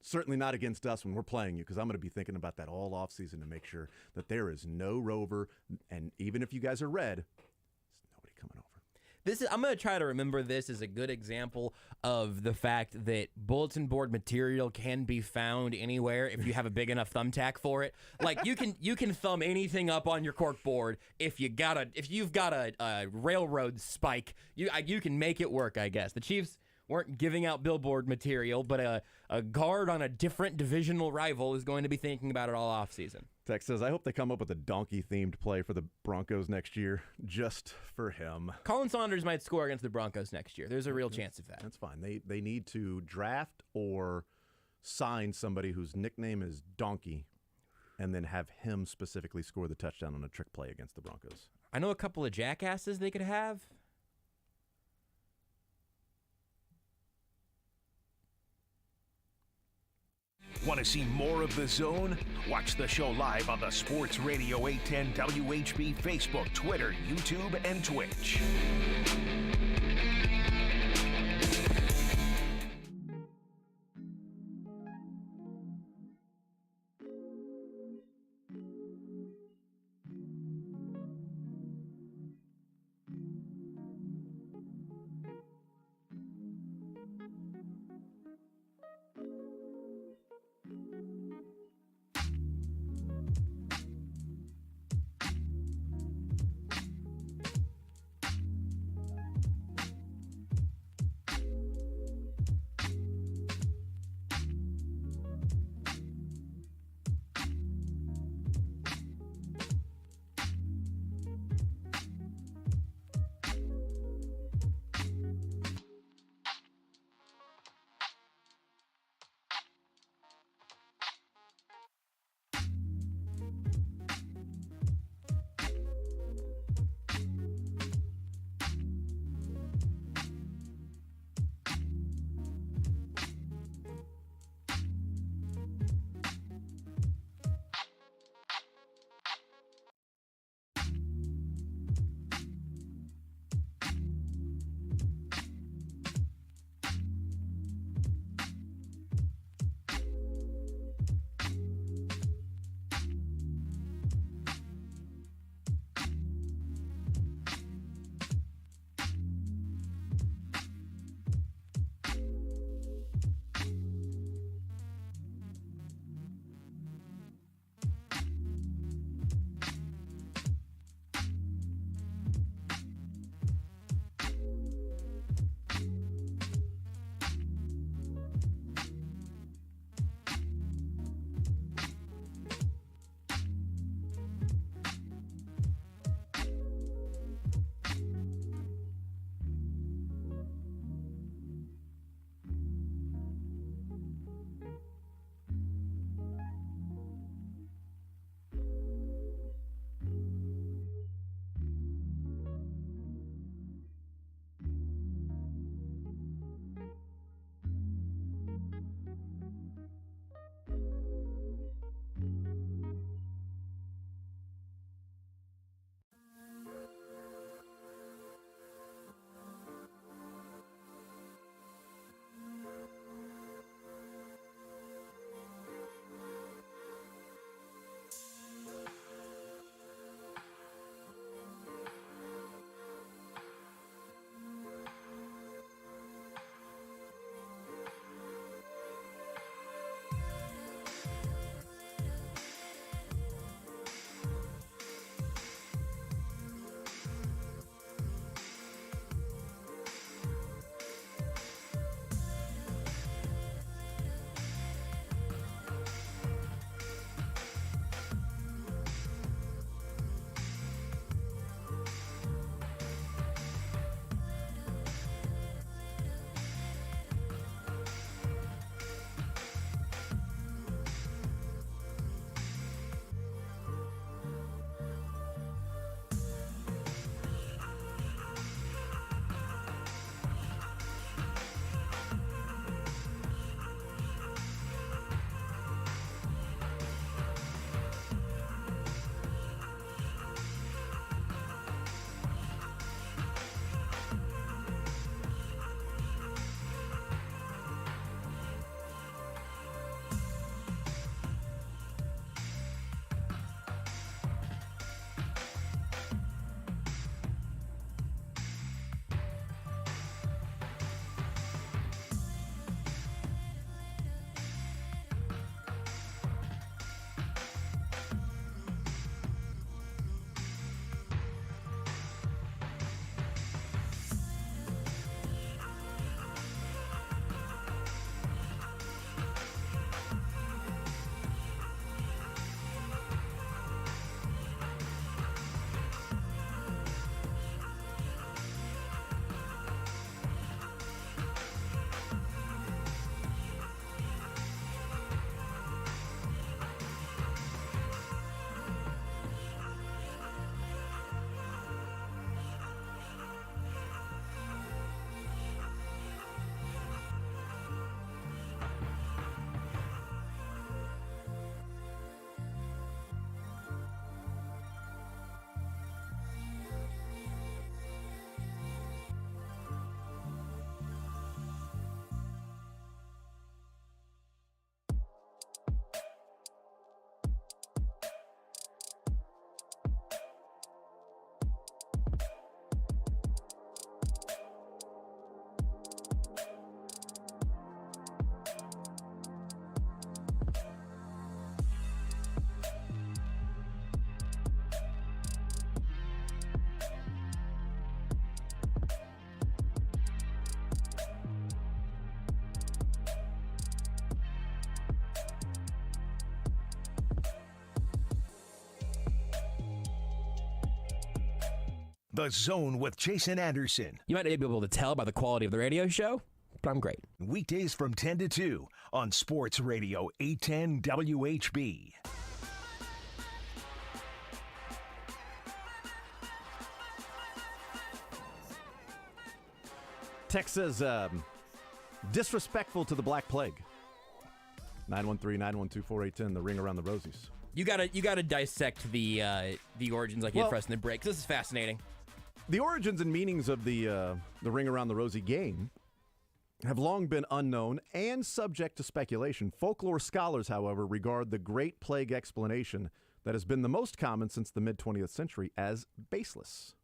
Certainly not against us when we're playing you, because I'm going to be thinking about that all offseason to make sure that there is no Rover, and even if you guys are red, there's nobody coming over. I'm going to try to remember this as a good example of the fact that bulletin board material can be found anywhere if you have a big enough thumbtack for it. Like you can thumb anything up on your cork board if you've got a railroad spike. You can make it work, I guess. The Chiefs weren't giving out billboard material, but a guard on a different divisional rival is going to be thinking about it all offseason. Tex says, I hope they come up with a donkey-themed play for the Broncos next year, just for him. Colin Saunders might score against the Broncos next year. There's a real chance of that. That's fine. They need to draft or sign somebody whose nickname is Donkey and then have him specifically score the touchdown on a trick play against the Broncos. I know a couple of jackasses they could have. Want to see more of The Zone? Watch the show live on the Sports Radio 810 WHB Facebook, Twitter, YouTube, and Twitch. The Zone with Jason Anderson. You might not be able to tell by the quality of the radio show, but I'm great. Weekdays from 10 to 2 on Sports Radio 810 WHB. Text says, disrespectful to the Black Plague. 913-912-4810, the ring around the Rosies. You gotta dissect the origins like you did for us in the break. This is fascinating. The origins and meanings of the ring around the Rosie game have long been unknown and subject to speculation. Folklore scholars, however, regard the Great Plague explanation that has been the most common since the mid-20th century as baseless.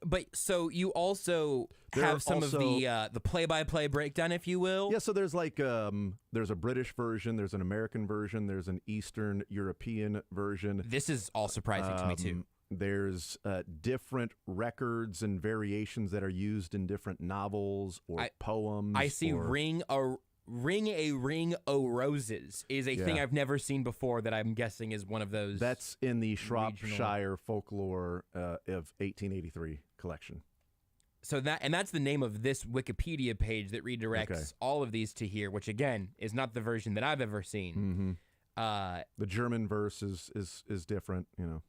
But so you also have some of the play-by-play breakdown, if you will. Yeah, so there's like there's a British version, there's an American version, there's an Eastern European version. This is all surprising to me too. There's different records and variations that are used in different novels or poems. I see Ring a Ring o' Roses is a thing I've never seen before that I'm guessing is one of those. That's in the Shropshire Folklore of 1883 collection. So that's the name of this Wikipedia page that redirects all of these to here, which again is not the version that I've ever seen. Mm-hmm. The German verse is different, you know.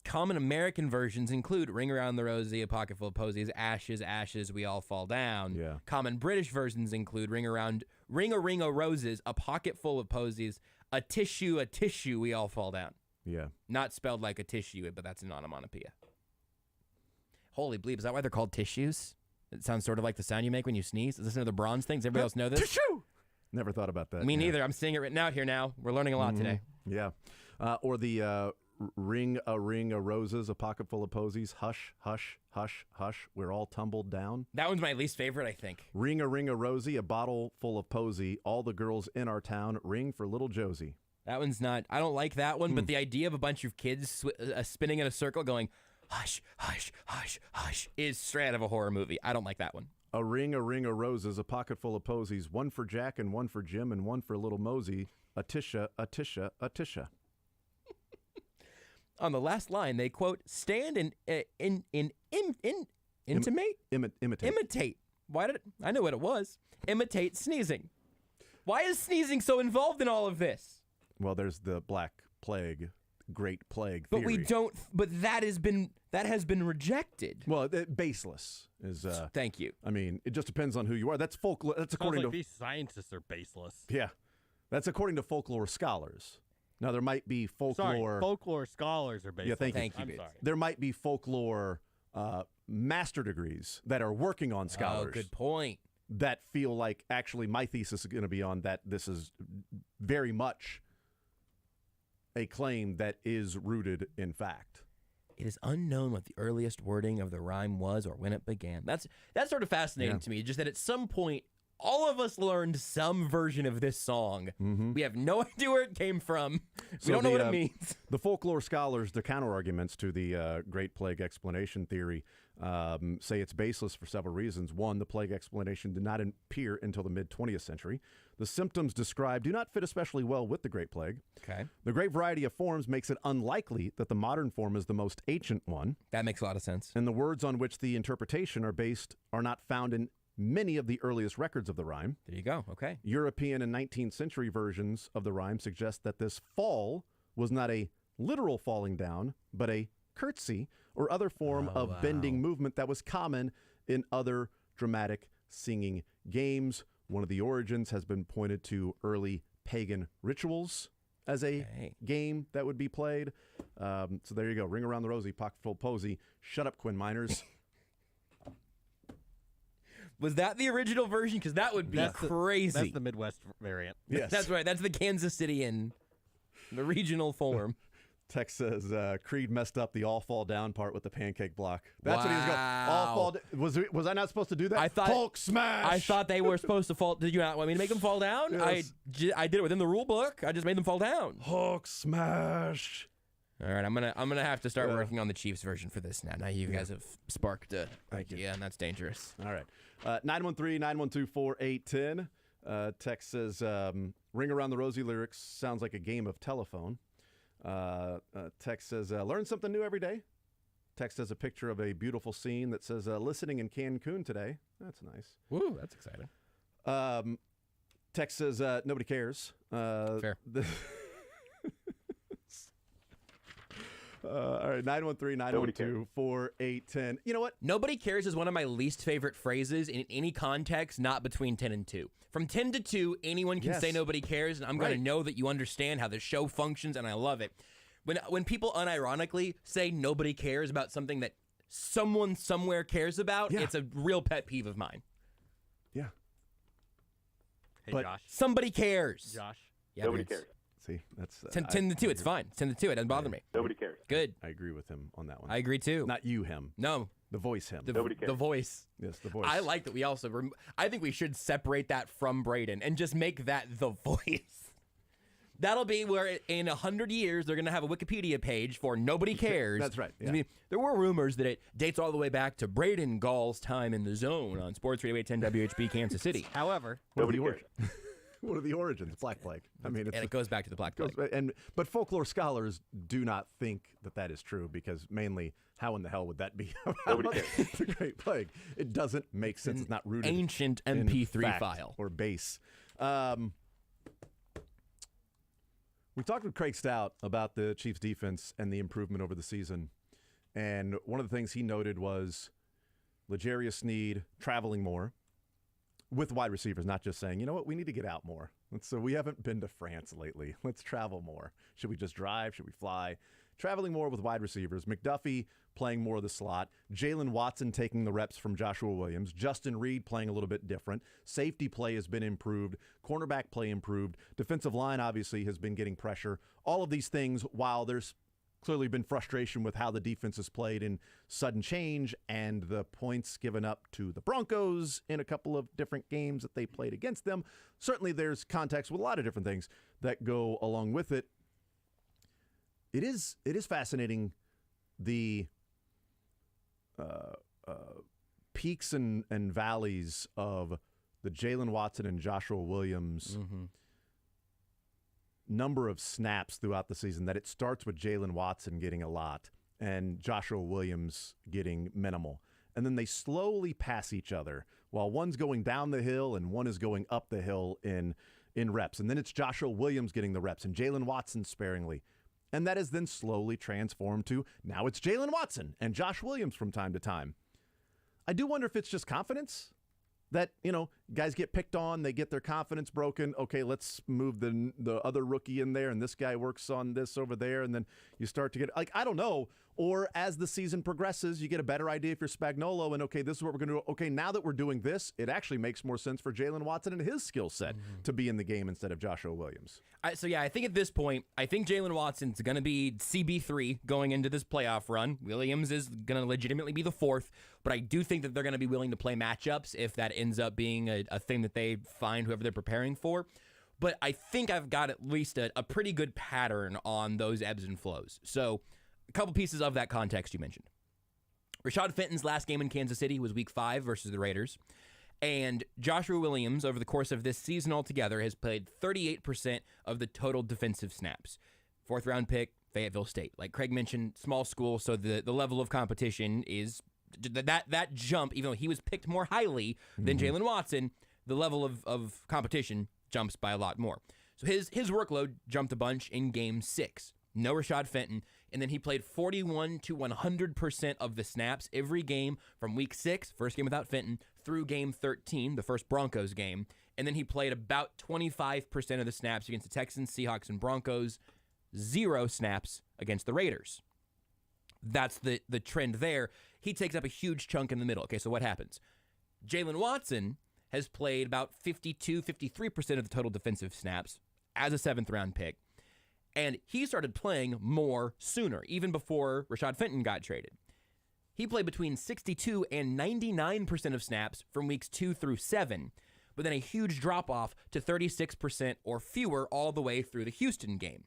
Common American versions include Ring Around the Rosie, A Pocket Full of Posies, Ashes, Ashes, We All Fall Down. Yeah. Common British versions include Ring a Roses, A Pocket Full of Posies, A Tissue, We All Fall Down. Yeah. Not spelled like a tissue, but that's an onomatopoeia. Holy bleep, is that why they're called tissues? It sounds sort of like the sound you make when you sneeze. Is this another bronze thing? Does everybody else know this? Tissue! Never thought about that. Me neither. I'm seeing it written out here now. We're learning a lot today. Yeah. Or the... Ring a Roses, A Pocket Full of Posies, Hush, Hush, Hush, Hush, We're All Tumbled Down. That one's my least favorite, I think. Ring a Rosie, A Bottle Full of Posy, All the Girls in Our Town, Ring for Little Josie. That one's not, I don't like that one, but the idea of a bunch of kids spinning in a circle going, hush, hush, hush, hush, is straight out of a horror movie. I don't like that one. A Ring a Roses, A Pocket Full of Posies, one for Jack and one for Jim and one for Little Mosey, A Tisha, A Tisha, A Tisha. On the last line, they quote, stand and imitate. Why did I know what it was? Imitate sneezing. Why is sneezing so involved in all of this? Well, there's the Black Plague, Great Plague but theory. we don't. But that has been rejected. Well, baseless is. Thank you. I mean, it just depends on who you are. That's folklore. That's according to these scientists are baseless. Yeah, that's according to folklore scholars. Now, there might be folklore... Sorry, folklore scholars are based Yeah, thank you. I'm sorry. There might be folklore master degrees that are working on scholars. Oh, good point. That feel like, actually, my thesis is going to be on that this is very much a claim that is rooted in fact. It is unknown what the earliest wording of the rhyme was or when it began. That's sort of fascinating to me, just that at some point, all of us learned some version of this song. Mm-hmm. We have no idea where it came from. We don't know what it means. The folklore scholars, the counter-arguments to the Great Plague explanation theory say it's baseless for several reasons. One, the plague explanation did not appear until the mid-20th century. The symptoms described do not fit especially well with the Great Plague. Okay. The great variety of forms makes it unlikely that the modern form is the most ancient one. That makes a lot of sense. And the words on which the interpretation are based are not found in many of the earliest records of the rhyme. There you go. Okay. European and 19th century versions of the rhyme suggest that this fall was not a literal falling down, but a curtsy or other form of bending movement that was common in other dramatic singing games. One of the origins has been pointed to early pagan rituals as a game that would be played. So there you go. Ring Around the Rosie, Pocket Full of Posy. Shut up, Quinn Miners. Was that the original version? Because that would be crazy. That's the Midwest variant. Yes. That's right. That's the Kansas City in the regional form. Text says Creed messed up the all fall down part with the pancake block. That's what he was going. All fall. Was I not supposed to do that? I thought Hulk smash. I thought they were supposed to fall. Did you not want me to make them fall down? Yes. I did it within the rule book. I just made them fall down. Hulk smash. All right, I'm gonna have to start working on the Chiefs version for this now. Now you guys have sparked an idea, and that's dangerous. All right, 913-912-4810. Text says, "Ring Around the Rosie" lyrics sounds like a game of telephone. Text says, learn something new every day. Text has a picture of a beautiful scene that says, listening in Cancun today. That's nice. Woo, that's exciting. Text says, nobody cares. Fair. All right, 913-912-4810. You know what? Nobody cares is one of my least favorite phrases in any context, not between 10 and 2. From 10 to 2, anyone can say nobody cares, and I'm going to know that you understand how the show functions, and I love it. When people unironically say nobody cares about something that someone somewhere cares about, it's a real pet peeve of mine. Yeah. Hey, But Josh. Somebody cares. Josh. Yeah, Nobody but it's- cares. See, that's 10 to 2, it's fine. 10 to 2, it doesn't bother me. Nobody cares. Good. I agree with him on that one. I agree too. Not you, him. No. The voice, him. Nobody cares. The voice. Yes, the voice. I like that we also, I think we should separate that from Braden and just make that the voice. That'll be where in 100 years they're going to have a Wikipedia page for nobody cares. That's right. Yeah. I mean, there were rumors that it dates all the way back to Braden Gall's time in the zone on Sports Radio 810 WHB Kansas City. However, Nobody cares. What are the origins? Black Plague. I mean, And it goes back to the Black Plague. But folklore scholars do not think that is true because mainly, how in the hell would that be about the Great Plague? It doesn't make sense. It's not rooted ancient in MP3 fact file or base. We talked with Craig Stout about the Chiefs' defense and the improvement over the season, and one of the things he noted was L'Jarius Sneed traveling more with wide receivers, not just saying, you know what, we need to get out more. So we haven't been to France lately. Let's travel more. Should we just drive? Should we fly? Traveling more with wide receivers. McDuffie playing more of the slot. Jalen Watson taking the reps from Joshua Williams. Justin Reed playing a little bit different. Safety play has been improved. Cornerback play improved. Defensive line obviously has been getting pressure. All of these things, while there's clearly been frustration with how the defense has played in sudden change and the points given up to the Broncos in a couple of different games that they played against them. Certainly there's context with a lot of different things that go along with it. It is fascinating the peaks and valleys of the Jalen Watson and Joshua Williams number of snaps throughout the season, that it starts with Jalen Watson getting a lot and Joshua Williams getting minimal. And then they slowly pass each other while one's going down the hill and one is going up the hill in reps. And then it's Joshua Williams getting the reps and Jalen Watson sparingly. And that is then slowly transformed to now it's Jalen Watson and Josh Williams from time to time. I do wonder if it's just confidence. That, guys get picked on, they get their confidence broken. Okay, let's move the other rookie in there, and this guy works on this over there, and then you start to get, I don't know. Or as the season progresses, you get a better idea if you're Spagnuolo, and okay, this is what we're going to do. Okay, now that we're doing this, it actually makes more sense for Jalen Watson and his skill set to be in the game instead of Joshua Williams. I think at this point, I think Jalen Watson's going to be CB3 going into this playoff run. Williams is going to legitimately be the fourth, but I do think that they're going to be willing to play matchups if that ends up being a thing that they find whoever they're preparing for. But I think I've got at least a pretty good pattern on those ebbs and flows. So a couple pieces of that context you mentioned. Rashad Fenton's last game in Kansas City was Week 5 versus the Raiders. And Joshua Williams, over the course of this season altogether, has played 38% of the total defensive snaps. Fourth-round pick, Fayetteville State. Like Craig mentioned, small school, so the level of competition is that jump, even though he was picked more highly than Jalen Watson, the level of competition jumps by a lot more. So his workload jumped a bunch in Game 6. No Rashad Fenton, and then he played 41 to 100% of the snaps every game from Week 6, first game without Fenton, through Game 13, the first Broncos game, and then he played about 25% of the snaps against the Texans, Seahawks, and Broncos, 0 snaps against the Raiders. That's the trend there. He takes up a huge chunk in the middle. Okay, so what happens? Jalen Watson has played about 53% of the total defensive snaps as a 7th-round pick, and he started playing more sooner, even before Rashad Fenton got traded. He played between 62 and 99% of snaps from weeks 2 through 7, but then a huge drop-off to 36% or fewer all the way through the Houston game.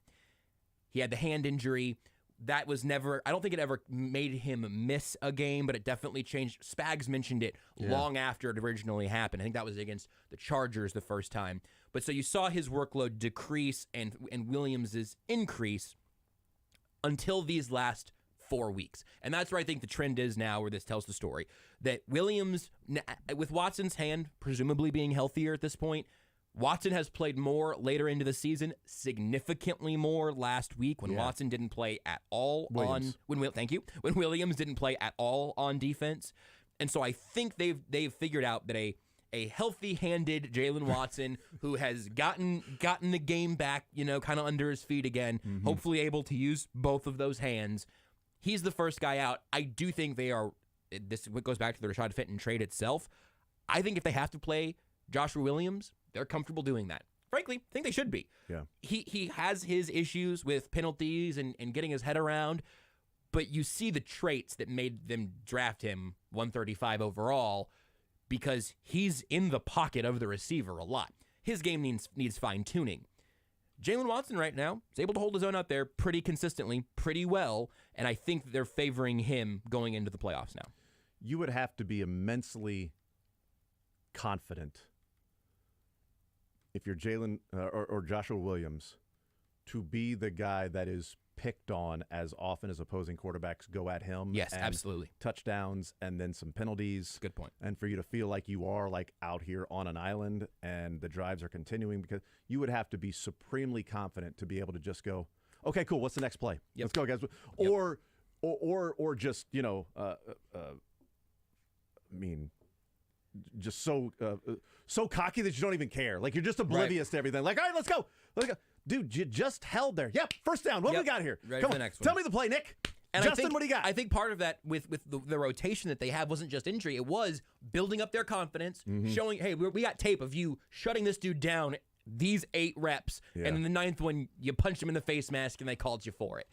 He had the hand injury. That was never, I don't think it ever made him miss a game, but it definitely changed. Spags mentioned it long after it originally happened. I think that was against the Chargers the first time. But so you saw his workload decrease and Williams's increase. until these last 4 weeks. And that's where I think the trend is now, where this tells the story. That Williams, with Watson's hand presumably being healthier at this point, Watson has played more later into the season, significantly more last week when Watson didn't play at all when Williams didn't play at all on defense. And so I think they've figured out that a healthy-handed Jalen Watson who has gotten the game back, kind of under his feet again, hopefully able to use both of those hands. He's the first guy out. I do think they are. This goes back to the Rashad Fenton trade itself. I think if they have to play Joshua Williams, they're comfortable doing that. Frankly, I think they should be. Yeah. He has his issues with penalties and getting his head around, but you see the traits that made them draft him 135 overall, because he's in the pocket of the receiver a lot. His game needs fine-tuning. Jalen Watson right now is able to hold his own out there pretty consistently, pretty well, and I think they're favoring him going into the playoffs now. You would have to be immensely confident if you're Jalen or Joshua Williams to be the guy that is picked on as often as opposing quarterbacks go at him. Yes, absolutely. Touchdowns and then some penalties. Good point. And for you to feel like you are out here on an island and the drives are continuing, because you would have to be supremely confident to be able to just go, okay, cool, what's the next play? Let's go, guys. Or just, just so cocky that you don't even care. Like, you're just oblivious to everything. Like, all right, let's go. Dude, you just held there. Yep, first down. What do we got here? Ready Come for on, the next one. tell me the play, Nick. And Justin, what do you got? I think part of that with the rotation that they have wasn't just injury. It was building up their confidence, showing, hey, we got tape of you shutting this dude down these 8 reps, and in the 9th one, you punched him in the face mask, and they called you for it.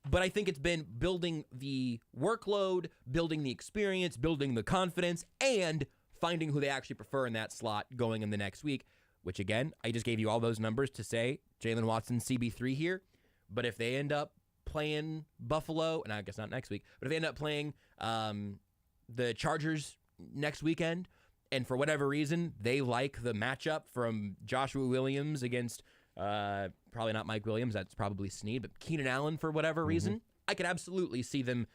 But I think it's been building the workload, building the experience, building the confidence, and finding who they actually prefer in that slot going in the next week, which, again, I just gave you all those numbers to say Jalen Watson CB3 here. But if they end up playing Buffalo, and I guess not next week, but if they end up playing the Chargers next weekend, and for whatever reason, they like the matchup from Joshua Williams against probably not Mike Williams, that's probably Snead, but Keenan Allen for whatever reason, I could absolutely see them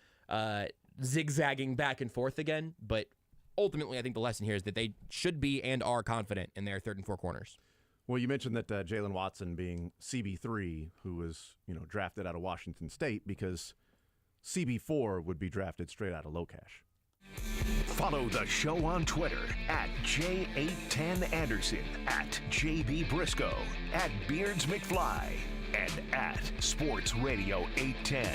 zigzagging back and forth again. But ultimately, I think the lesson here is that they should be and are confident in their 3rd and 4 corners. Well, you mentioned that Jalen Watson being CB3, who was drafted out of Washington State, because CB4 would be drafted straight out of Locash. Follow the show on Twitter at J810Anderson, at JB Brisco, at Beards McFly, and at Sports Radio 810.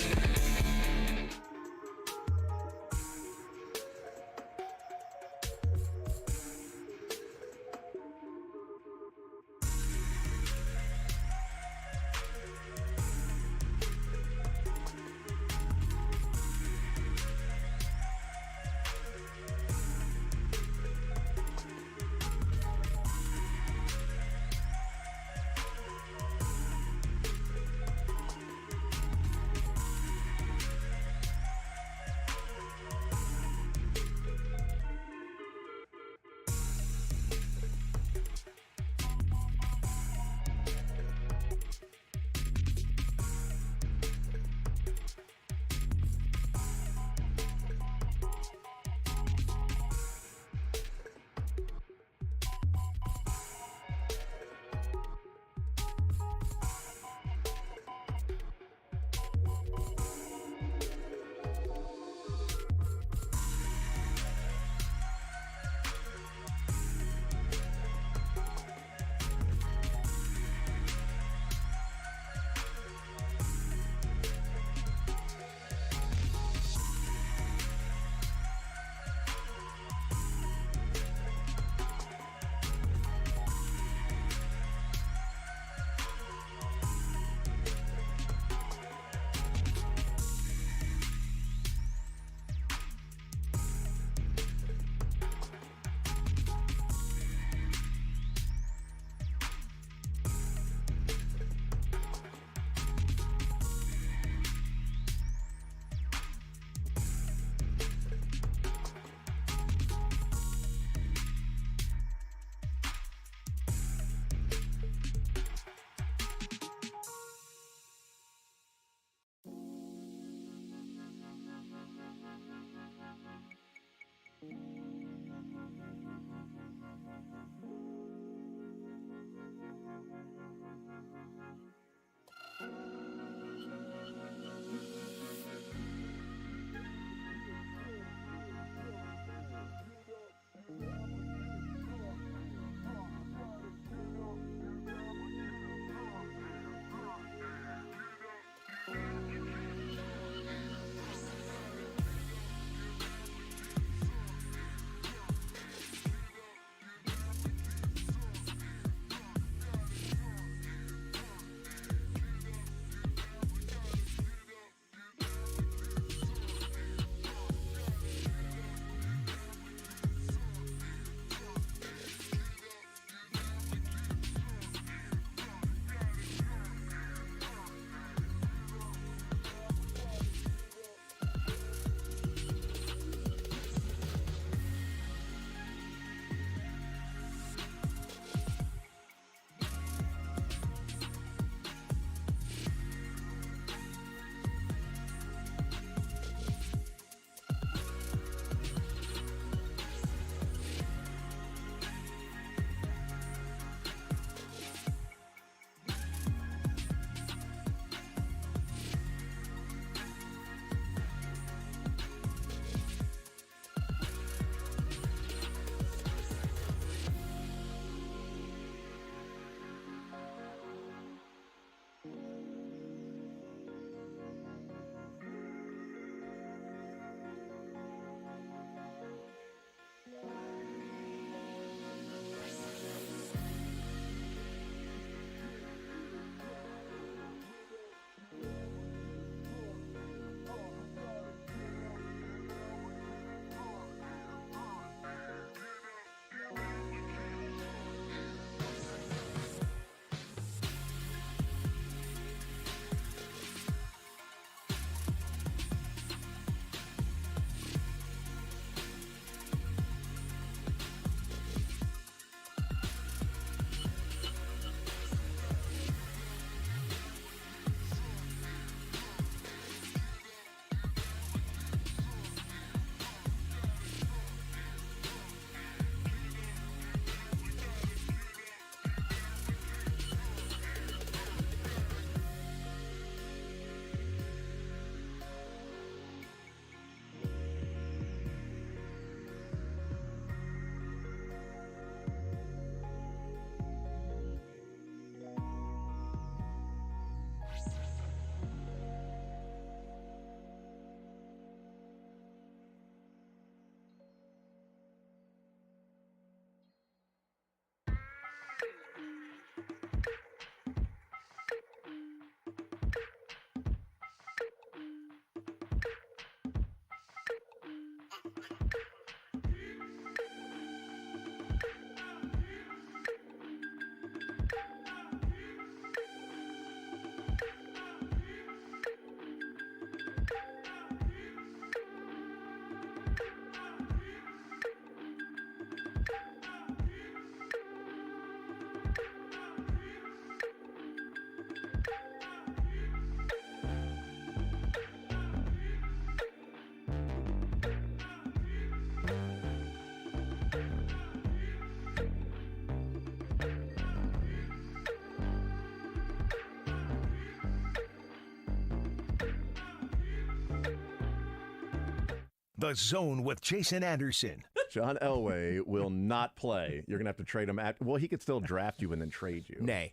The Zone with Jason Anderson. John Elway will not play. You're going to have to trade him. Well, he could still draft you and then trade you. Nay.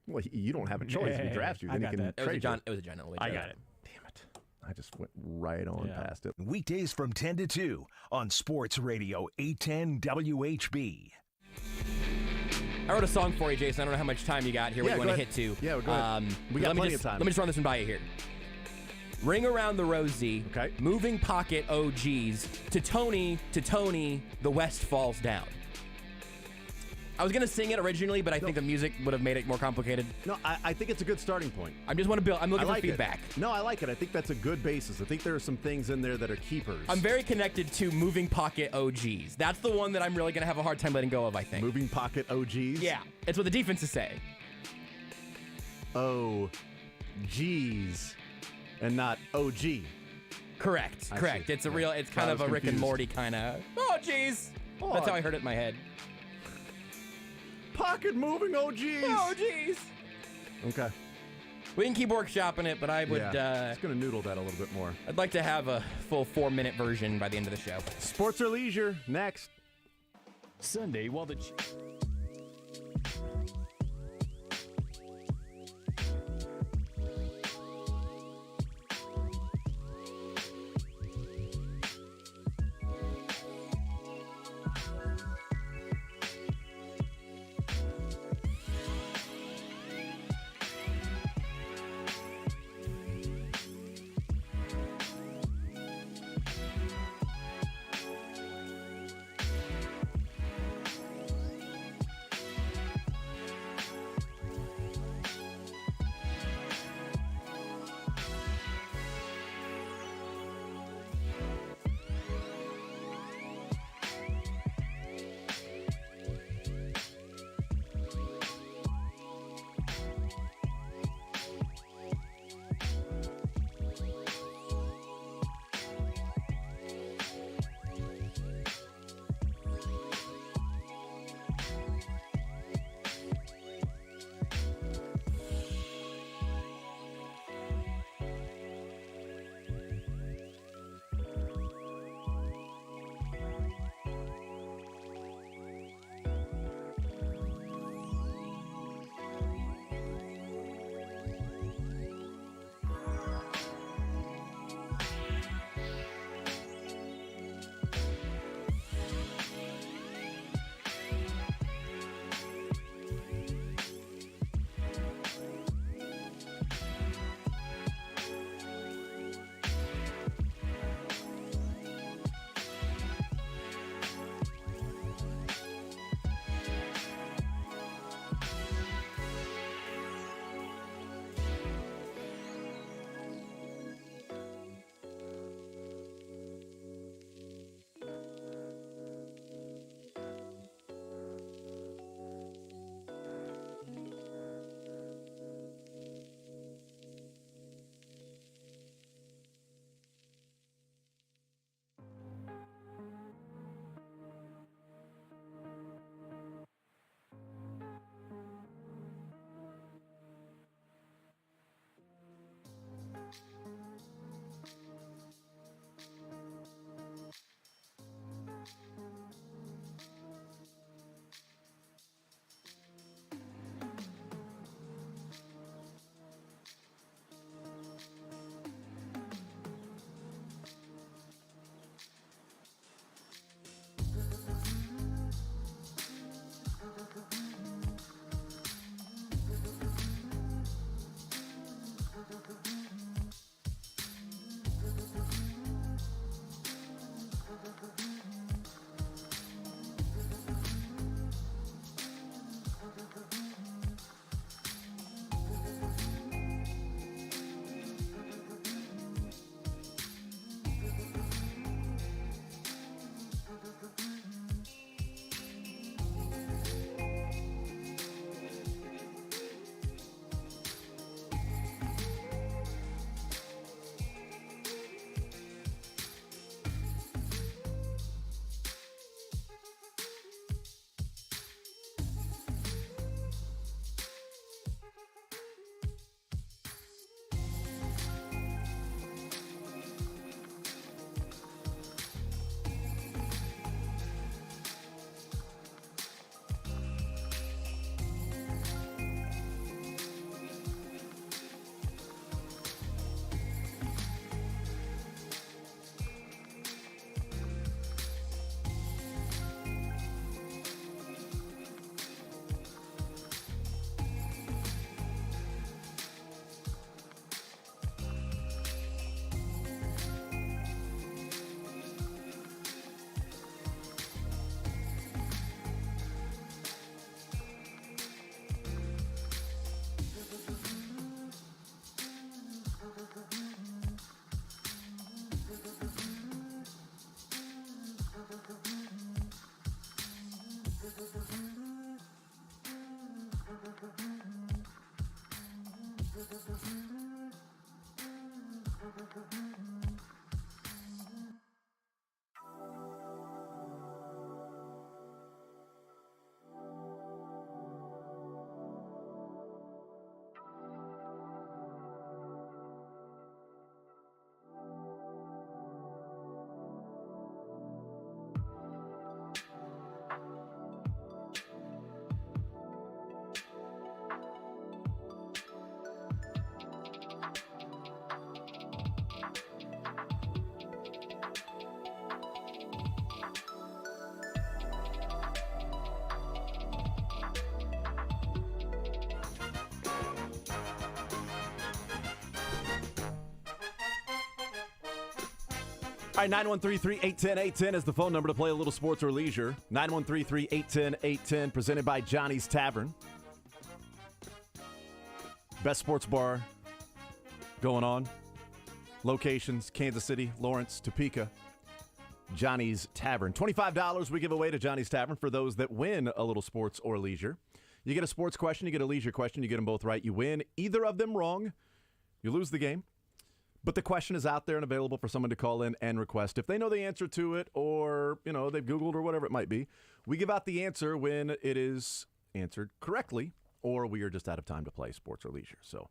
Well, you don't have a choice. If he drafts you, then he can trade you. It was a John Elway. I got it. Damn it. I just went right on past it. Weekdays from 10 to 2 on Sports Radio 810 WHB. I wrote a song for you, Jason. I don't know how much time you got here. What you want to hit to? Yeah, go ahead. We got plenty of time. Let me just run this one by you here. Ring Around the Rosie. Okay. Moving Pocket OGs. To Tony, the West Falls Down. I was going to sing it originally, but I think the music would have made it more complicated. No, I think it's a good starting point. I just want to build. I'm looking for feedback. No, I like it. I think that's a good basis. I think there are some things in there that are keepers. I'm very connected to Moving Pocket OGs. That's the one that I'm really going to have a hard time letting go of, I think. Moving Pocket OGs? Yeah. It's what the defenses say. Oh, geez. And not OG. Correct. I Correct. see. It's a real, it's kind of a Rick and Morty kind of, oh, geez. Oh, That's how I heard it in my head. Pocket moving OGs. Oh, geez. Okay. We can keep workshopping it, but I would. Just going to noodle that a little bit more. I'd like to have a full 4-minute version by the end of the show. Sports or leisure, next. Sunday, while the... All right, 913-381-10-810 is the phone number to play a little sports or leisure. 913-381-10-810, presented by Johnny's Tavern. Best sports bar going on. Locations, Kansas City, Lawrence, Topeka. Johnny's Tavern. $25 we give away to Johnny's Tavern for those that win a little sports or leisure. You get a sports question, you get a leisure question, you get them both right, you win. Either of them wrong, you lose the game. But the question is out there and available for someone to call in and request. If they know the answer to it or, they've Googled or whatever it might be, we give out the answer when it is answered correctly or we are just out of time to play sports or leisure. So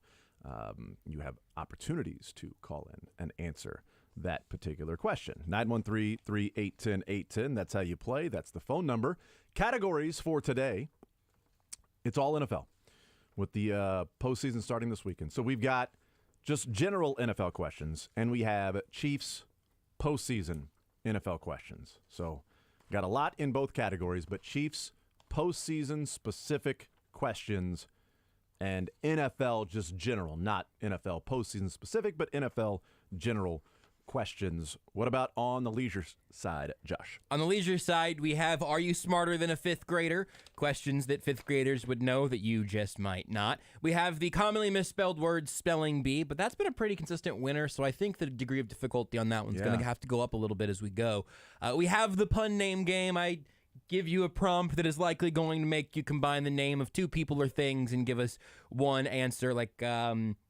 you have opportunities to call in and answer that particular question. 913-381-10-810. That's how you play. That's the phone number. Categories for today. It's all NFL with the postseason starting this weekend. So we've got just general NFL questions, and we have Chiefs postseason NFL questions. So got a lot in both categories, but Chiefs postseason specific questions and NFL just general, not NFL postseason specific, but NFL general questions. What about on the leisure side, Josh? On the leisure side, we have Are You Smarter Than a Fifth Grader? Questions that fifth graders would know that you just might not. We have the commonly misspelled word spelling bee, but that's been a pretty consistent winner, so I think the degree of difficulty on that one's going to have to go up a little bit as we go. We have the pun name game. I give you a prompt that is likely going to make you combine the name of two people or things and give us one answer, like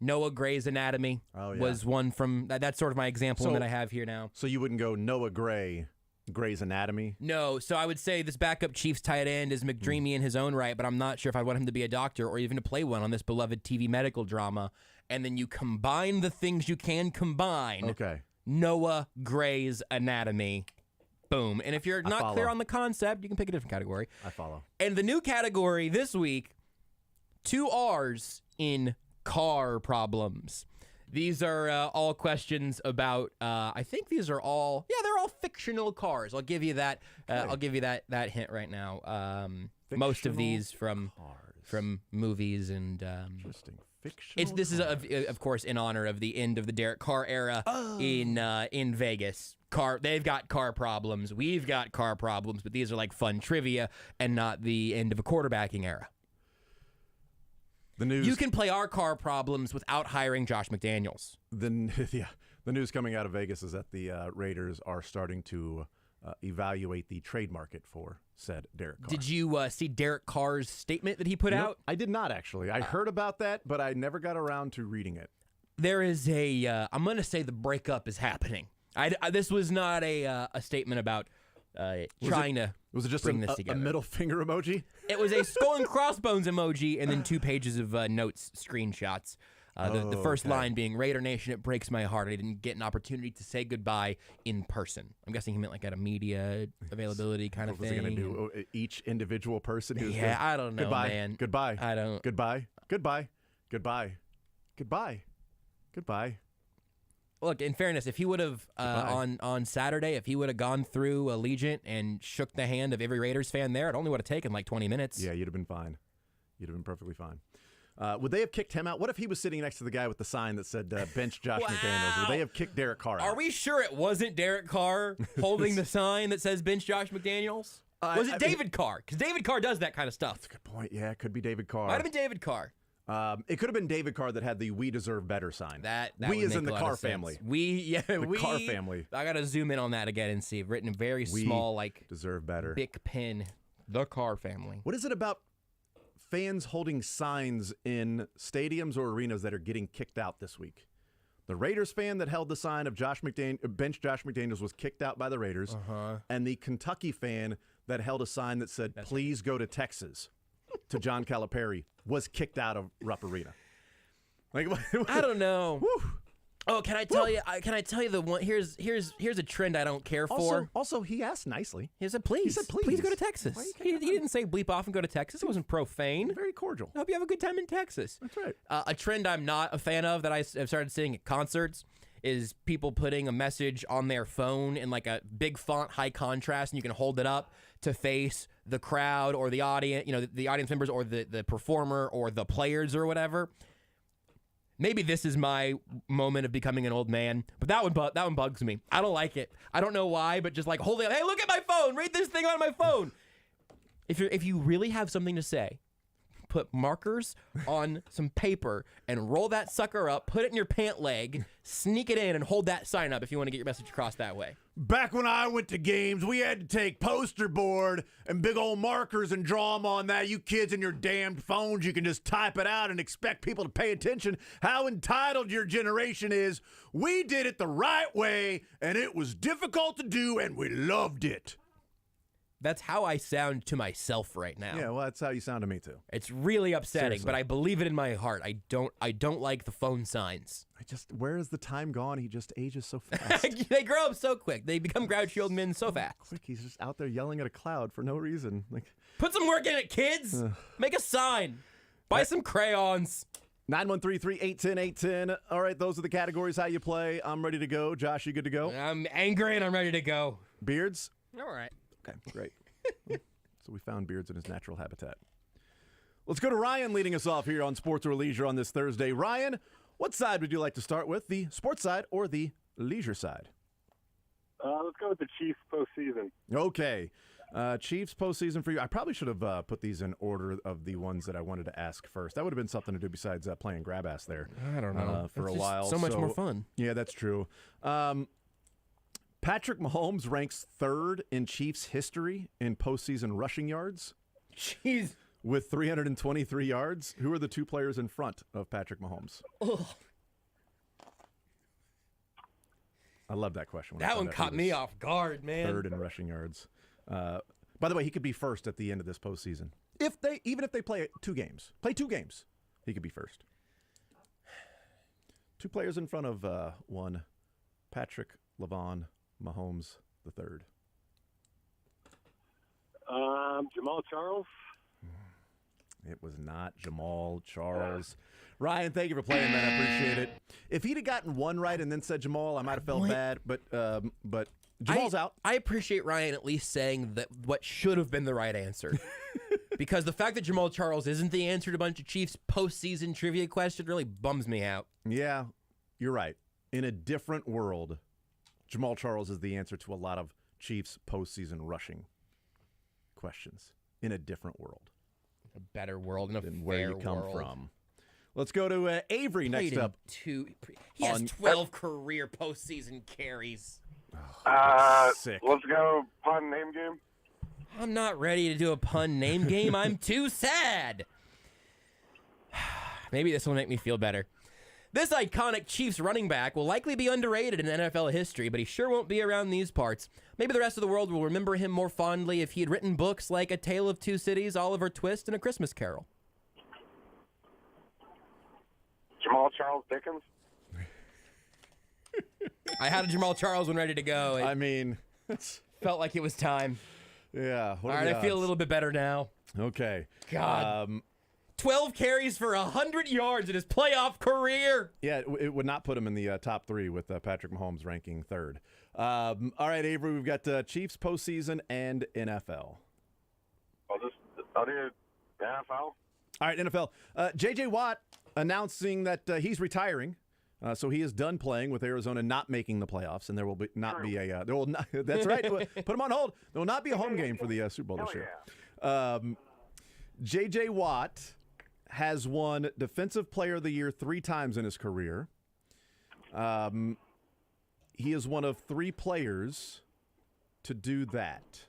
Noah Gray's Anatomy was one from that's sort of my example that I have here now. So you wouldn't go Noah Gray, Gray's Anatomy? No, so I would say this backup Chiefs tight end is McDreamy in his own right, but I'm not sure if I want him to be a doctor or even to play one on this beloved TV medical drama. And then you combine the things you can combine. Okay. Noah Gray's Anatomy. Boom. And if you're not clear on the concept, you can pick a different category. I follow. And the new category this week, 2 R's in car problems. These are all questions about, I think these are all, they're all fictional cars. I'll give you that. I'll give you that hint right now. Most of these from movies and interesting. Fictional. This is of course in honor of the end of the Derek Carr era in Vegas. They've got car problems. We've got car problems, but these are like fun trivia and not the end of a quarterbacking era. The news. You can play our car problems without hiring Josh McDaniels. The news coming out of Vegas is that the Raiders are starting to evaluate the trade market for said Derek Carr. Did you see Derek Carr's statement that he put out? I did not, actually. I heard about that, but I never got around to reading it. There is I'm going to say the breakup is happening. This was not a statement about trying to was it just bring this together. A middle finger emoji? It was a skull and crossbones emoji and then 2 pages of notes, screenshots. The first line being, Raider Nation, it breaks my heart. I didn't get an opportunity to say goodbye in person. I'm guessing he meant like at a media availability kind of thing. What was he going to do? Each individual person? I don't know, goodbye, man. Goodbye. I don't. Goodbye. Goodbye. Goodbye. Goodbye. Goodbye. Look, in fairness, if he would have, on Saturday, if he would have gone through Allegiant and shook the hand of every Raiders fan there, it only would have taken like 20 minutes. Yeah, you'd have been fine. You'd have been perfectly fine. Would they have kicked him out? What if he was sitting next to the guy with the sign that said bench Josh McDaniels? Would they have kicked Derek Carr out? Are we sure it wasn't Derek Carr holding the sign that says bench Josh McDaniels? Was it David Carr? Because David Carr does that kind of stuff. That's a good point. Yeah, it could be David Carr. Might have been David Carr. It could have been David Carr that had the "We Deserve Better" sign. That we is in the Carr family. The Carr family. I gotta zoom in on that again and see. Written in very small, like deserve better. Big pen. The Carr family. What is it about fans holding signs in stadiums or arenas that are getting kicked out this week? The Raiders fan that held the sign of bench Josh McDaniels was kicked out by the Raiders, and the Kentucky fan that held a sign that said "Please go to Texas" to John Calipari was kicked out of Rupp Arena. Like, I don't know. Whew. Oh, can I tell you? Can I tell you the one? Here's a trend I don't care for. Also, he asked nicely. He said, "Please, he said, please go to Texas." He didn't say bleep off and go to Texas. It wasn't profane. Very cordial. I hope you have a good time in Texas. That's right. A trend I'm not a fan of that I've started seeing at concerts is people putting a message on their phone in like a big font, high contrast, and you can hold it up to face the crowd or the audience, the audience members or the performer or the players or whatever. Maybe this is my moment of becoming an old man, but that one bugs me. I don't like it. I don't know why, but just like holding, hey, look at my phone. Read this thing on my phone. If you really have something to say, put markers on some paper and roll that sucker up, put it in your pant leg, sneak it in, and hold that sign up if you want to get your message across that way. Back when I went to games, we had to take poster board and big old markers and draw them on that. You kids and your damned phones, you can just type it out and expect people to pay attention. How entitled your generation is. We did it the right way, and it was difficult to do, and we loved it. That's how I sound to myself right now. Yeah, well, that's how you sound to me too. It's really upsetting, Seriously. but I believe it in my heart. I don't like the phone signs. Where is the time gone? He just ages so fast. They grow up so quick. They become grouchy old men so fast. Quick, he's just out there yelling at a cloud for no reason. Put some work in it, kids. Make a sign. Buy some crayons. 913-381-810. All right, those are the categories how you play. I'm ready to go. Josh, you good to go? I'm angry and I'm ready to go. Beards? All right. Okay, great. So we found Beards in his natural habitat. Let's go to Ryan leading us off here on Sports or Leisure on this Thursday. Ryan, what side would you like to start with, the sports side or the leisure side? Let's go with the Chiefs postseason. Okay. Chiefs postseason for you. I probably should have put these in order of the ones that I wanted to ask first. That would have been something to do besides playing grab ass there. I don't know. For It's a just while. so much more fun. Yeah, that's true. Patrick Mahomes ranks third in Chiefs history in postseason rushing yards. Jeez. With 323 yards. Who are the two players in front of Patrick Mahomes? Ugh. I love that question. That one caught me off guard, man. Third in rushing yards. By the way, he could be first at the end of this postseason. Even if they play two games, he could be first. Two players in front of one, Patrick LeVon Mahomes III. Jamal Charles. It was not Jamal Charles. Ryan, thank you for playing, man. I appreciate it. If he'd have gotten one right and then said Jamal, I might have felt bad. But Jamal's out. I appreciate Ryan at least saying that what should have been the right answer. Because the fact that Jamal Charles isn't the answer to a bunch of Chiefs postseason trivia questions really bums me out. Yeah, you're right. In a different world, Jamal Charles is the answer to a lot of Chiefs postseason rushing questions. In a different world. A better world and a than fair where you come world. from. Let's go to Avery next Played in up. He has 12 career postseason carries. Sick. Let's go pun name game. I'm not ready to do a pun name game. I'm too sad. Maybe this will make me feel better. This iconic Chiefs running back will likely be underrated in NFL history, but he sure won't be around these parts. Maybe the rest of the world will remember him more fondly if he had written books like A Tale of Two Cities, Oliver Twist, and A Christmas Carol. Jamal Charles Dickens. I had a Jamal Charles one ready to go. I mean, felt like it was time. Yeah. All right, I feel a little bit better now. Okay. God. 12 carries for 100 yards in his playoff career. Yeah, it would not put him in the top three with Patrick Mahomes ranking third. All right, Avery, we've got Chiefs postseason and NFL. I'll do NFL. All right, NFL. J.J. Watt announcing that he's retiring. So he is done playing with Arizona not making the playoffs, and there will not be a there will not. That's right. Put him on hold. There will not be a home game for the Super Bowl this year. J.J. Watt has won Defensive Player of the Year 3 times in his career. He is one of 3 players to do that.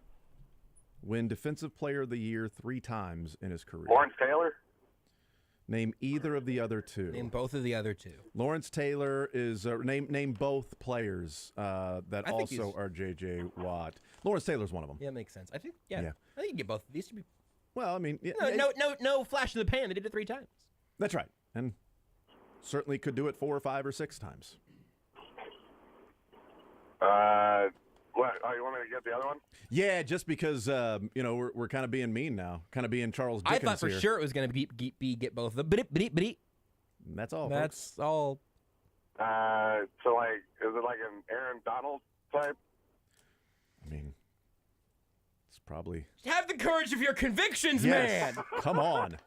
Win Defensive Player of the Year 3 times in his career. Lawrence Taylor. Name either of the other 2. Name both of the other 2. Lawrence Taylor is name both players that also are J.J. Watt. Lawrence Taylor's one of them. Yeah, makes sense. I think. Yeah. I think you can get both of these. Well, I mean, no flash in the pan. They did it 3 times. That's right, and certainly could do it 4 or 5 or 6 times. What? Oh, you want me to get the other one? Yeah, just because we're kind of being mean now, kind of being Charles Dickens. I thought for sure it was going to be get both of them. That's all. That's folks. all. So like, is it like an Aaron Donald type? I mean, it's probably. Have the courage of your convictions, yes. man. Come on.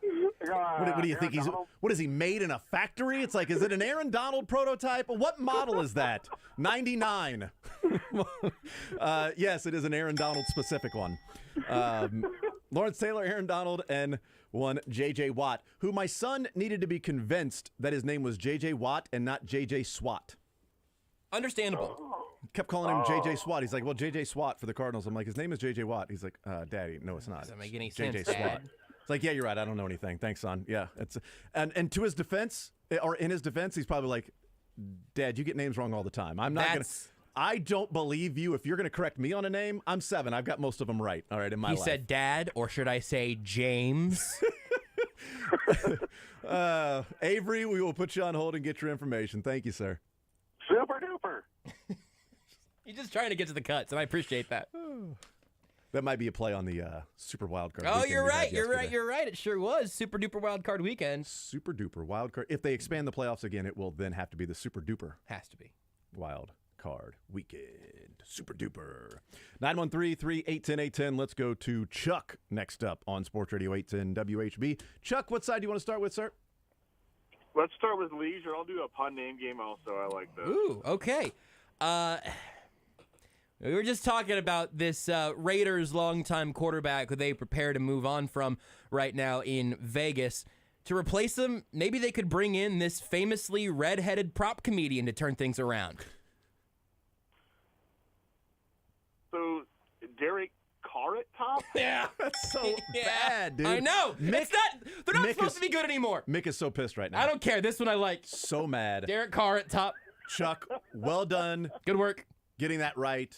What do you think? What is he made in a factory? It's like, is it an Aaron Donald prototype? What model is that? 99. Yes, it is an Aaron Donald specific one. Lawrence Taylor, Aaron Donald, and one J.J. Watt, who my son needed to be convinced that his name was J.J. Watt and not J.J. Swat. Understandable. Kept calling him J.J. Swat. He's like, well, J.J. Swat for the Cardinals. I'm like, his name is J.J. Watt. He's like, Daddy, no, it's not. Doesn't make any J.J. sense, Swat. Dad. It's like, yeah, you're right. I don't know anything. Thanks, son. Yeah. And to his defense, or in his defense, he's probably like, Dad, you get names wrong all the time. I don't believe you. If you're going to correct me on a name, I'm 7. I've got most of them right. All right, in my life. He said Dad, or should I say James? Avery, we will put you on hold and get your information. Thank you, sir. Super duper. He's just trying to get to the cuts, and I appreciate that. That might be a play on the Super Wild Card. Oh, you're right. You're right. It sure was Super Duper Wild Card Weekend. Super Duper Wild Card. If they expand the playoffs again, it will then have to be the Super Duper. Has to be. Wild Card Weekend. Super Duper. 913-381-0810. Let's go to Chuck next up on Sports Radio 810 WHB. Chuck, what side do you want to start with, sir? Let's start with leisure. I'll do a pun name game also. I like that. Ooh, okay. We were just talking about this Raiders longtime quarterback who they prepare to move on from right now in Vegas. To replace him, maybe they could bring in this famously redheaded prop comedian to turn things around. So, Derek Carr at top? Yeah. That's so bad, dude. I know. They're not supposed to be good anymore. Mick is so pissed right now. I don't care. This one I like. So mad. Derek Carr at top. Chuck, well done. Good work. Getting that right,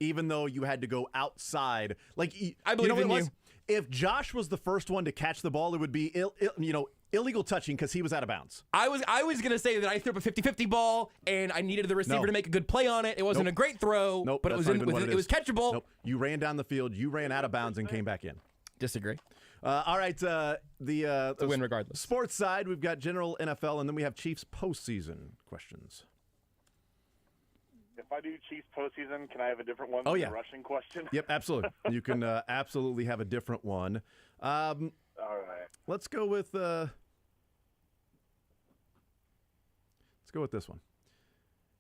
even though you had to go outside. Like, I believe in you. If Josh was the first one to catch the ball, it would be illegal touching because he was out of bounds. I was going to say that I threw up a 50-50 ball and I needed the receiver to make a good play on it. It wasn't a great throw, but it was catchable. Nope. You ran down the field, you ran out of bounds and came back in. Disagree. All right, the win regardless. Sports side, we've got general NFL, and then we have Chiefs postseason questions. If I do Chiefs postseason, can I have a different one than the rushing question? Yep, absolutely. You can absolutely have a different one. All right. Let's go with this one.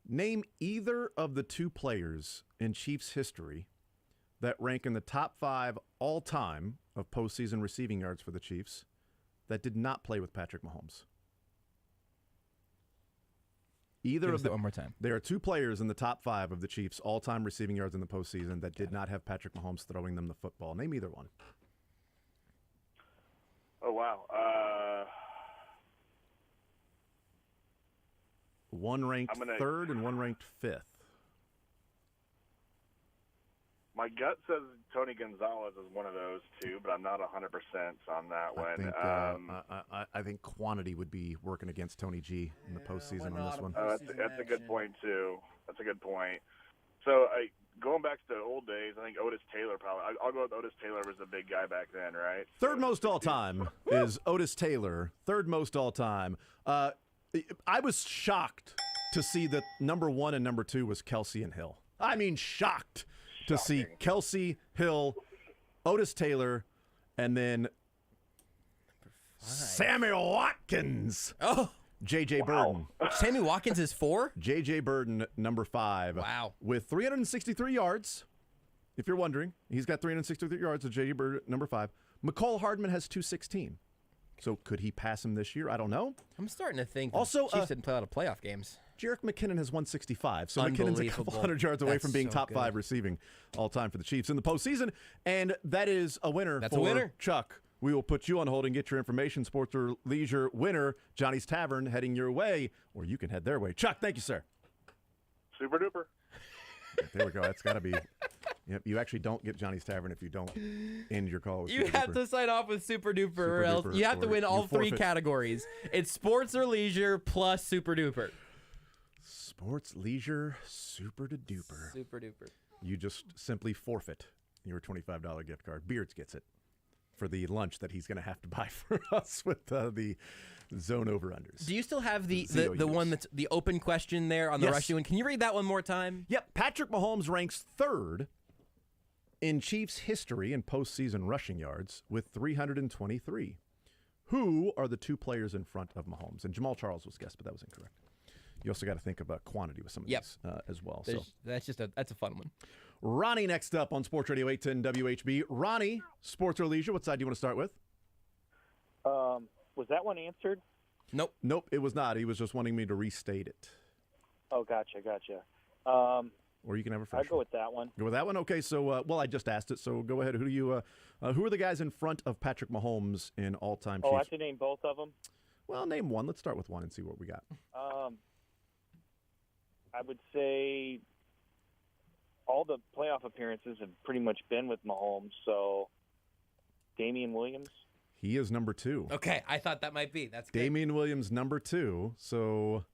Name either of the 2 players in Chiefs history that rank in the top 5 all-time of postseason receiving yards for the Chiefs that did not play with Patrick Mahomes. Either of them. One more time. There are 2 players in the top 5 of the Chiefs all-time receiving yards in the postseason that did not have Patrick Mahomes throwing them the football. Name either one. Oh, wow. One ranked 3rd and one ranked 5th. My gut says Tony Gonzalez is one of those 2, but I'm not 100% on that one. I think quantity would be working against Tony G in the postseason on this one. That's a good point, too. That's a good point. So, going back to the old days, I think Otis Taylor probably. I'll go with Otis Taylor was a big guy back then, right? 3rd most all-time is Otis Taylor. 3rd most all-time. I was shocked to see that number 1 and number 2 was Kelsey and Hill. I mean, shocked to see Kelsey, Hill, Otis Taylor, and then Samuel Watkins. Oh, J.J. Burden. Sammy Watkins is 4? J.J. Burden, number 5. Wow. With 363 yards, if you're wondering. He's got 363 yards, so J.J. Burden, number 5. McCall Hardman has 216. So could he pass him this year? I don't know. I'm starting to think also, Chiefs didn't play a lot of playoff games. Jerick McKinnon has 165. So McKinnon's a couple hundred yards away from being top 5 receiving all time for the Chiefs in the postseason. And that is a winner for Chuck. We will put you on hold and get your information. Sports or leisure winner, Johnny's Tavern, heading your way, or you can head their way. Chuck, thank you, sir. Super duper. There we go. That's got to be. Yep, you actually don't get Johnny's Tavern if you don't end your call with You Super have Duper. to sign off with Super Duper, or else you have to win all 3 categories. It's sports or leisure plus Super Duper. Sports, leisure, super duper. Super duper. You just simply forfeit your $25 gift card. Beards gets it for the lunch that he's going to have to buy for us with the zone over-unders. Do you still have the one that's the open question there on the rushing one? Can you read that one more time? Yep. Patrick Mahomes ranks 3rd in Chiefs history in postseason rushing yards with 323. Who are the two players in front of Mahomes? And Jamal Charles was guessed, but that was incorrect. You also got to think about quantity with some of these as well. So That's a fun one. Ronnie next up on Sports Radio 810 WHB. Ronnie, sports or leisure, what side do you want to start with? Was that one answered? Nope. Nope, it was not. He was just wanting me to restate it. Oh, gotcha. Or you can have a fresh I'll go with that one. Go with that one? Okay, so, I just asked it, so go ahead. Who are the guys in front of Patrick Mahomes in all-time Chiefs? I have to name both of them? Well, name one. Let's start with one and see what we got. I would say all the playoff appearances have pretty much been with Mahomes, so Damian Williams. He is number 2. Okay, I thought that might be. That's good. Damian Williams, number 2. So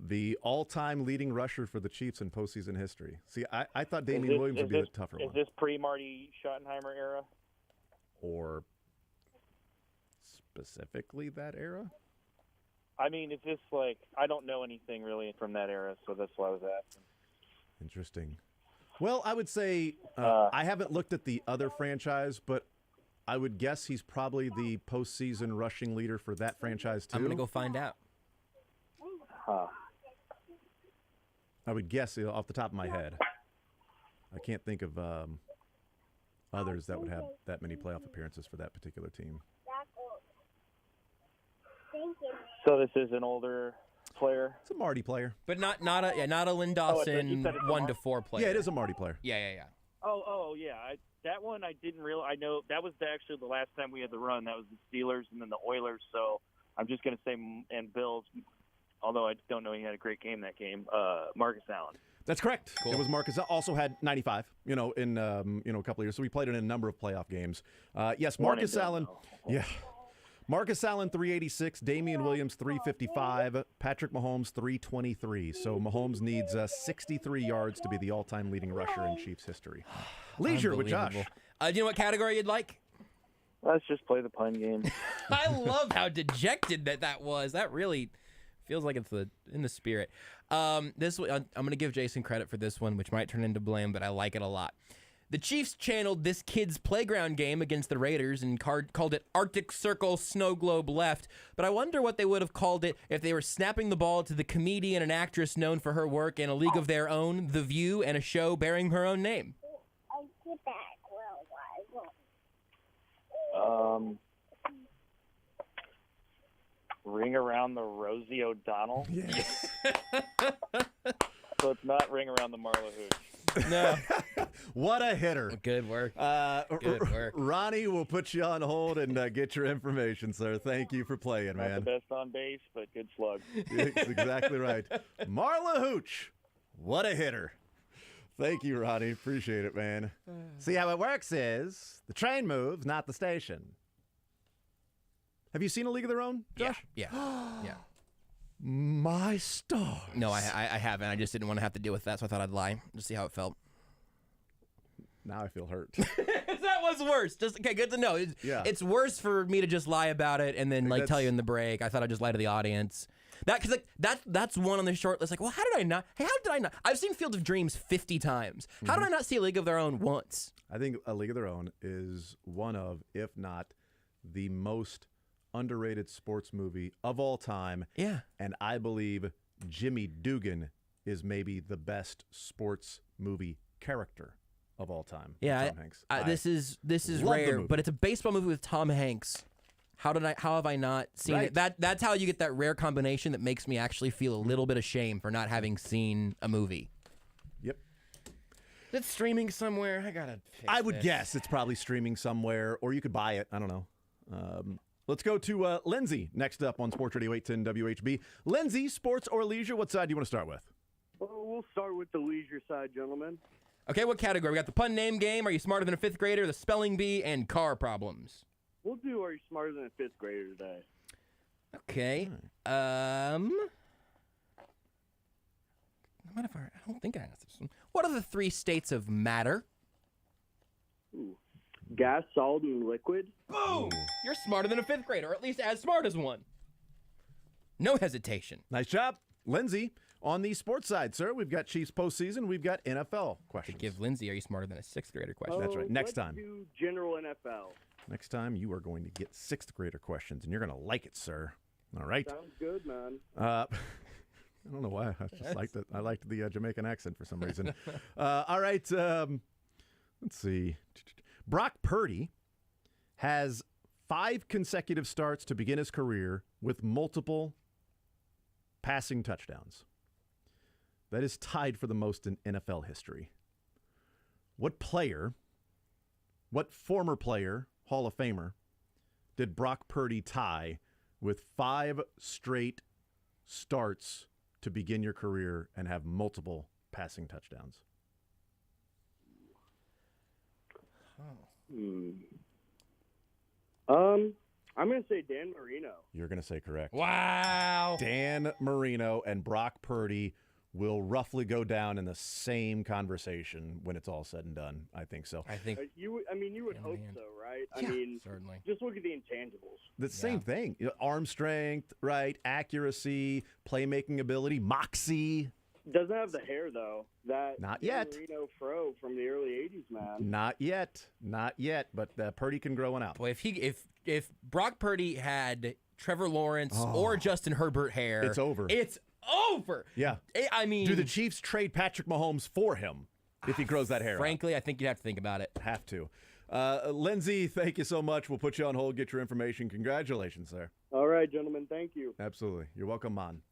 the all-time leading rusher for the Chiefs in postseason history. See, I thought Damian Williams would be the tougher one. Is this pre-Marty Schottenheimer era? Or specifically that era? I mean, is this I don't know anything really from that era, so that's why I was asking. Interesting. Well, I would say I haven't looked at the other franchise, but I would guess he's probably the postseason rushing leader for that franchise, too. I'm going to go find out. I would guess off the top of my head. I can't think of others that would have that many playoff appearances for that particular team. So this is an older player? It's a Marty player. But not a Lynn Dawson 1-4 player. Yeah, it is a Marty player. Yeah. Oh, yeah. That one I didn't realize. I know that was actually the last time we had the run. That was the Steelers and then the Oilers. So I'm just going to say, and Bills, although I don't know he had a great game that game, Marcus Allen. That's correct. Cool. It was Marcus. Also had 95, in a couple of years. So we played in a number of playoff games. Yes, Marcus Allen. Yeah. Marcus Allen, 386. Damian Williams, 355. Patrick Mahomes, 323. So Mahomes needs 63 yards to be the all-time leading rusher in Chiefs history. Leisure with Josh. Do you know what category you'd like? Let's just play the pun game. I love how dejected that was. That really feels like it's in the spirit. This one, I'm going to give Jason credit for this one, which might turn into blame, but I like it a lot. The Chiefs channeled this kid's playground game against the Raiders and called it Arctic Circle Snow Globe Left, but I wonder what they would have called it if they were snapping the ball to the comedian and actress known for her work in A League of Their Own, The View, and a show bearing her own name. Ring Around the Rosie O'Donnell? Yes. So it's not Ring Around the Marla Hooch. No. What a hitter. Good work. Good work. Ronnie will put you on hold and get your information, sir. Thank you for playing, man. Not the best on base, but good slug. That's exactly right. Marla Hooch. What a hitter. Thank you, Ronnie. Appreciate it, man. See, how it works is the train moves, not the station. Have you seen A League of Their Own, Josh? Yeah. My stars. No, I haven't. I just didn't want to have to deal with that, so I thought I'd lie to see how it felt. Now I feel hurt. That was worse. Okay, good to know. It's worse for me to just lie about it and then tell you in the break. I thought I'd just lie to the audience. That's one on the short list. Well, how did I not? Hey, how did I not? I've seen Field of Dreams 50 times. How did I not see A League of Their Own once? I think A League of Their Own is one of, if not the most underrated sports movie of all time. Yeah. And I believe Jimmy Dugan is maybe the best sports movie character of all time. Yeah. Tom Hanks. This is rare, but it's a baseball movie with Tom Hanks. How have I not seen it? That's how you get that rare combination that makes me actually feel a little bit ashamed for not having seen a movie. Yep. Is it streaming somewhere? I gotta fix I would guess it's probably streaming somewhere, or you could buy it. I don't know. Let's go to Lindsay next up on Sports Radio 810 WHB. Lindsay, sports or leisure? What side do you want to start with? Well, we'll start with the leisure side, gentlemen. Okay, what category? We got the pun name game, Are You Smarter Than a Fifth Grader, the spelling bee, and car problems. We'll do Are You Smarter Than a Fifth Grader today. Okay. I don't think I asked this one. What are the 3 states of matter? Ooh. Gas, solid, and liquid. Boom! You're smarter than a 5th grader, or at least as smart as one. No hesitation. Nice job. Lindsay, On the sports side, sir, we've got Chiefs postseason. We've got NFL questions. Give Lindsay, are you smarter than a sixth grader question? That's right. Next time. Let's do general NFL. Next time, you are going to get sixth grader questions, and you're going to like it, sir. All right. Sounds good, man. I don't know why. I just liked it. I liked the Jamaican accent for some reason. All right. Let's see. Brock Purdy has 5 consecutive starts to begin his career with multiple passing touchdowns. That is tied for the most in NFL history. What former player, Hall of Famer, did Brock Purdy tie with 5 straight starts to begin your career and have multiple passing touchdowns? I'm going to say Dan Marino. You're going to say correct. Wow. Dan Marino and Brock Purdy will roughly go down in the same conversation when it's all said and done. I think so. I think you would hope so, right? Yeah. I mean, certainly. Just look at the intangibles. The same thing. Arm strength, right? Accuracy, playmaking ability, moxie. Doesn't have the hair though. That Not Dan yet. Marino fro from the early '80s, man. Not yet. But Purdy can grow one out. Boy, if Brock Purdy had Trevor Lawrence or Justin Herbert hair, It's over. It's over. Yeah. I mean, Do the Chiefs trade Patrick Mahomes for him if he grows that hair out? Frankly, I think you'd have to think about it. Have to. Lindsay, thank you so much. We'll put you on hold, get your information. Congratulations, sir. All right, gentlemen. Thank you. Absolutely. You're welcome, Mon.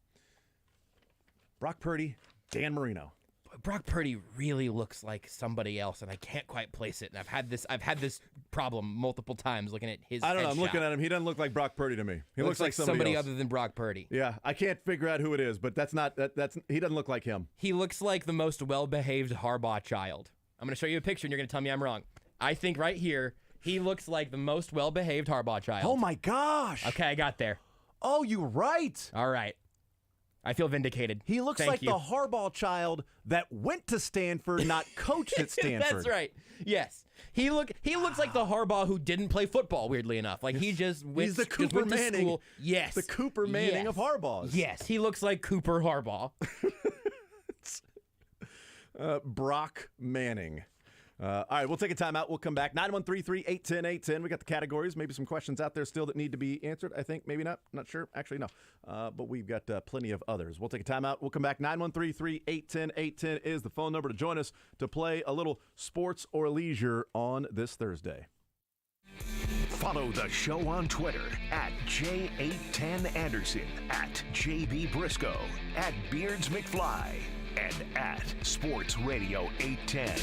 Brock Purdy, Dan Marino. Brock Purdy really looks like somebody else, and I can't quite place it. And I've had this problem multiple times looking at his. I don't know. I'm headshot. looking at him. He doesn't look like Brock Purdy to me. He looks like somebody else. other than Brock Purdy. Yeah, I can't figure out who it is, but that's he doesn't look like him. He looks like the most well-behaved Harbaugh child. I'm going to show you a picture, and you're going to tell me I'm wrong. I think right here, he looks like the most well-behaved Harbaugh child. Oh my gosh. Okay, I got there. Oh, you're right. All right. I feel vindicated. He looks Thank like you. the Harbaugh child that went to Stanford, not coached at Stanford. That's right. Yes. He looks like the Harbaugh who didn't play football, weirdly enough. Like he just went, He's the just Cooper went to Manning. school. Yes. The Cooper Manning of Harbaughs. Yes, he looks like Cooper Harbaugh. Brock Manning. All right, we'll take a timeout. We'll come back. 913-381-810-810. We got the categories. Maybe some questions out there still that need to be answered. I think. Maybe not. Not sure. Actually, no. But we've got plenty of others. We'll take a timeout. We'll come back. 913-381-810-810 is the phone number to join us to play a little sports or leisure on this Thursday. Follow the show on Twitter at J810Anderson, at JB Brisco, at Beards McFly, and at Sports Radio 810.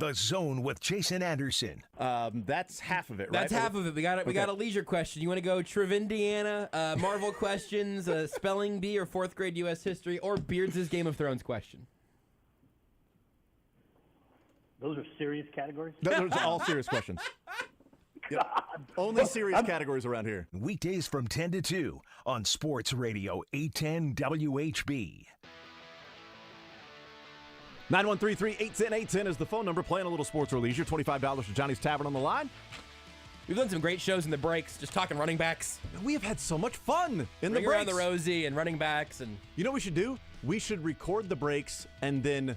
The Zone with Jason Anderson. That's half of it, right? That's half of it. We got a leisure question. You want to go Trivindiana, Marvel questions, spelling bee, or fourth grade U.S. history, or Beards' Game of Thrones question? Those are serious categories? Those are all serious questions. Yep. Only serious categories around here. Weekdays from 10 to 2 on Sports Radio 810 WHB. 913-3810810 is the phone number. Playing a little sports or leisure. $25 for Johnny's Tavern on the line. We've done some great shows in the breaks, just talking running backs. We have had so much fun in the Bring breaks. around the Rosie and running backs. And you know what we should do? We should record the breaks, and then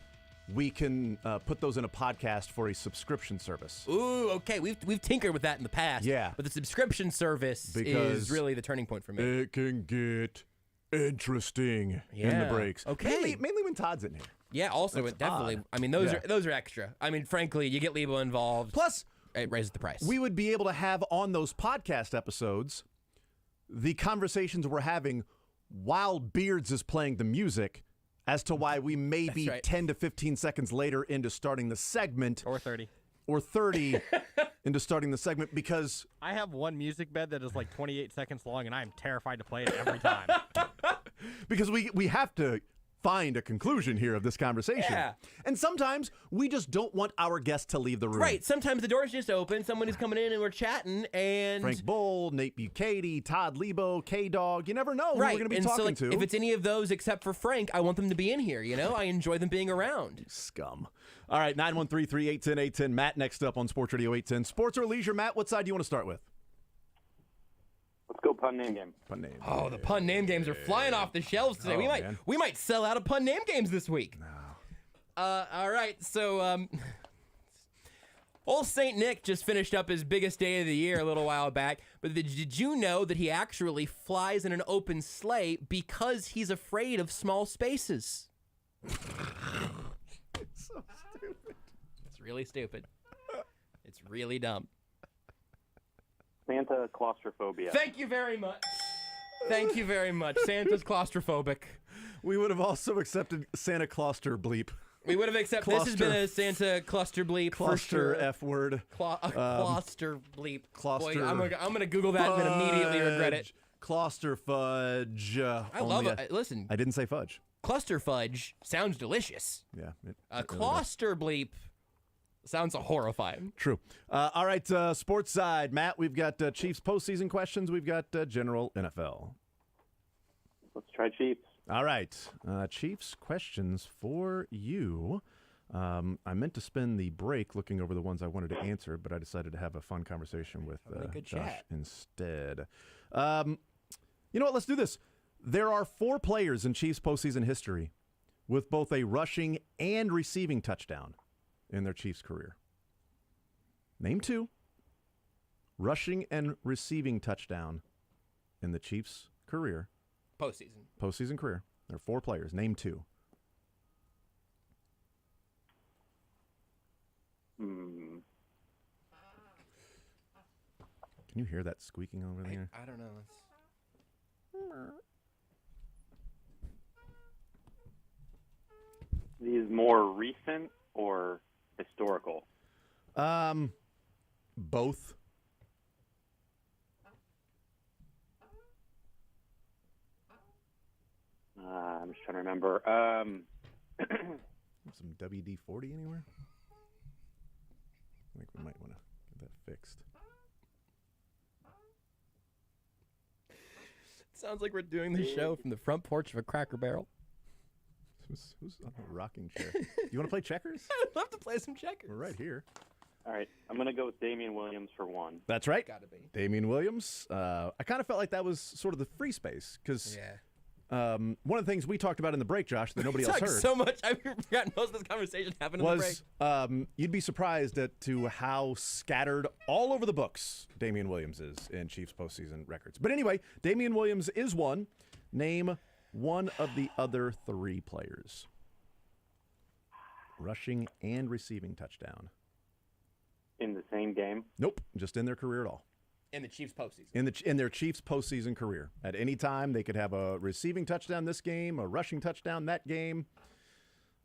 we can put those in a podcast for a subscription service. Ooh, okay. We've tinkered with that in the past. Yeah. But the subscription service is really the turning point for me. It can get interesting in the breaks. Okay. Mainly when Todd's in here. Yeah, also, That's definitely. odd. I mean, those are extra. I mean, frankly, you get Lebo involved. Plus, it raises the price. We would be able to have on those podcast episodes the conversations we're having while Beards is playing the music as to why we may be 10 to 15 seconds later into starting the segment. Or 30. Or 30 into starting the segment because... I have one music bed that is like 28 seconds long, and I am terrified to play it every time. Because we have to find a conclusion here of this conversation. Yeah. And sometimes we just don't want our guests to leave the room. Right. Sometimes the door's just open. Someone is coming in and we're chatting. And Frank Bull, Nate Bucati, Todd Lebo, K-Dog. You never know who we're going to be talking to. If it's any of those except for Frank, I want them to be in here. You know, I enjoy them being around. Scum. All right, 913-381-810. Matt next up on Sports Radio 810. Sports or leisure, Matt, what side do you want to start with? Let's go pun name game. Pun name. Oh, the pun name games are flying off the shelves today. Oh, we might sell out of pun name games this week. No. All right, so old Saint Nick just finished up his biggest day of the year a little while back. But did you know that he actually flies in an open sleigh because he's afraid of small spaces? It's so stupid. It's really stupid. It's really dumb. Santa claustrophobia. Thank you very much. Thank you very much. Santa's claustrophobic. We would have also accepted Santa Cluster bleep. We would have accepted. This has been a Santa cluster bleep Cluster for sure. F word. Cluster bleep. Cluster. Boy, I'm gonna Google that and then immediately regret it. Cluster fudge. I love it. Listen. I didn't say fudge. Cluster fudge sounds delicious. Yeah. A cluster bleep sounds horrifying. True. All right, sports side. Matt, we've got Chiefs postseason questions. We've got general NFL. Let's try Chiefs. All right. Chiefs questions for you. I meant to spend the break looking over the ones I wanted to answer, but I decided to have a fun conversation with Josh instead. You know what? Let's do this. There are 4 players in Chiefs postseason history with both a rushing and receiving touchdown in their Chiefs career. Name 2. Rushing and receiving touchdown in the Chiefs career. Postseason career. There are 4 players. Name 2. Can you hear that squeaking over there? I don't know. These more recent or historical? Both. I'm just trying to remember. Some WD-40 anywhere? I think we might want to get that fixed. Sounds like we're doing the show from the front porch of a Cracker Barrel. Who's on a rocking chair? You want to play checkers? I'd love to play some checkers. We're right here. All right, I'm going to go with Damian Williams for 1. That's right. Gotta be. Damian Williams. I kind of felt like that was sort of the free space because one of the things we talked about in the break, Josh, that nobody else heard. So much. I've forgotten most of this conversation happened in the break. You'd be surprised to how scattered all over the books Damian Williams is in Chiefs postseason records. But anyway, Damian Williams is one. Name one of the other 3 players. Rushing and receiving touchdown. In the same game? Nope, just in their career at all. In the Chiefs postseason. In their Chiefs postseason career. At any time, they could have a receiving touchdown this game, a rushing touchdown that game.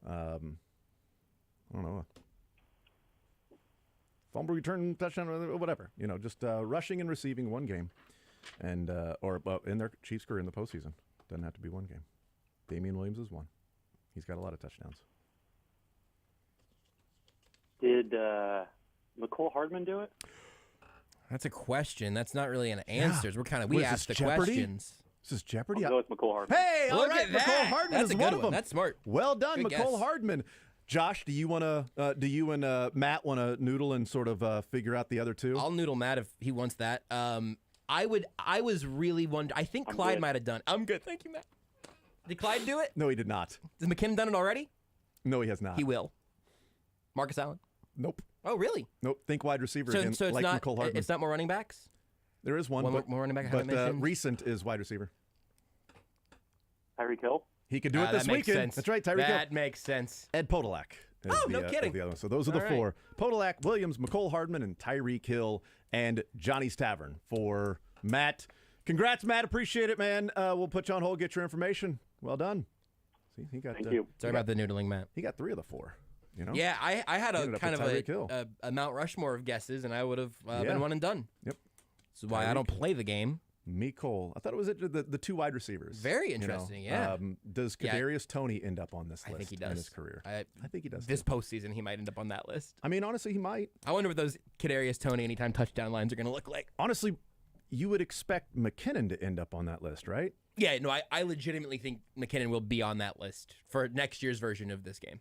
I don't know. fumble return, touchdown, whatever. Just rushing and receiving one game, and or in their Chiefs career in the postseason. Doesn't have to be one game. Damian Williams is one. He's got a lot of touchdowns. Did McCole Hardman do it? That's a question. That's not really an answer. We asked the Jeopardy? questions. This is Jeopardy. I'll go with McCole Hardman. Hey, all Look right, at that. McCole Hardman That's is a one good of one. them. That's smart. Well done, Good McCole guess. Hardman. Josh, do you and Matt want to noodle and sort of figure out the other two? I'll noodle Matt if he wants that. I was really wondering. I think Clyde might have done. I'm good. Thank you, Matt. Did Clyde do it? No, he did not. Has McKinnon done it already? No, he has not. He will. Marcus Allen? Nope. Oh, really? Nope. Think wide receiver again, So it's like not. McCole Hardman. It's not more running backs. There is one, One more running back I haven't but mentioned? recent is wide receiver. Tyreek Hill? He could do it this that makes weekend. sense. That's right, Tyreek Hill. That makes sense. Ed Podolak. Is No kidding. the other one. So those are the All four. Podolak, Williams, McCole Hardman, and Tyreek Hill, and Johnny's Tavern for Matt. Congrats, Matt. Appreciate it, man. We'll put you on hold, get your information. Well done. See, he got. Thank you. Sorry about the noodling, Matt. He got 3 of the 4. Yeah, I had He a ended up kind of with Tyreek Hill. a Mount Rushmore of guesses, and I would have Yeah. been one and done. Yep. This is why I don't play the game. Cole. I thought it was the 2 wide receivers. Very interesting, yeah. Does Kadarius Toney end up on this list I think he does. in his career? I think he does. This postseason, he might end up on that list. I mean, honestly, he might. I wonder what those Kadarius Toney anytime touchdown lines are going to look like. Honestly, you would expect McKinnon to end up on that list, right? Yeah, no, I legitimately think McKinnon will be on that list for next year's version of this game.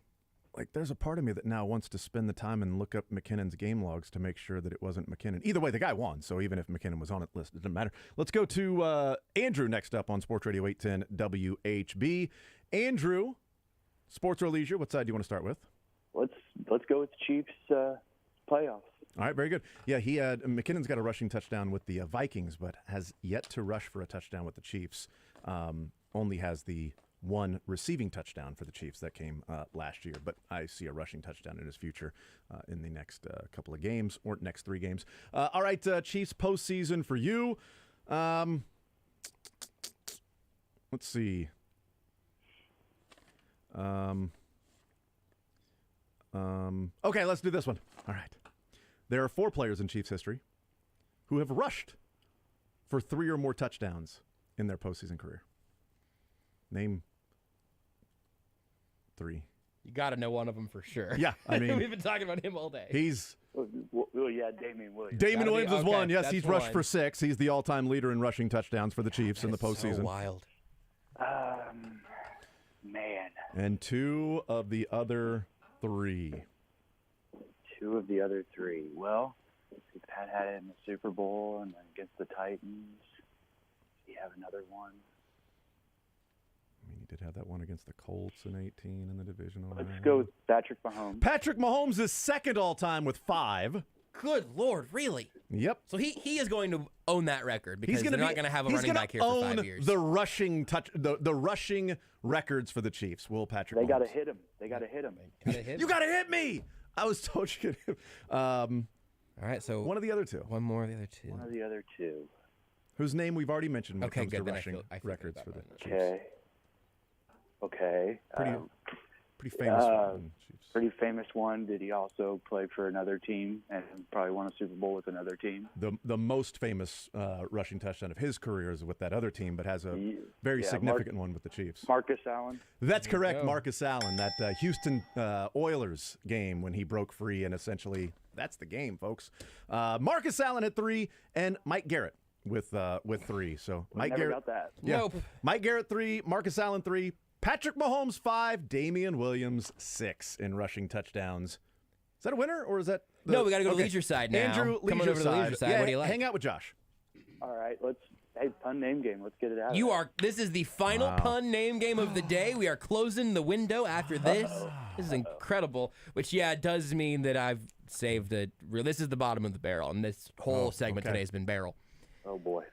Like, there's a part of me that now wants to spend the time and look up McKinnon's game logs to make sure that it wasn't McKinnon. Either way, the guy won, so even if McKinnon was on it list, it doesn't matter. Let's go to Andrew next up on Sports Radio 810 WHB. Andrew, sports or leisure, what side do you want to start with? Let's go with the Chiefs playoffs. All right, very good. Yeah, McKinnon's got a rushing touchdown with the Vikings, but has yet to rush for a touchdown with the Chiefs. Only has the one receiving touchdown for the Chiefs that came last year, but I see a rushing touchdown in his future in the next couple of games or next 3 games. All right, Chiefs postseason for you. Let's see. Okay, let's do this one. All right. There are 4 players in Chiefs history who have rushed for 3 or more touchdowns in their postseason career. Name 3. You got to know one of them for sure. Yeah, I mean, we've been talking about him all day. Damian Williams. Damian Williams is okay, one. Yes, that's he's rushed one. for 6. He's the all-time leader in rushing touchdowns for the Chiefs in the postseason. So wild. Man. And 2 of the other 3. 2 of the other 3. Well, Pat had it in the Super Bowl and then against the Titans. Do you have another one? I mean, he did have that one against the Colts in 18 in the divisional. Let's go with Patrick Mahomes. Patrick Mahomes is second all-time with 5. Good Lord, really? Yep. So he is going to own that record because He's they're not going to have a running back here for 5 years. The rushing the rushing records for the Chiefs. Will Patrick? They got to Mahomes. hit him. They got to hit him. You got to hit me. I was told you could. All right, so one of the other 2. One more of the other 2. One of the other 2. Whose name we've already mentioned when Okay, it comes good. to Then rushing I feel records good for the about Chiefs. Okay. Pretty famous one. Pretty famous one. Did he also play for another team and probably won a Super Bowl with another team? The most famous rushing touchdown of his career is with that other team, but has a very significant one with the Chiefs. Marcus Allen. That's correct, Marcus Allen. That Houston Oilers game when he broke free, and essentially that's the game, folks. Marcus Allen at 3, and Mike Garrett with 3. So Mike Never Garrett got that. Yeah. Nope. Mike Garrett 3, Marcus Allen 3, Patrick Mahomes 5, Damian Williams 6 in rushing touchdowns. Is that a winner or is that? No, we got to go to leisure side now. Andrew, Coming leisure over to the leisure side. Yeah, What do you like? hang out with Josh. All right, hey, pun name game. Let's get it out. This is the final pun name game of the day. We are closing the window after this. This is incredible, which, does mean that I've saved this is the bottom of the barrel, and this whole segment today has been barrel. Oh, boy.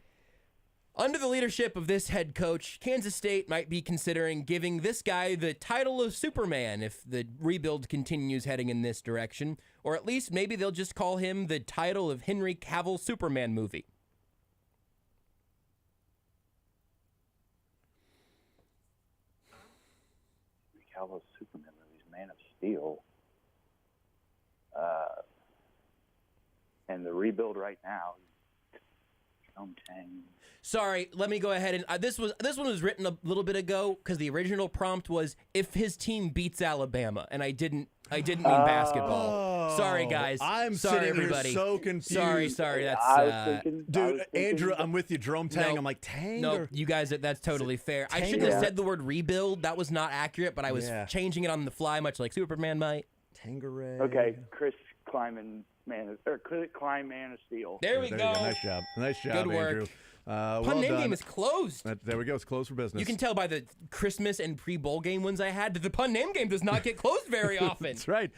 Under the leadership of this head coach, Kansas State might be considering giving this guy the title of Superman if the rebuild continues heading in this direction, or at least maybe they'll just call him the title of Henry Cavill's Superman movie. Cavill's Superman movies, Man of Steel. And the rebuild right now, Sorry, let me go ahead and this one was written a little bit ago because the original prompt was if his team beats Alabama, and I didn't mean basketball. Sorry, guys. I'm sorry, sitting everybody. here so confused. Sorry. That's dude, Andrew. I'm with you. Jerome Tang. No, I'm like Tang. No, or- you guys. That's totally fair. I Tang shouldn't have or- said the word rebuild. That was not accurate, but I was changing it on the fly, much like Superman might. Tangeray. Okay, Chris Kleiman, Klein Man of Steel. There we You go. Nice job. Nice job, Good work. Andrew. Pun well name done. game is closed. There we go. It's closed for business. You can tell by the Christmas and pre-bowl game ones I had that the pun name game does not get closed very often. That's right.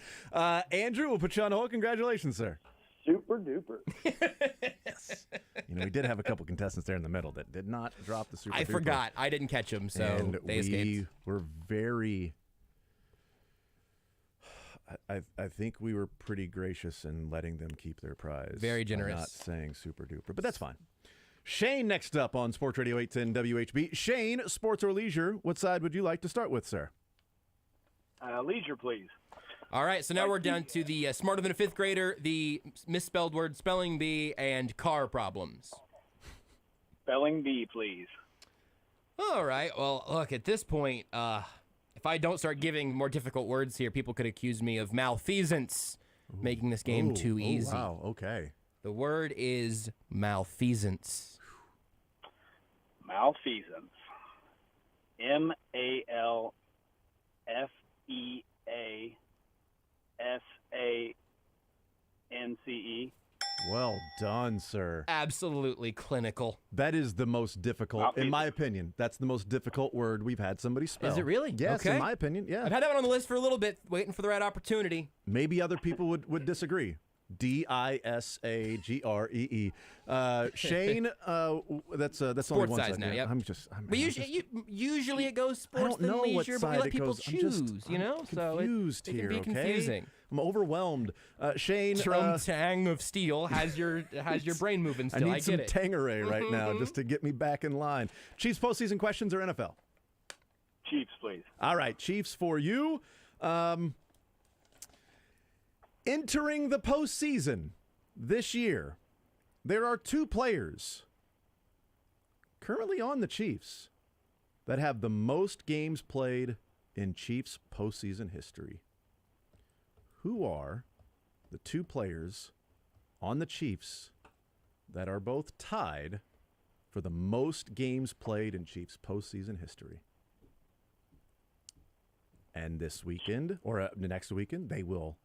Andrew, we'll put you on hold. Congratulations, sir. Super duper. We did have a couple contestants there in the middle that did not drop the super I duper. forgot. I didn't catch them, so and they we escaped. were very... I think we were pretty gracious in letting them keep their prize. Very by generous. Not saying super duper, but that's fine. Shane next up on Sports Radio 810 WHB. Shane, sports or leisure, what side would you like to start with, sir? Leisure, please. All right, so now we're down to the smarter than a fifth grader, the misspelled word spelling bee, and car problems. Spelling bee, please. All right, well, look, at this point, if I don't start giving more difficult words here, people could accuse me of malfeasance, making this game too easy. Wow, okay. The word is malfeasance. Malfeasance. MALFEASANCE. Well done, sir. Absolutely clinical. That is the most difficult, in my opinion. That's the most difficult word we've had somebody spell. Is it really? Yes, Okay. in my opinion, yeah. I've had that one on the list for a little bit, waiting for the right opportunity. Maybe other people would disagree. DISAGREE. Shane, that's Sports only one size side. now, Yeah, yep. But usually it goes I sports don't than know what leisure, but side we let it people goes. choose, I'm confused it here. can be okay? confusing. I'm overwhelmed. Shane, Jerome Tang of Steel has your brain moving still. I need some get it. Tangeray right now just to get me back in line. Chiefs postseason questions or NFL? Chiefs, please. All right, Chiefs for you. Entering the postseason this year, there are two players currently on the Chiefs that have the most games played in Chiefs postseason history. Who are the two players on the Chiefs that are both tied for the most games played in Chiefs postseason history? And this weekend, or next weekend, they will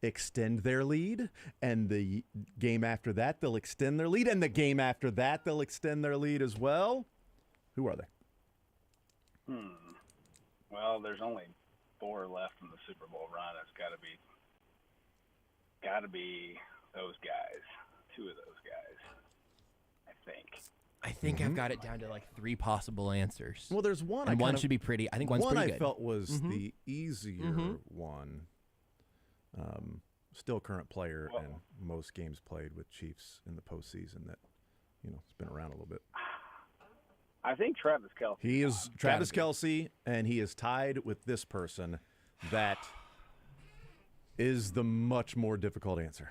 extend their lead, and the game after that they'll extend their lead, and the game after that they'll extend their lead as well. Who are they? Well, there's only 4 left in the Super Bowl run. It's got to be those guys. 2 of those guys, I think. I think I've got it down to like 3 possible answers. Well, there's one. And one should be pretty. I think one's one pretty I good. felt was the easier one. Still current player and most games played with Chiefs in the postseason that, it's been around a little bit. I think Travis Kelce. He is Travis Kelce, and he is tied with this person. That is the much more difficult answer.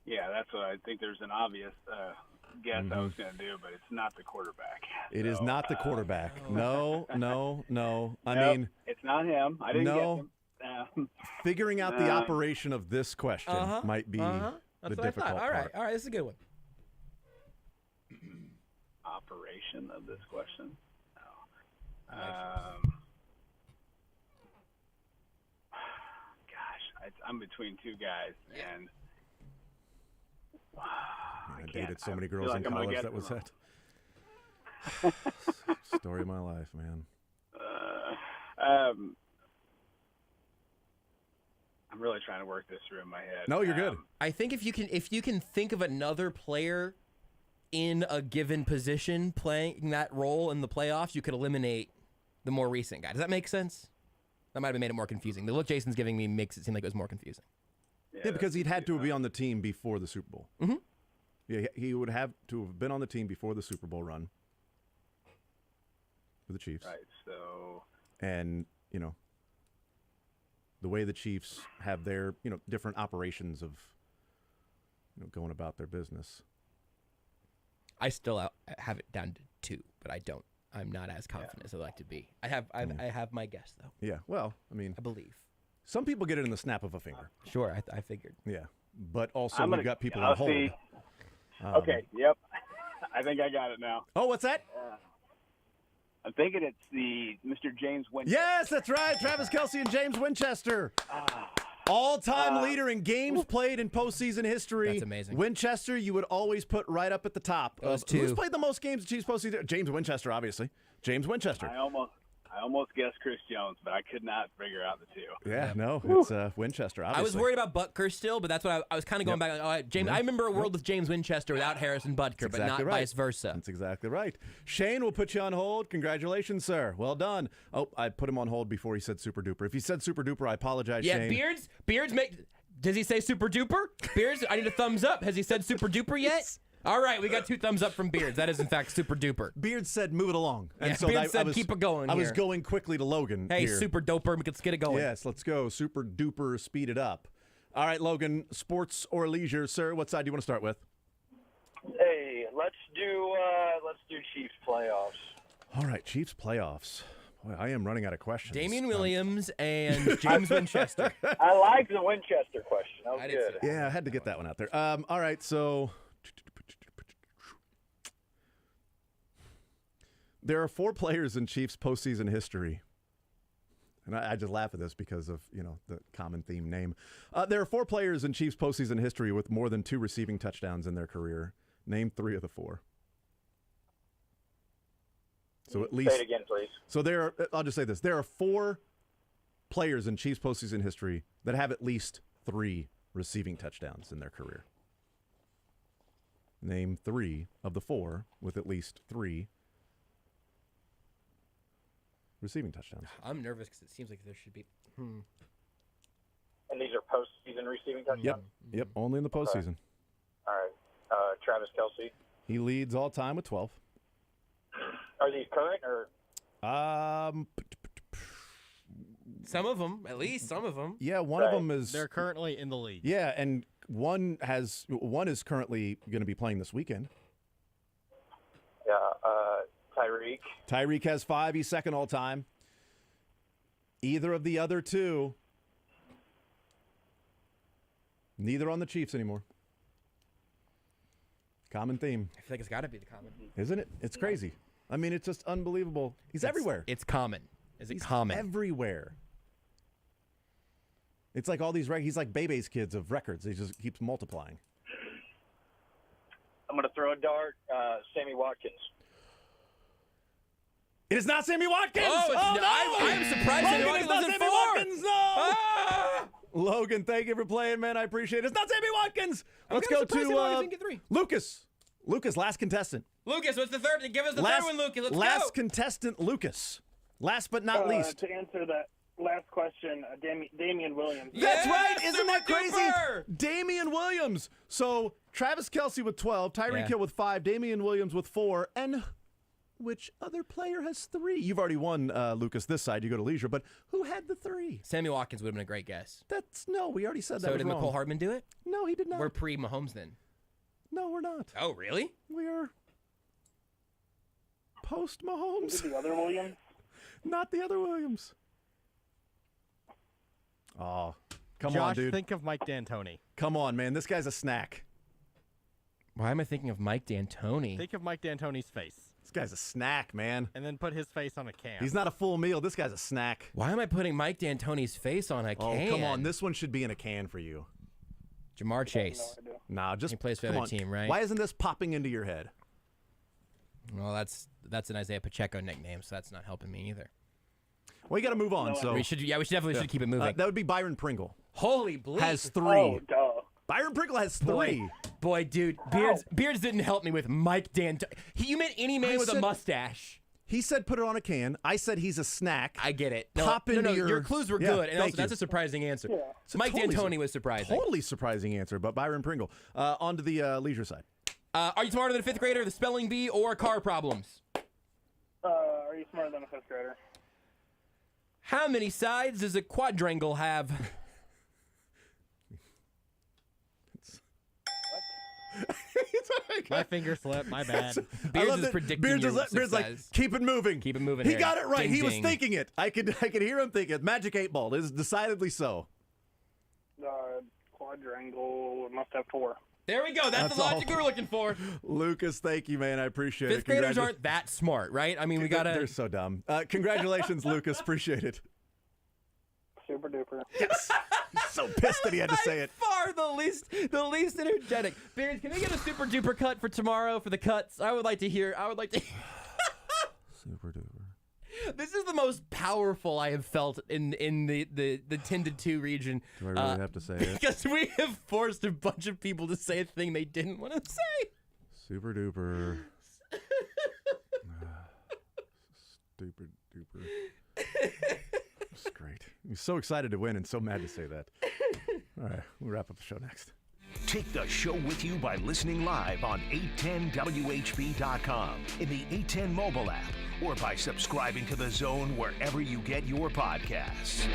Yeah, that's what I think. There's an obvious guess I was going to do, but it's not the quarterback. It is not the quarterback. No. I Nope, mean, it's not him. I didn't get him. Figuring out the operation of this question might be the That's what difficult I thought. part. All right, this is a good one. Operation of this question? No. I'm between 2 guys, and I dated so many girls like in I'm gonna college. get That was them. it. Story of my life, man. I'm really trying to work this through in my head. No, you're good. I think if you can think of another player in a given position playing that role in the playoffs, you could eliminate the more recent guy. Does that make sense? That might have made it more confusing. The look Jason's giving me makes it seem like it was more confusing. Yeah, because he'd had to be on the team before the Super Bowl. Mm-hmm. Yeah, he would have to have been on the team before the Super Bowl run for the Chiefs. Right, so... And, the way the Chiefs have their, different operations of, going about their business. I still have it down to 2, but I'm not as confident as I'd like to be. I have my guess, though. Yeah, well, I believe. Some people get it in the snap of a finger. Sure, I figured. Yeah, but also we've got people on hold. See. Okay, yep. I think I got it now. Oh, what's that? I'm thinking it's the Mr. James Winchester. Yes, that's right. Travis Kelce and James Winchester. All-time leader in games played in postseason history. That's amazing. Winchester, you would always put right up at the top. Those two. Who's played the most games in Chiefs postseason? James Winchester, obviously. James Winchester. I almost guessed Chris Jones, but I could not figure out the two. Yeah, no, it's Winchester, obviously. I was worried about Butker still, but that's what I was kind of going back. Like, James, I remember a world with James Winchester without Harrison Butker, but not vice versa. That's exactly right. Shane will put you on hold. Congratulations, sir. Well done. Oh, I put him on hold before he said super duper. If he said super duper, I apologize, Shane. Yeah, Beards make. Does he say super duper? Beards, I need a thumbs up. Has he said super duper yet? All right, we got 2 thumbs up from Beards. That is, in fact, super duper. Beards said, move it along. And so Beards said, keep it going I was going quickly to Logan. Hey, here. super doper, let's get it going. Yes, let's go. Super duper, speed it up. All right, Logan, sports or leisure, sir? What side do you want to start with? Hey, let's do Chiefs playoffs. All right, Chiefs playoffs. Boy, I am running out of questions. Damian Williams and James Winchester. I like the Winchester question. That was good. Yeah, I had to get that one out there. All right, so there are 4 players in Chiefs postseason history. And I just laugh at this because of, the common theme name. There are 4 players in Chiefs postseason history with more than 2 receiving touchdowns in their career. Name 3 of the 4. So at least say it again, please. So I'll just say this. There are 4 players in Chiefs postseason history that have at least 3 receiving touchdowns in their career. Name 3 of the 4 with at least 3 receiving touchdowns. I'm nervous because it seems like there should be. And these are postseason receiving touchdowns? Yep, only in the postseason. All right. Travis Kelce. He leads all time with 12. Are these current or? Some of them, at least some of them. Yeah, one of them is. They're currently in the league. Yeah, and one is currently going to be playing this weekend. Yeah, Tyreek. Tyreek has 5. He's second all time. Either of the other 2. Neither on the Chiefs anymore. Common theme. I feel like it's got to be the common. Isn't it? It's crazy. I mean, it's just unbelievable. He's everywhere. It's common. He's common? Everywhere. It's like all these he's like Bebe's kids of records. He just keeps multiplying. I'm going to throw a dart. Sammy Watkins. It is not Sammy Watkins. Oh, no! I'm surprised Sammy Watkins wasn't 4. Watkins, no! Ah! Logan, thank you for playing, man. I appreciate it. It's not Sammy Watkins. Let's go to Lucas. Lucas, last contestant. Lucas, what's the third? Give us the third one, Lucas. Let's last go. Contestant, Lucas. Last but not least. To answer that last question, Damian Williams. That's right. Isn't that crazy? Damian Williams. So Travis Kelce with 12, Tyreek Hill with 5, Damian Williams with 4, and which other player has 3? You've already won, Lucas, this side. You go to leisure, but who had the 3? Sammy Watkins would have been a great guess. We already said that. So was did wrong. McCole Hardman do it? No, he did not. We're pre-Mahomes then. No, we're not. Oh, really? We are post-Mahomes. The other Williams? Not the other Williams. Oh, come Josh, on, dude. think of Mike D'Antoni. Come on, man. This guy's a snack. Why am I thinking of Mike D'Antoni? Think of Mike D'Antoni's face. This guy's a snack, man. And then put his face on a can. He's not a full meal. This guy's a snack. Why am I putting Mike D'Antoni's face on a can? Oh, come on. This one should be in a can for you. Jamar Chase. Nah, just he plays for the other team, right? Why isn't this popping into your head? Well, that's an Isaiah Pacheco nickname, so that's not helping me either. Well, you got to move on. So we definitely should keep it moving. That would be Byron Pringle. Holy bleep. Has 3. Oh, duh. Byron Pringle has 3. Boy, dude, Beards didn't help me with Mike D'Antoni. You meant any man with a mustache. He said put it on a can. I said he's a snack. I get it. Your clues were good, and also that's a surprising answer. Yeah. Mike D'Antoni was surprising. Totally surprising answer, but Byron Pringle. On to the leisure side. Are you smarter than a 5th grader, the spelling bee, or car problems? Are you smarter than a 5th grader? How many sides does a quadrangle have? My finger slipped. My bad. Beards is predicting Beards like, keep it moving. Keep it moving. He Harry. got it right. Ding, He was ding. thinking it. I could hear him thinking it. Magic 8 Ball is decidedly so. Quadrangle must have 4. There we go. That's the logic we were looking for. Lucas, thank you, man. I appreciate Fifth it. graders aren't that smart, right? I mean, we gotta. They're so dumb. Congratulations, Lucas. Appreciate it. Super duper. Yes. So pissed that he had to say it. Far the least energetic. Beards, can we get a super duper cut for tomorrow for the cuts? I would like to hear. Super duper. This is the most powerful I have felt in the 10-2 region. Do I really have to say it? Because we have forced a bunch of people to say a thing they didn't want to say. Super duper. Stupid duper. It's great. I'm so excited to win and so mad to say that. All right, we'll wrap up the show next. Take the show with you by listening live on 810WHB.com, in the 810 mobile app, or by subscribing to The Zone wherever you get your podcasts.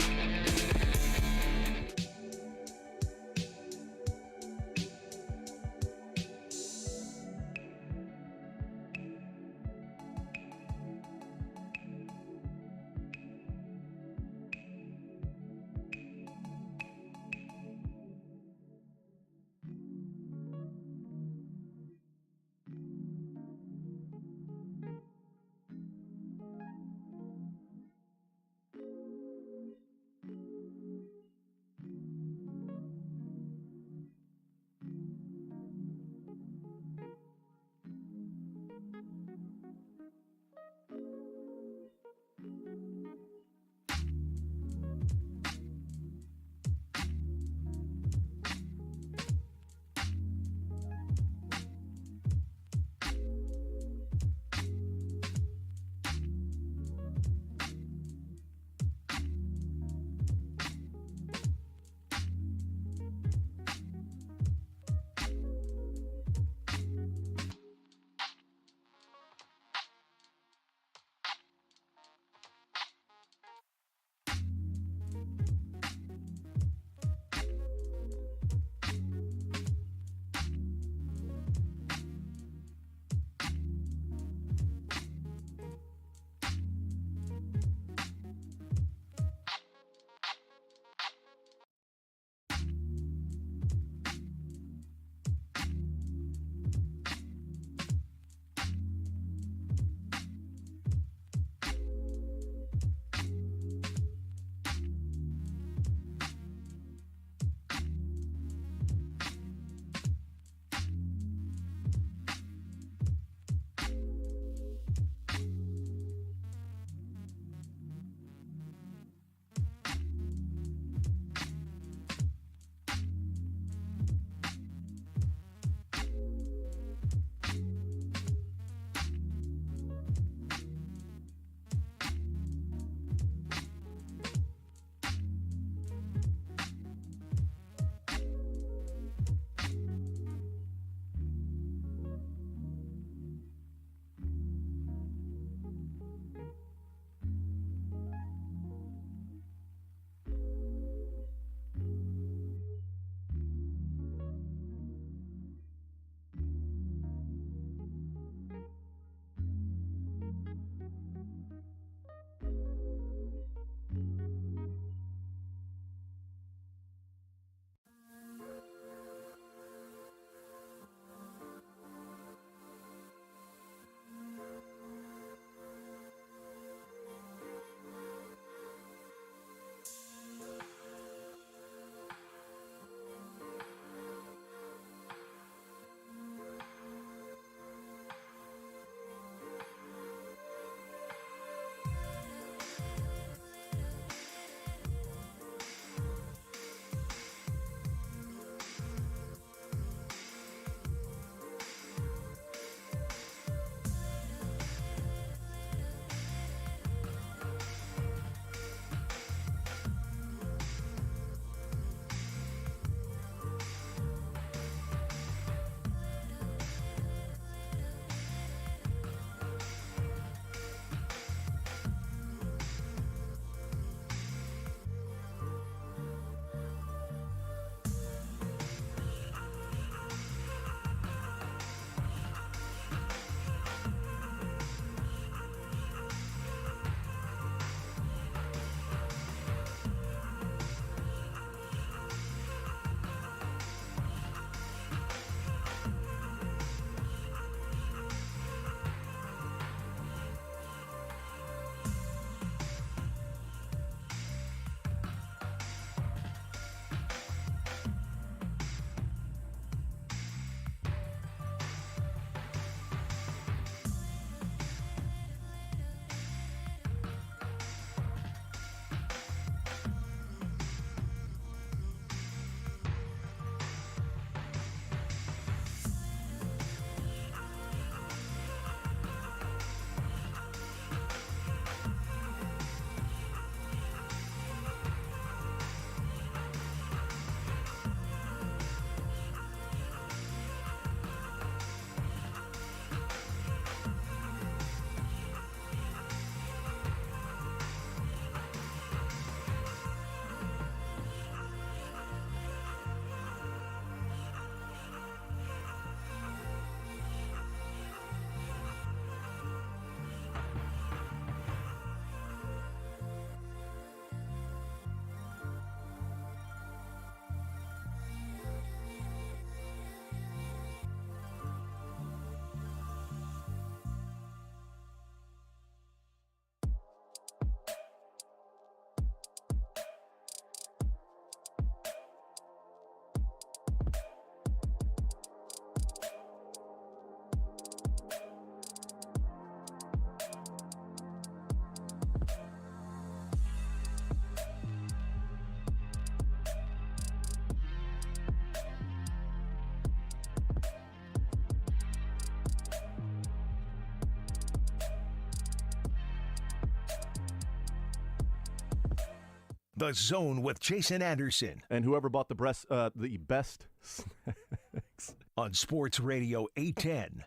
The Zone with Jason Anderson. And whoever bought the best snacks. On Sports Radio 810.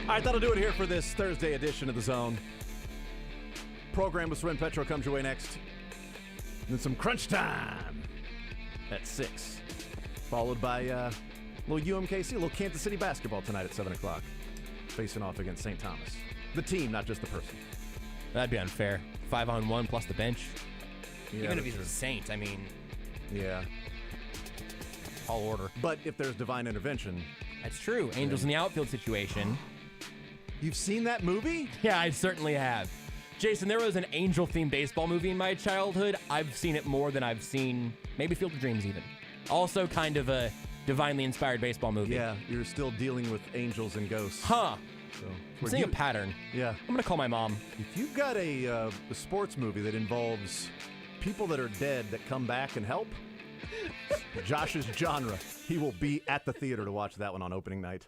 All right, that'll do it here for this Thursday edition of The Zone. Program with Swin Petro comes your way next. And then some crunch time at 6. Followed by a little UMKC, a little Kansas City basketball tonight at 7 o'clock. Facing off against St. Thomas. The team, not just the person. That'd be unfair. 5-on-1 plus the bench. Yeah, even if he's a Saint, I mean. Yeah. All order. But if there's divine intervention. That's true. Angels in the outfield situation. You've seen that movie? Yeah, I certainly have. Jason, there was an angel-themed baseball movie in my childhood. I've seen it more than I've seen maybe Field of Dreams even. Also kind of a divinely inspired baseball movie. Yeah, you're still dealing with angels and ghosts. Huh. So, I'm seeing a pattern. Yeah. I'm going to call my mom. If you've got a sports movie that involves people that are dead that come back and help, Josh's genre, he will be at the theater to watch that one on opening night.